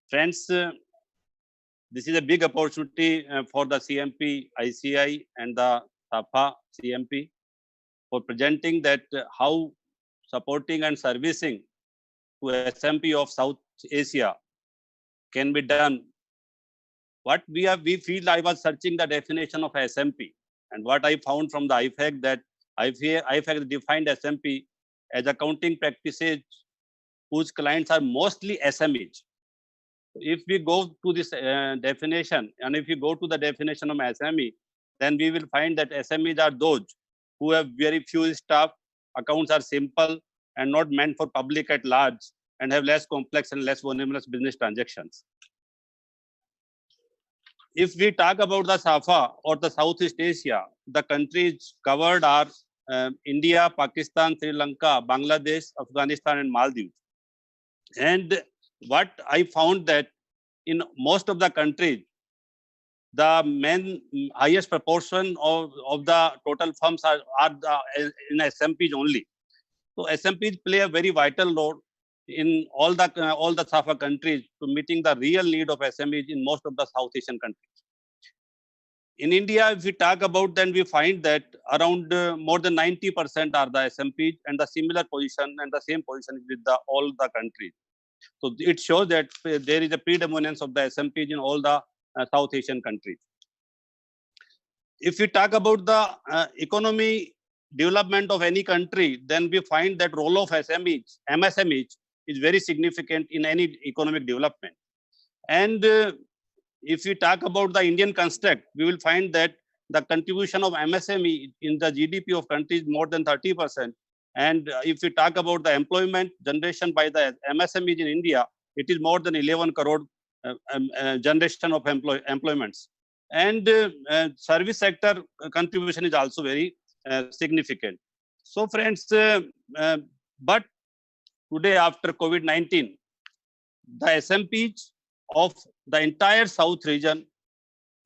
Friends, this is a big opportunity for the CMP, ICAI and the SAFA CMP for presenting that how supporting and servicing to SMP of South Asia can be done. What we feel, I was searching the definition of SMP, and what I found from the IFAC that IFAC defined SMP as accounting practices whose clients are mostly SMEs. If we go to this definition, and if you go to the definition of SME, then we will find that SMEs are those who have very few staff, accounts are simple and not meant for public at large, and have less complex and less voluminous business transactions. If we talk about the SAFA or the Southeast Asia, the countries covered are India, Pakistan, Sri Lanka, Bangladesh, Afghanistan, and Maldives. And what I found that in most of the countries, the highest proportion of the total firms are in SMPs only. So SMPs play a very vital role in all the SAFA countries to meeting the real need of SMEs in most of the South Asian countries. In India, if we talk about, then we find that around more than 90% are the SMPs, and the similar position and the same position with all the countries. So it shows that there is a predominance of the SMPs in all the South Asian countries. If we talk about the economy development of any country, then we find that role of MSMEs is very significant in any economic development. And if we talk about the Indian construct, we will find that the contribution of MSME in the GDP of countries more than 30%. And if we talk about the employment generation by the MSMEs in India, it is more than 11 crore generation of employments. And service sector contribution is also very significant. So friends, but today after COVID-19, the SMPs of the entire South region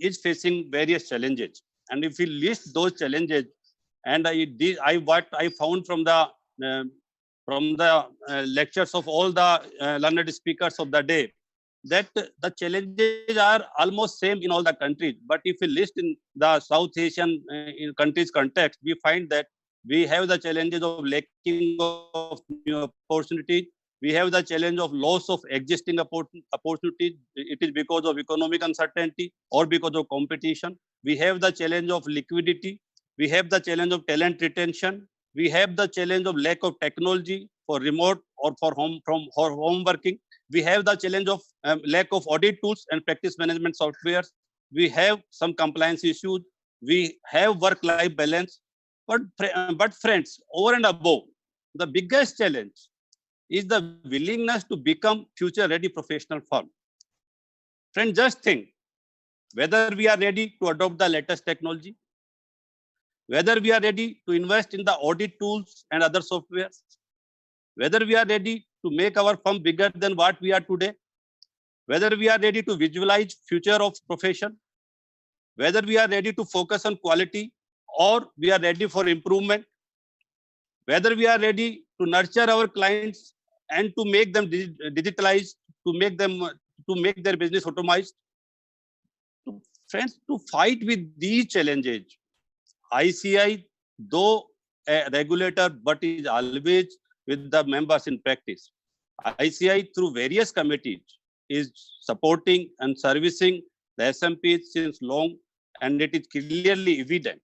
is facing various challenges. And if we list those challenges, and what I found from the lectures of all the learned speakers of the day, that the challenges are almost same in all the countries. But if we list in the South Asian countries context, we find that we have the challenges of lacking of new opportunities. We have the challenge of loss of existing opportunities. It is because of economic uncertainty or because of competition. We have the challenge of liquidity. We have the challenge of talent retention. We have the challenge of lack of technology for remote or for home working. We have the challenge of lack of audit tools and practice management softwares. We have some compliance issues. We have work-life balance. But friends, over and above, the biggest challenge is the willingness to become future-ready professional firm. Friends, just think whether we are ready to adopt the latest technology, whether we are ready to invest in the audit tools and other softwares, whether we are ready to make our firm bigger than what we are today, whether we are ready to visualize future of profession, whether we are ready to focus on quality or we are ready for improvement, whether we are ready to nurture our clients and to make them digitalized, to make their business automized. Friends, to fight with these challenges, ICAI, though a regulator, but is always with the members in practice. ICAI, through various committees, is supporting and servicing the SMPs since long, and it is clearly evident.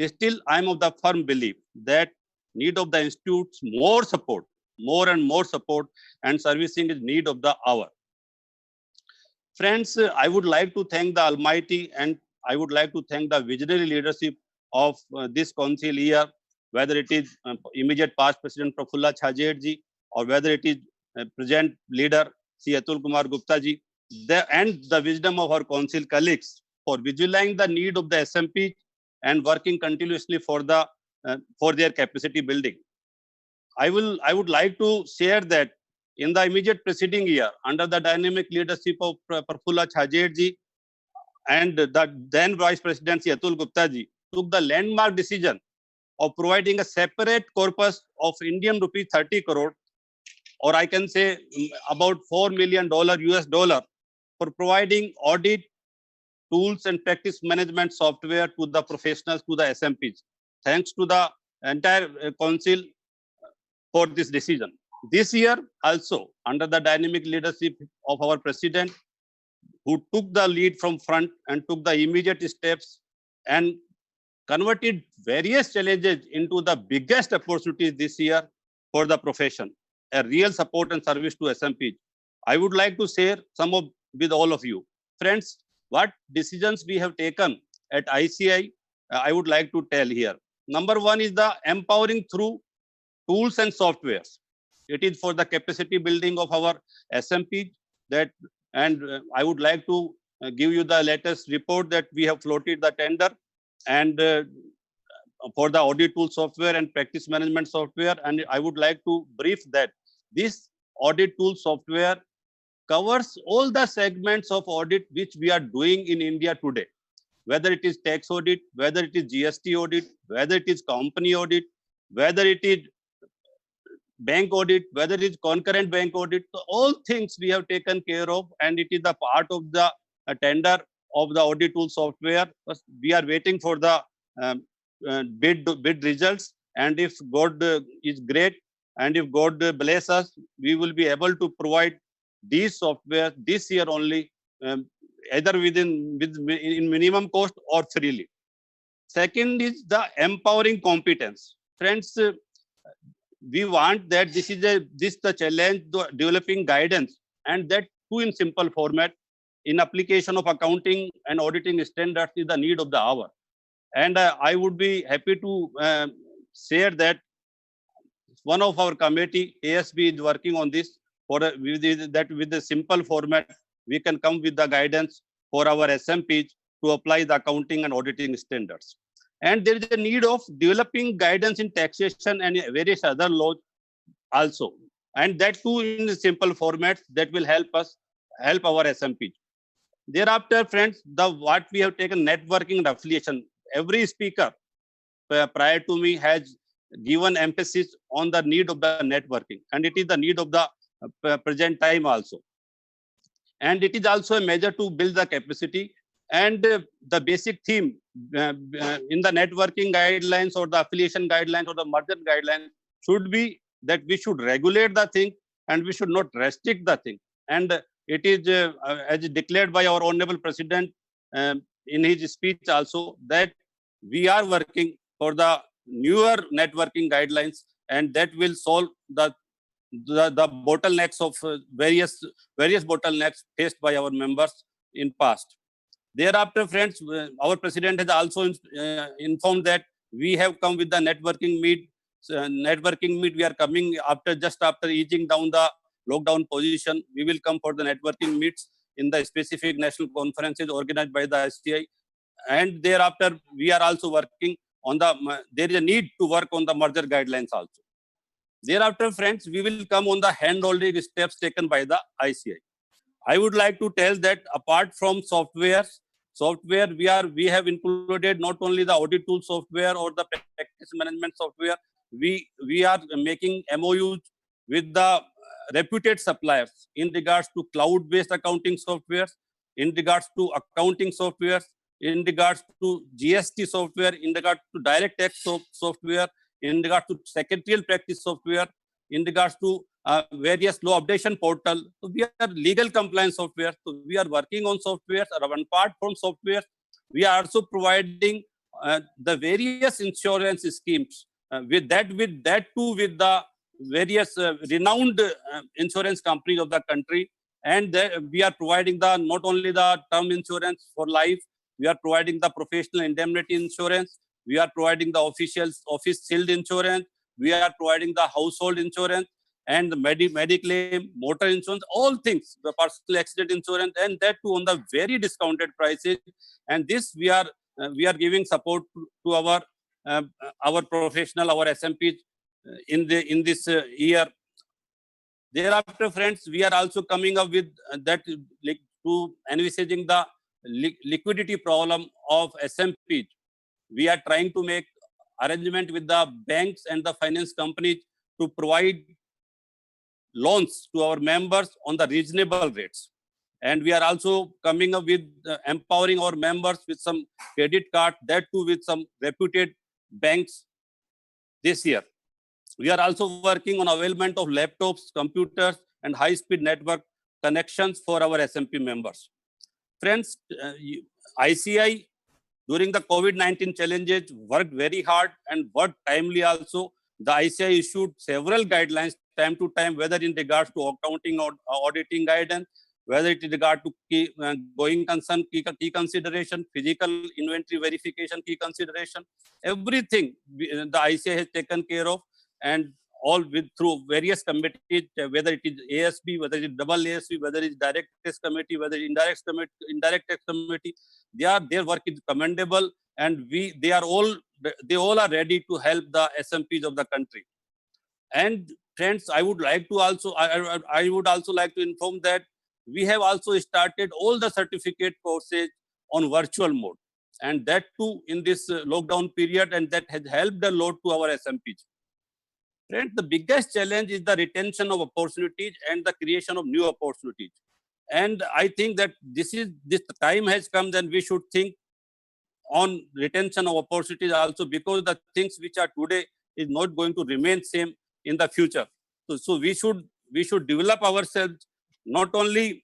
Still, I am of the firm belief that need of the institutes more support, more and more support, and servicing is need of the hour. Friends, I would like to thank the Almighty, and I would like to thank the visionary leadership of this council year, whether it is immediate past President Prafulla Chhajer ji, or whether it is present leader Sri Atul Kumar Gupta ji, and the wisdom of our council colleagues for visualizing the need of the SMP and working continuously for their capacity building. I would like to share that in the immediate preceding year, under the dynamic leadership of Prafulla Chhajer ji and the then Vice President Sri Atul Gupta ji, took the landmark decision of providing a separate corpus of Indian rupees 30 crore, or I can say about $4 million US dollar, for providing audit tools and practice management software to the professionals, to the SMPs. Thanks to the entire council for this decision. This year also, under the dynamic leadership of our president, who took the lead from front and took the immediate steps and converted various challenges into the biggest opportunities this year for the profession, a real support and service to SMPs. I would like to share some of with all of you. Friends, what decisions we have taken at ICAI, I would like to tell here. Number one is the empowering through tools and softwares. It is for the capacity building of our SMP and I would like to give you the latest report that we have floated the tender and for the audit tool software and practice management software. And I would like to brief that this audit tool software covers all the segments of audit which we are doing in India today, whether it is tax audit, whether it is GST audit, whether it is company audit, whether it is bank audit, whether it is concurrent bank audit. So all things we have taken care of, and it is the part of the tender of the audit tool software. We are waiting for the bid results, and if God is great and if God bless us, we will be able to provide these software this year only, either in minimum cost or freely. Second is the empowering competence. Friends, we want that this the challenge, the developing guidance, and that too in simple format, in application of accounting and auditing standards is the need of the hour. And I would be happy to share that one of our committee, ASB, is working on this with the simple format, we can come with the guidance for our SMPs to apply the accounting and auditing standards. And there is a need of developing guidance in taxation and various other laws also. And that too in a simple format that will help our SMPs. Thereafter, friends, what we have taken networking and affiliation. Every speaker prior to me has given emphasis on the need of the networking, and it is the need of the present time also. And it is also a measure to build the capacity. And the basic theme in the networking guidelines or the affiliation guidelines or the merger guidelines should be that we should regulate the thing and we should not restrict the thing. And it is as declared by our Honorable President in his speech also, that we are working for the newer networking guidelines, and that will solve the bottlenecks of various bottlenecks faced by our members in past. Thereafter, friends, our president has also informed that we have come with the networking meet. We are coming just after easing down the lockdown position. We will come for the networking meets in the specific national conferences organized by the ICAI. And thereafter, we are also working on there is a need to work on the merger guidelines also. Thereafter, friends, we will come on the hand-holding steps taken by the ICAI. I would like to tell that apart from software, we have included not only the audit tool software or the practice management software. We are making MOUs with the reputed suppliers in regards to cloud-based accounting software, in regards to accounting software, in regards to GST software, in regards to direct tax software, in regards to secretarial practice software, in regards to various law updation portal. So we are legal compliance software. So we are working on software. One part from software, we are also providing the various insurance schemes. With that too, with the various renowned insurance companies of the country, And we are providing the not only the term insurance for life, we are providing the professional indemnity insurance, we are providing the office shield insurance, we are providing the household insurance and the mediclaim, motor insurance, all things, the personal accident insurance, and that too on the very discounted prices. And this we are giving support to our professional, our SMPs in this year. Thereafter, friends, we are also coming up with that to envisaging the liquidity problem of SMPs. We are trying to make arrangement with the banks and the finance companies to provide loans to our members on the reasonable rates. And we are also coming up with empowering our members with some credit card, that too with some reputed banks this year. We are also working on availment of laptops, computers, and high-speed network connections for our SMP members. Friends, ICAI during the COVID-19 challenges worked very hard and worked timely also. The ICAI issued several guidelines time to time, whether in regards to accounting or auditing guidance, whether it is regard to going concern key consideration, physical inventory verification key consideration, everything the ICAI has taken care of, and all through various committees, whether it is ASB, whether it is double ASB, whether it is direct tax committee, whether it is indirect tax committee, their work is commendable, and they all are ready to help the SMPs of the country. And friends, I would also like to inform that we have also started all the certificate courses on virtual mode, and that too in this lockdown period, and that has helped a lot to our SMPs. Friends, the biggest challenge is the retention of opportunities and the creation of new opportunities. And I think that this time has come, then we should think on retention of opportunities also, because the things which are today is not going to remain same in the future. So we should develop ourselves not only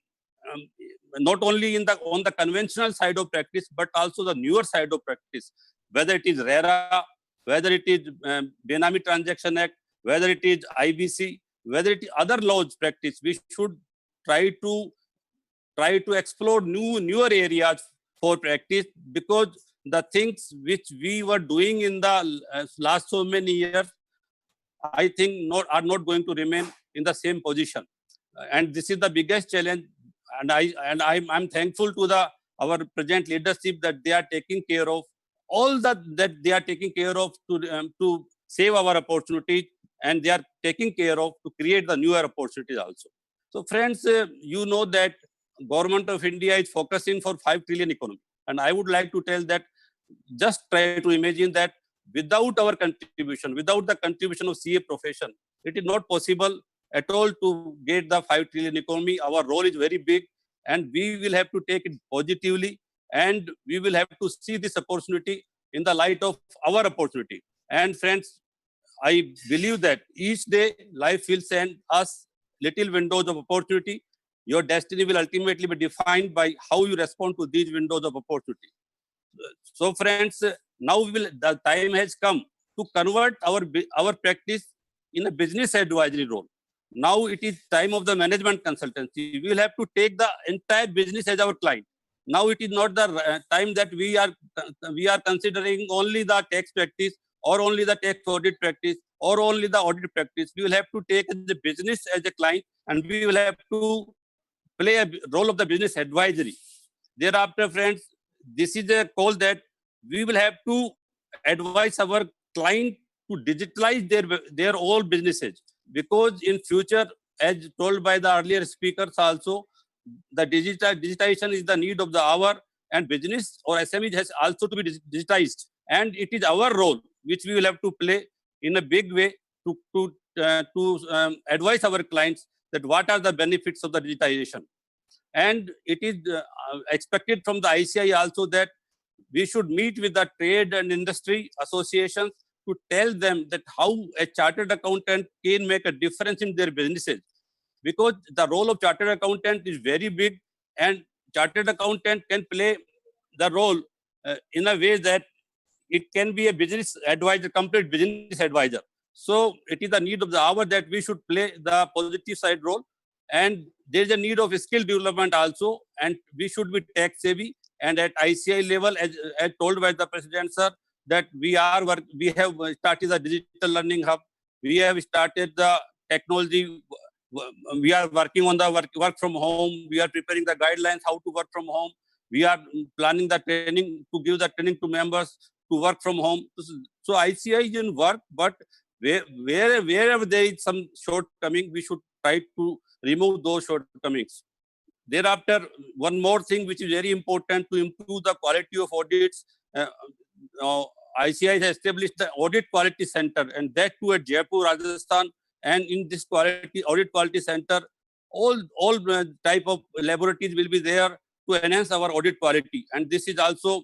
on the conventional side of practice, but also the newer side of practice, whether it is RERA, whether it is Benami Transaction Act, whether it is IBC, whether it is other laws practice. We should try to explore newer areas for practice, because the things which we were doing in the last so many years, I think are not going to remain in the same position. And this is the biggest challenge. And I'm thankful to our present leadership that they are taking care of all that they are taking care of to save our opportunities, and they are taking care of to create the newer opportunities also. So friends, you know that Government of India is focusing for 5 trillion economy. And I would like to tell that, just try to imagine that without our contribution, without the contribution of CA profession, it is not possible at all to get the 5 trillion economy. Our role is very big, and we will have to take it positively, and we will have to see this opportunity in the light of our opportunity. And friends, I believe that each day life will send us little windows of opportunity. Your destiny will ultimately be defined by how you respond to these windows of opportunity. So friends, now the time has come to convert our practice in a business advisory role. Now it is time of the management consultancy. We will have to take the entire business as our client. Now it is not the time that we are considering only the tax practice, or only the tax audit practice, or only the audit practice. We will have to take the business as a client, and we will have to play a role of the business advisory. Thereafter, friends, this is a call that we will have to advise our client to digitalize their all businesses, because in future, as told by the earlier speakers also, the digitization is the need of the hour, and business or SME has also to be digitized, and it is our role which we will have to play in a big way to advise our clients that what are the benefits of the digitization. And it is expected from the ICAI also that we should meet with the trade and industry associations to tell them that how a chartered accountant can make a difference in their businesses, because the role of chartered accountant is very big, and chartered accountant can play the role in a way that it can be a business advisor, complete business advisor. So it is the need of the hour that we should play the positive side role. And there is a need of skill development also, and we should be tech savvy. And at ICAI level, as told by the President, sir, that we have started the digital learning hub. We have started the technology. We are working on the work from home. We are preparing the guidelines how to work from home. We are planning the training to give the training to members to work from home. So ICAI is in work, but wherever there is some shortcoming, we should try to remove those shortcomings. Thereafter, one more thing which is very important to improve the quality of audits. ICAI has established the Audit Quality Center, and that too at Jaipur, Rajasthan. And in this audit quality center, all type of laboratories will be there to enhance our audit quality. And this is also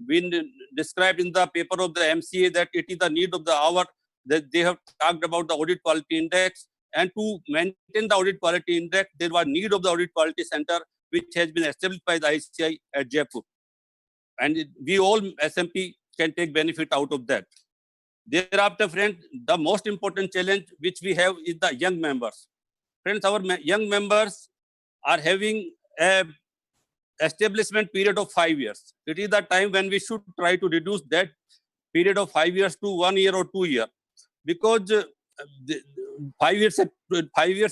been described in the paper of the MCA that it is the need of the hour, that they have talked about the audit quality index. And to maintain the audit quality index, there was need of the audit quality center, which has been established by the ICAI at Jaipur. And we all SMP can take benefit out of that. Thereafter, friends, the most important challenge which we have is the young members. Friends, our young members are having a establishment period of 5 years. It is the time when we should try to reduce that period of 5 years to 1 year or 2 years, because 5 years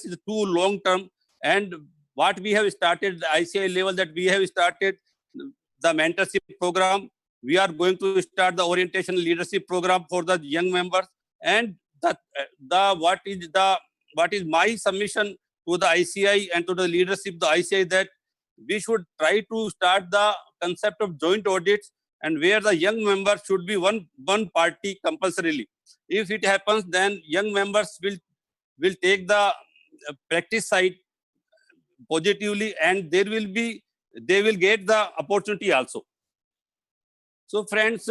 is too long term. And what we have started the ICAI level, that we have started the mentorship program. We are going to start the orientation leadership program for the young members. And what is my submission to the ICAI and to the leadership of the ICAI, that we should try to start the concept of joint audits, and where the young members should be one party compulsorily. If it happens, then young members will take the practice side positively, and they will get the opportunity also. So friends,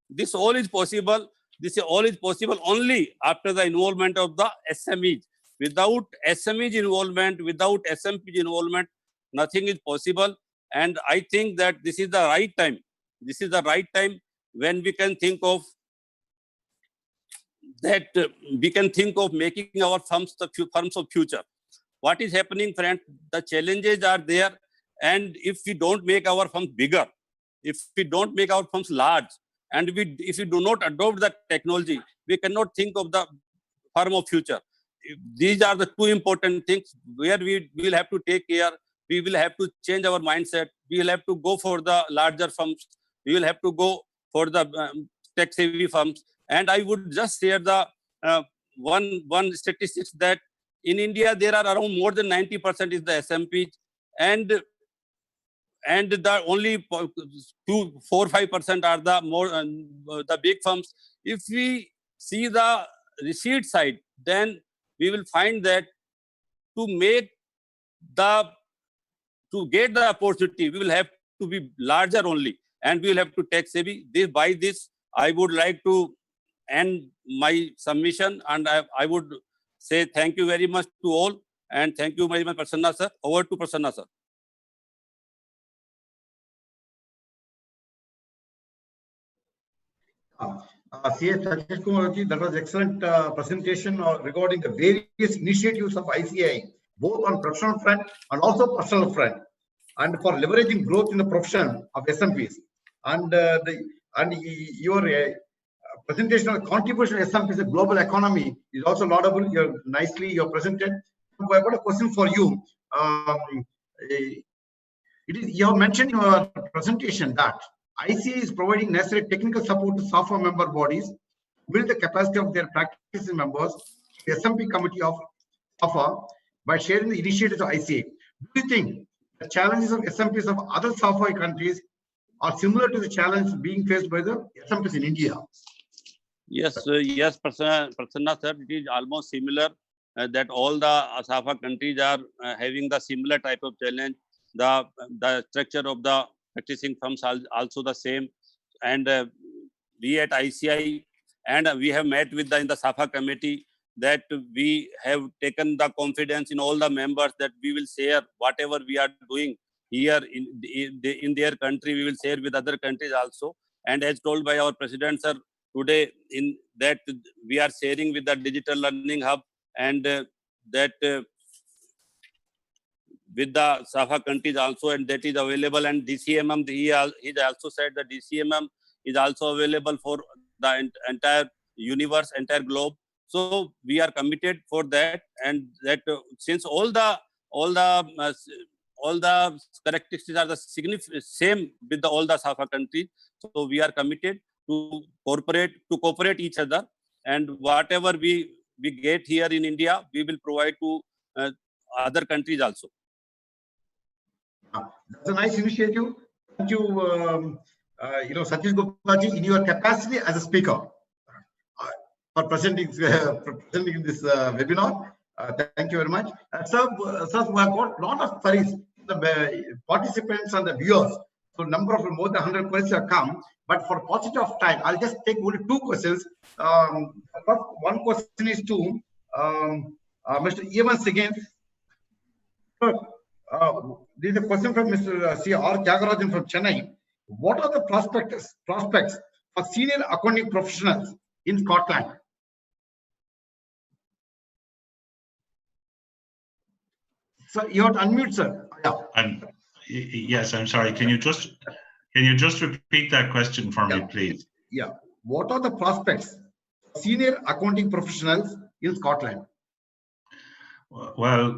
this all is possible. This all is possible only after the involvement of the SMEs. Without SMEs involvement, without SMPs involvement, nothing is possible. And I think that this is the right time. This is the right time when we can think of that. We can think of making our firms the firms of future. What is happening, friends? The challenges are there, and if we don't make our firms bigger, if we don't make our firms large, and if we do not adopt the technology, we cannot think of the firm of future. These are the two important things where we will have to take care. We will have to change our mindset. We will have to go for the larger firms. We will have to go for the tech-savvy firms. And I would just share the one statistics, that in India there are around more than 90% is the SMPs, and the only 4-5% are the big firms. If we see the receipt side, then we will find that to get the opportunity, we will have to be larger only, and we will have to tech savvy. By this, I would like to end my submission, and I would say thank you very much to all, and thank you very much, Prasanna sir. Over to Prasanna sir. C.S. Satish Kumar ji, that was excellent presentation regarding the various initiatives of ICAI, both on professional front and also personal front, and for leveraging growth in the profession of SMPs. And your presentation on the contribution of SMPs to the global economy is also laudable. You're presented. I've got a question for you. You have mentioned in your presentation that ICAI is providing necessary technical support to SAFA member bodies to build the capacity of their practicing members, the SMP committee of SAFA, by sharing the initiatives of ICAI. Do you think the challenges of SMPs of other SAFA countries are similar to the challenge being faced by the SMPs in India? Yes, yes, Prasanna sir, it is almost similar. That all the SAFA countries are having the similar type of challenge. The structure of the practicing firms are also the same, and we at ICAI, and we have met with in the SAFA committee, that we have taken the confidence in all the members that we will share whatever we are doing here in their country, we will share with other countries also. And as told by our president sir today, in that we are sharing with the digital learning hub, and that with the SAFA countries also, and that is available. And DCMM, he also said that DCMM is also available for the entire universe, entire globe. So we are committed for that, and that since all the characteristics are the same with all the SAFA countries, so we are committed to cooperate each other, and whatever we get here in India, we will provide to other countries also. That's a nice initiative. Thank you, Satish Guptaji, in your capacity as a speaker for presenting this webinar. Thank you very much. Sir, we have got a lot of queries. The participants and the viewers. So number of more than 100 questions have come. But for paucity of time, I'll just take only 2 questions. One question is to Mr. Evans again. There is a question from Mr. C.R. Tyagarajan from Chennai. What are the prospects for senior accounting professionals in Scotland? So you have to unmute, sir. Yeah. Yes, I'm sorry. Can you just repeat that question for me, please? Yeah. What are the prospects for senior accounting professionals in Scotland? Well,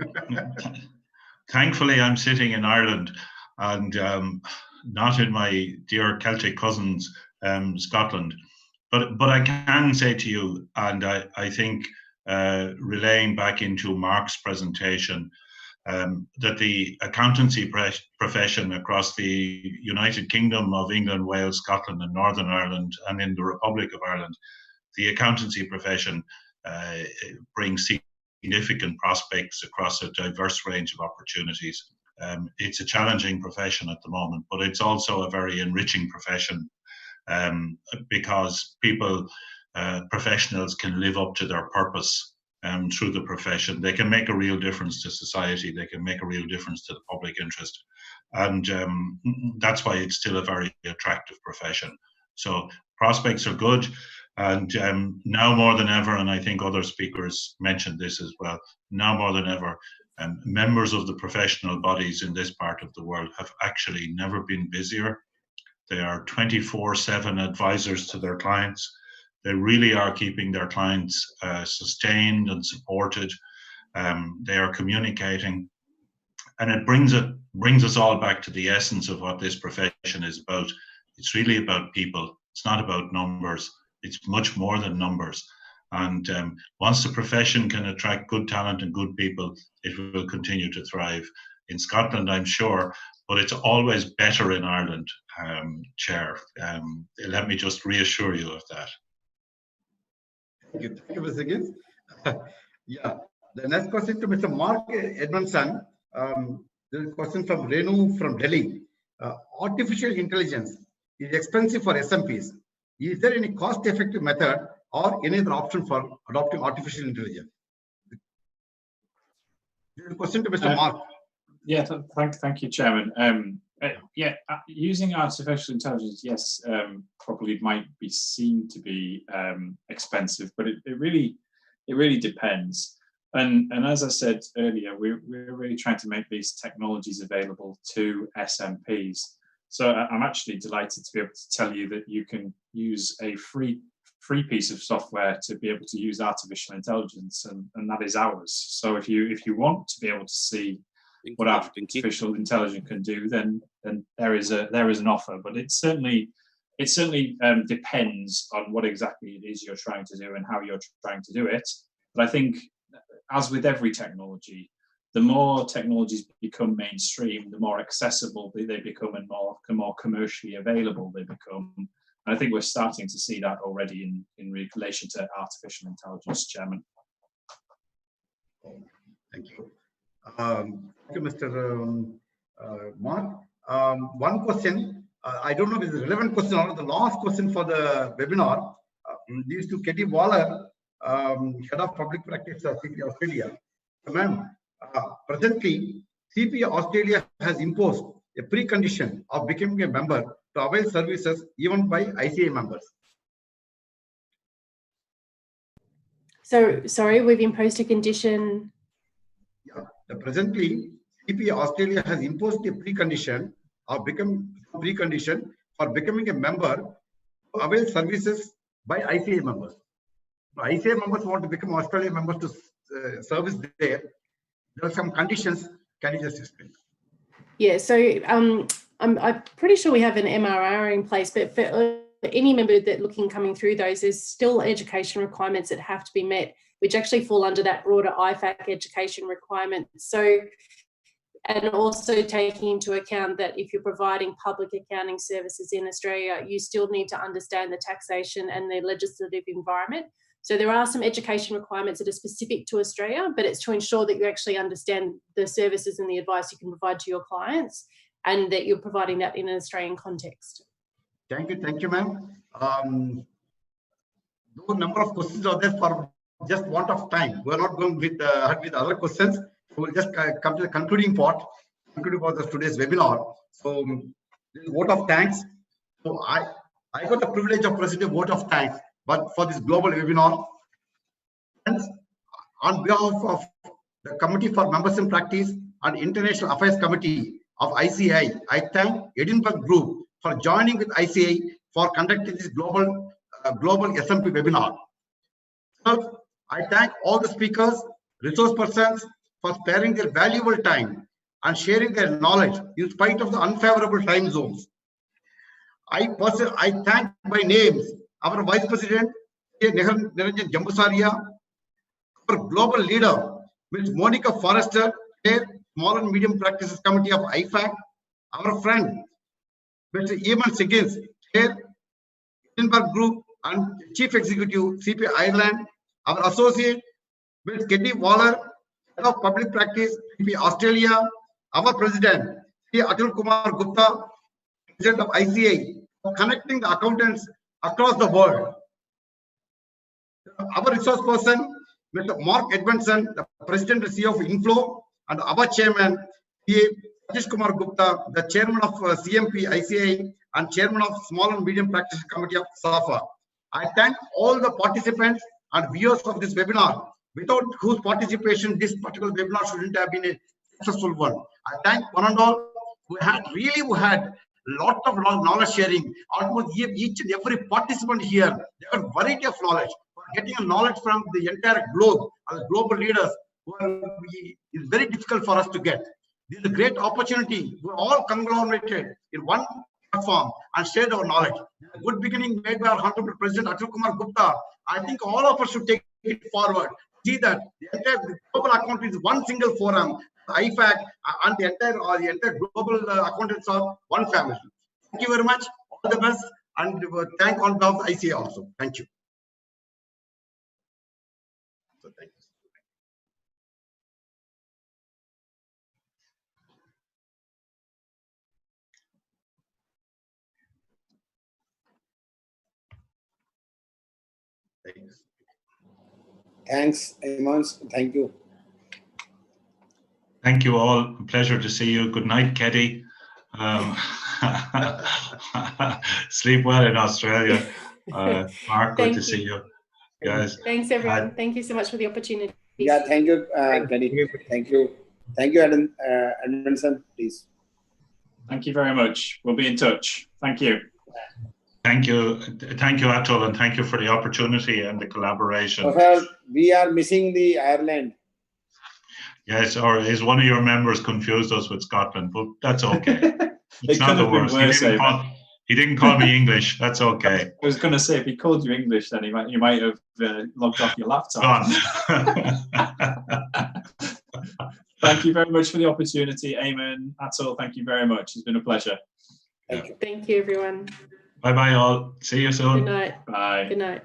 thankfully, I'm sitting in Ireland and not in my dear Celtic cousins, Scotland. But I can say to you, and I think relaying back into Mark's presentation, that the accountancy profession across the United Kingdom of England, Wales, Scotland, and Northern Ireland, and in the Republic of Ireland, the accountancy profession brings significant prospects across a diverse range of opportunities. It's a challenging profession at the moment, but it's also a very enriching profession because professionals can live up to their purpose through the profession. They can make a real difference to society. They can make a real difference to the public interest. And that's why it's still a very attractive profession. So prospects are good. And now more than ever, and I think other speakers mentioned this as well, now more than ever, members of the professional bodies in this part of the world have actually never been busier. They are 24/7 advisors to their clients. They really are keeping their clients sustained and supported. They are communicating, and it brings us all back to the essence of what this profession is about. It's really about people. It's not about numbers. It's much more than numbers. And once the profession can attract good talent and good people, it will continue to thrive. In Scotland, I'm sure, but it's always better in Ireland, Chair. Let me just reassure you of that. Thank you, Mr. Gibbs. Yeah. The next question to Mr. Mark Edmondson. There is a question from Renu from Delhi. Artificial intelligence is expensive for SMPs. Is there any cost-effective method or any other option for adopting artificial intelligence? This is a question to Mr. Mark. Yeah, thank you, Chairman. Using artificial intelligence, yes, probably might be seen to be expensive, but it really depends. And as I said earlier, we're really trying to make these technologies available to SMPs. So I'm actually delighted to be able to tell you that you can use a free piece of software to be able to use artificial intelligence, and that is ours. So if you want to be able to see what artificial intelligence can do, then there is an offer. But it certainly depends on what exactly it is you're trying to do and how you're trying to do it. But I think, as with every technology, the more technologies become mainstream, the more accessible they become and more commercially available they become. And I think we're starting to see that already in relation to artificial intelligence, Chairman. Thank you. Thank you, Mr. Mark. One question, I don't know if it's a relevant question or the last question for the webinar. This is to Katie Waller, Head of Public Practice at CPA Australia. Ma'am, presently, CPA Australia has imposed a precondition of becoming a member to avail services even by ICAI members. So, sorry, we've imposed a condition. Yeah, presently, CP Australia has imposed a precondition for becoming a member to avail services by ICAI members. ICAI members want to become Australian members to service there. There are some conditions. Can you just explain? Yeah, so I'm pretty sure we have an MRR in place, but for any member that coming through those, there's still education requirements that have to be met, which actually fall under that broader IFAC education requirement. So, and also taking into account that if you're providing public accounting services in Australia, you still need to understand the taxation and the legislative environment. So there are some education requirements that are specific to Australia, but it's to ensure that you actually understand the services and the advice you can provide to your clients and that you're providing that in an Australian context. Thank you, ma'am. Though number of questions are there, for just want of time, we're not going with other questions. We'll just come to the concluding part of today's webinar. So, vote of thanks. So I got the privilege of presenting a vote of thanks, but for this global webinar, friends, on behalf of the Committee for Members in Practice and International Affairs Committee of ICAI, I thank Edinburgh Group for joining with ICAI for conducting this global SMP webinar. Third, I thank all the speakers, resource persons for sparing their valuable time and sharing their knowledge in spite of the unfavorable time zones. I thank by names our Vice President, Niranjan Jambusaria, our global leader, Ms. Monica Forrester, Chair, Small and Medium Practices Committee of IFAC, our friend, Mr. Eamon Siggins, Chair, Edinburgh Group and Chief Executive, CP Ireland, our associate, Ms. Katie Waller, Head of Public Practice, CP Australia, our President, Sri Atul Kumar Gupta, President of ICAI, connecting the accountants across the world. Our resource person, Mr. Mark Edmondson, the President and CEO of Inflow, and our Chairman, Satish Kumar Gupta, the Chairman of SMP ICAI and Chairman of Small and Medium Practice Committee of SAFA. I thank all the participants and viewers of this webinar, without whose participation this particular webinar shouldn't have been a successful one. I thank one and all. We had lot of knowledge sharing. Almost each and every participant here, they have a variety of knowledge. Getting a knowledge from the entire globe, as global leaders, is very difficult for us to get. This is a great opportunity. We're all conglomerated in one platform and shared our knowledge. A good beginning made by our Honorable President Atul Kumar Gupta. I think all of us should take it forward. See that the entire global account is one single forum. IFAC and the entire global accountants are one family. Thank you very much. All the best, and thank on behalf of ICAI also. Thank you. So thank you. Thanks, Eamon. Thank you. Thank you all. A pleasure to see you. Good night, Keddy. Sleep well in Australia. Mark, good to see you. Guys. Thanks, everyone. Thank you so much for the opportunity. Yeah, thank you, Keddy. Thank you. Thank you, Edmondson, please. Thank you very much. We'll be in touch. Thank you. Thank you, Atul, and thank you for the opportunity and the collaboration. Sir, we are missing the Ireland. Yes, or is one of your members confused us with Scotland? But that's okay. It's not the worst. He didn't call me English. That's okay. I was going to say, if he called you English, then you might have logged off your laptop. Thank you very much for the opportunity, Eamon, Atul. Thank you very much. It's been a pleasure. Thank you. Thank you, everyone. Bye-bye, all. See you soon. Good night. Bye. Good night.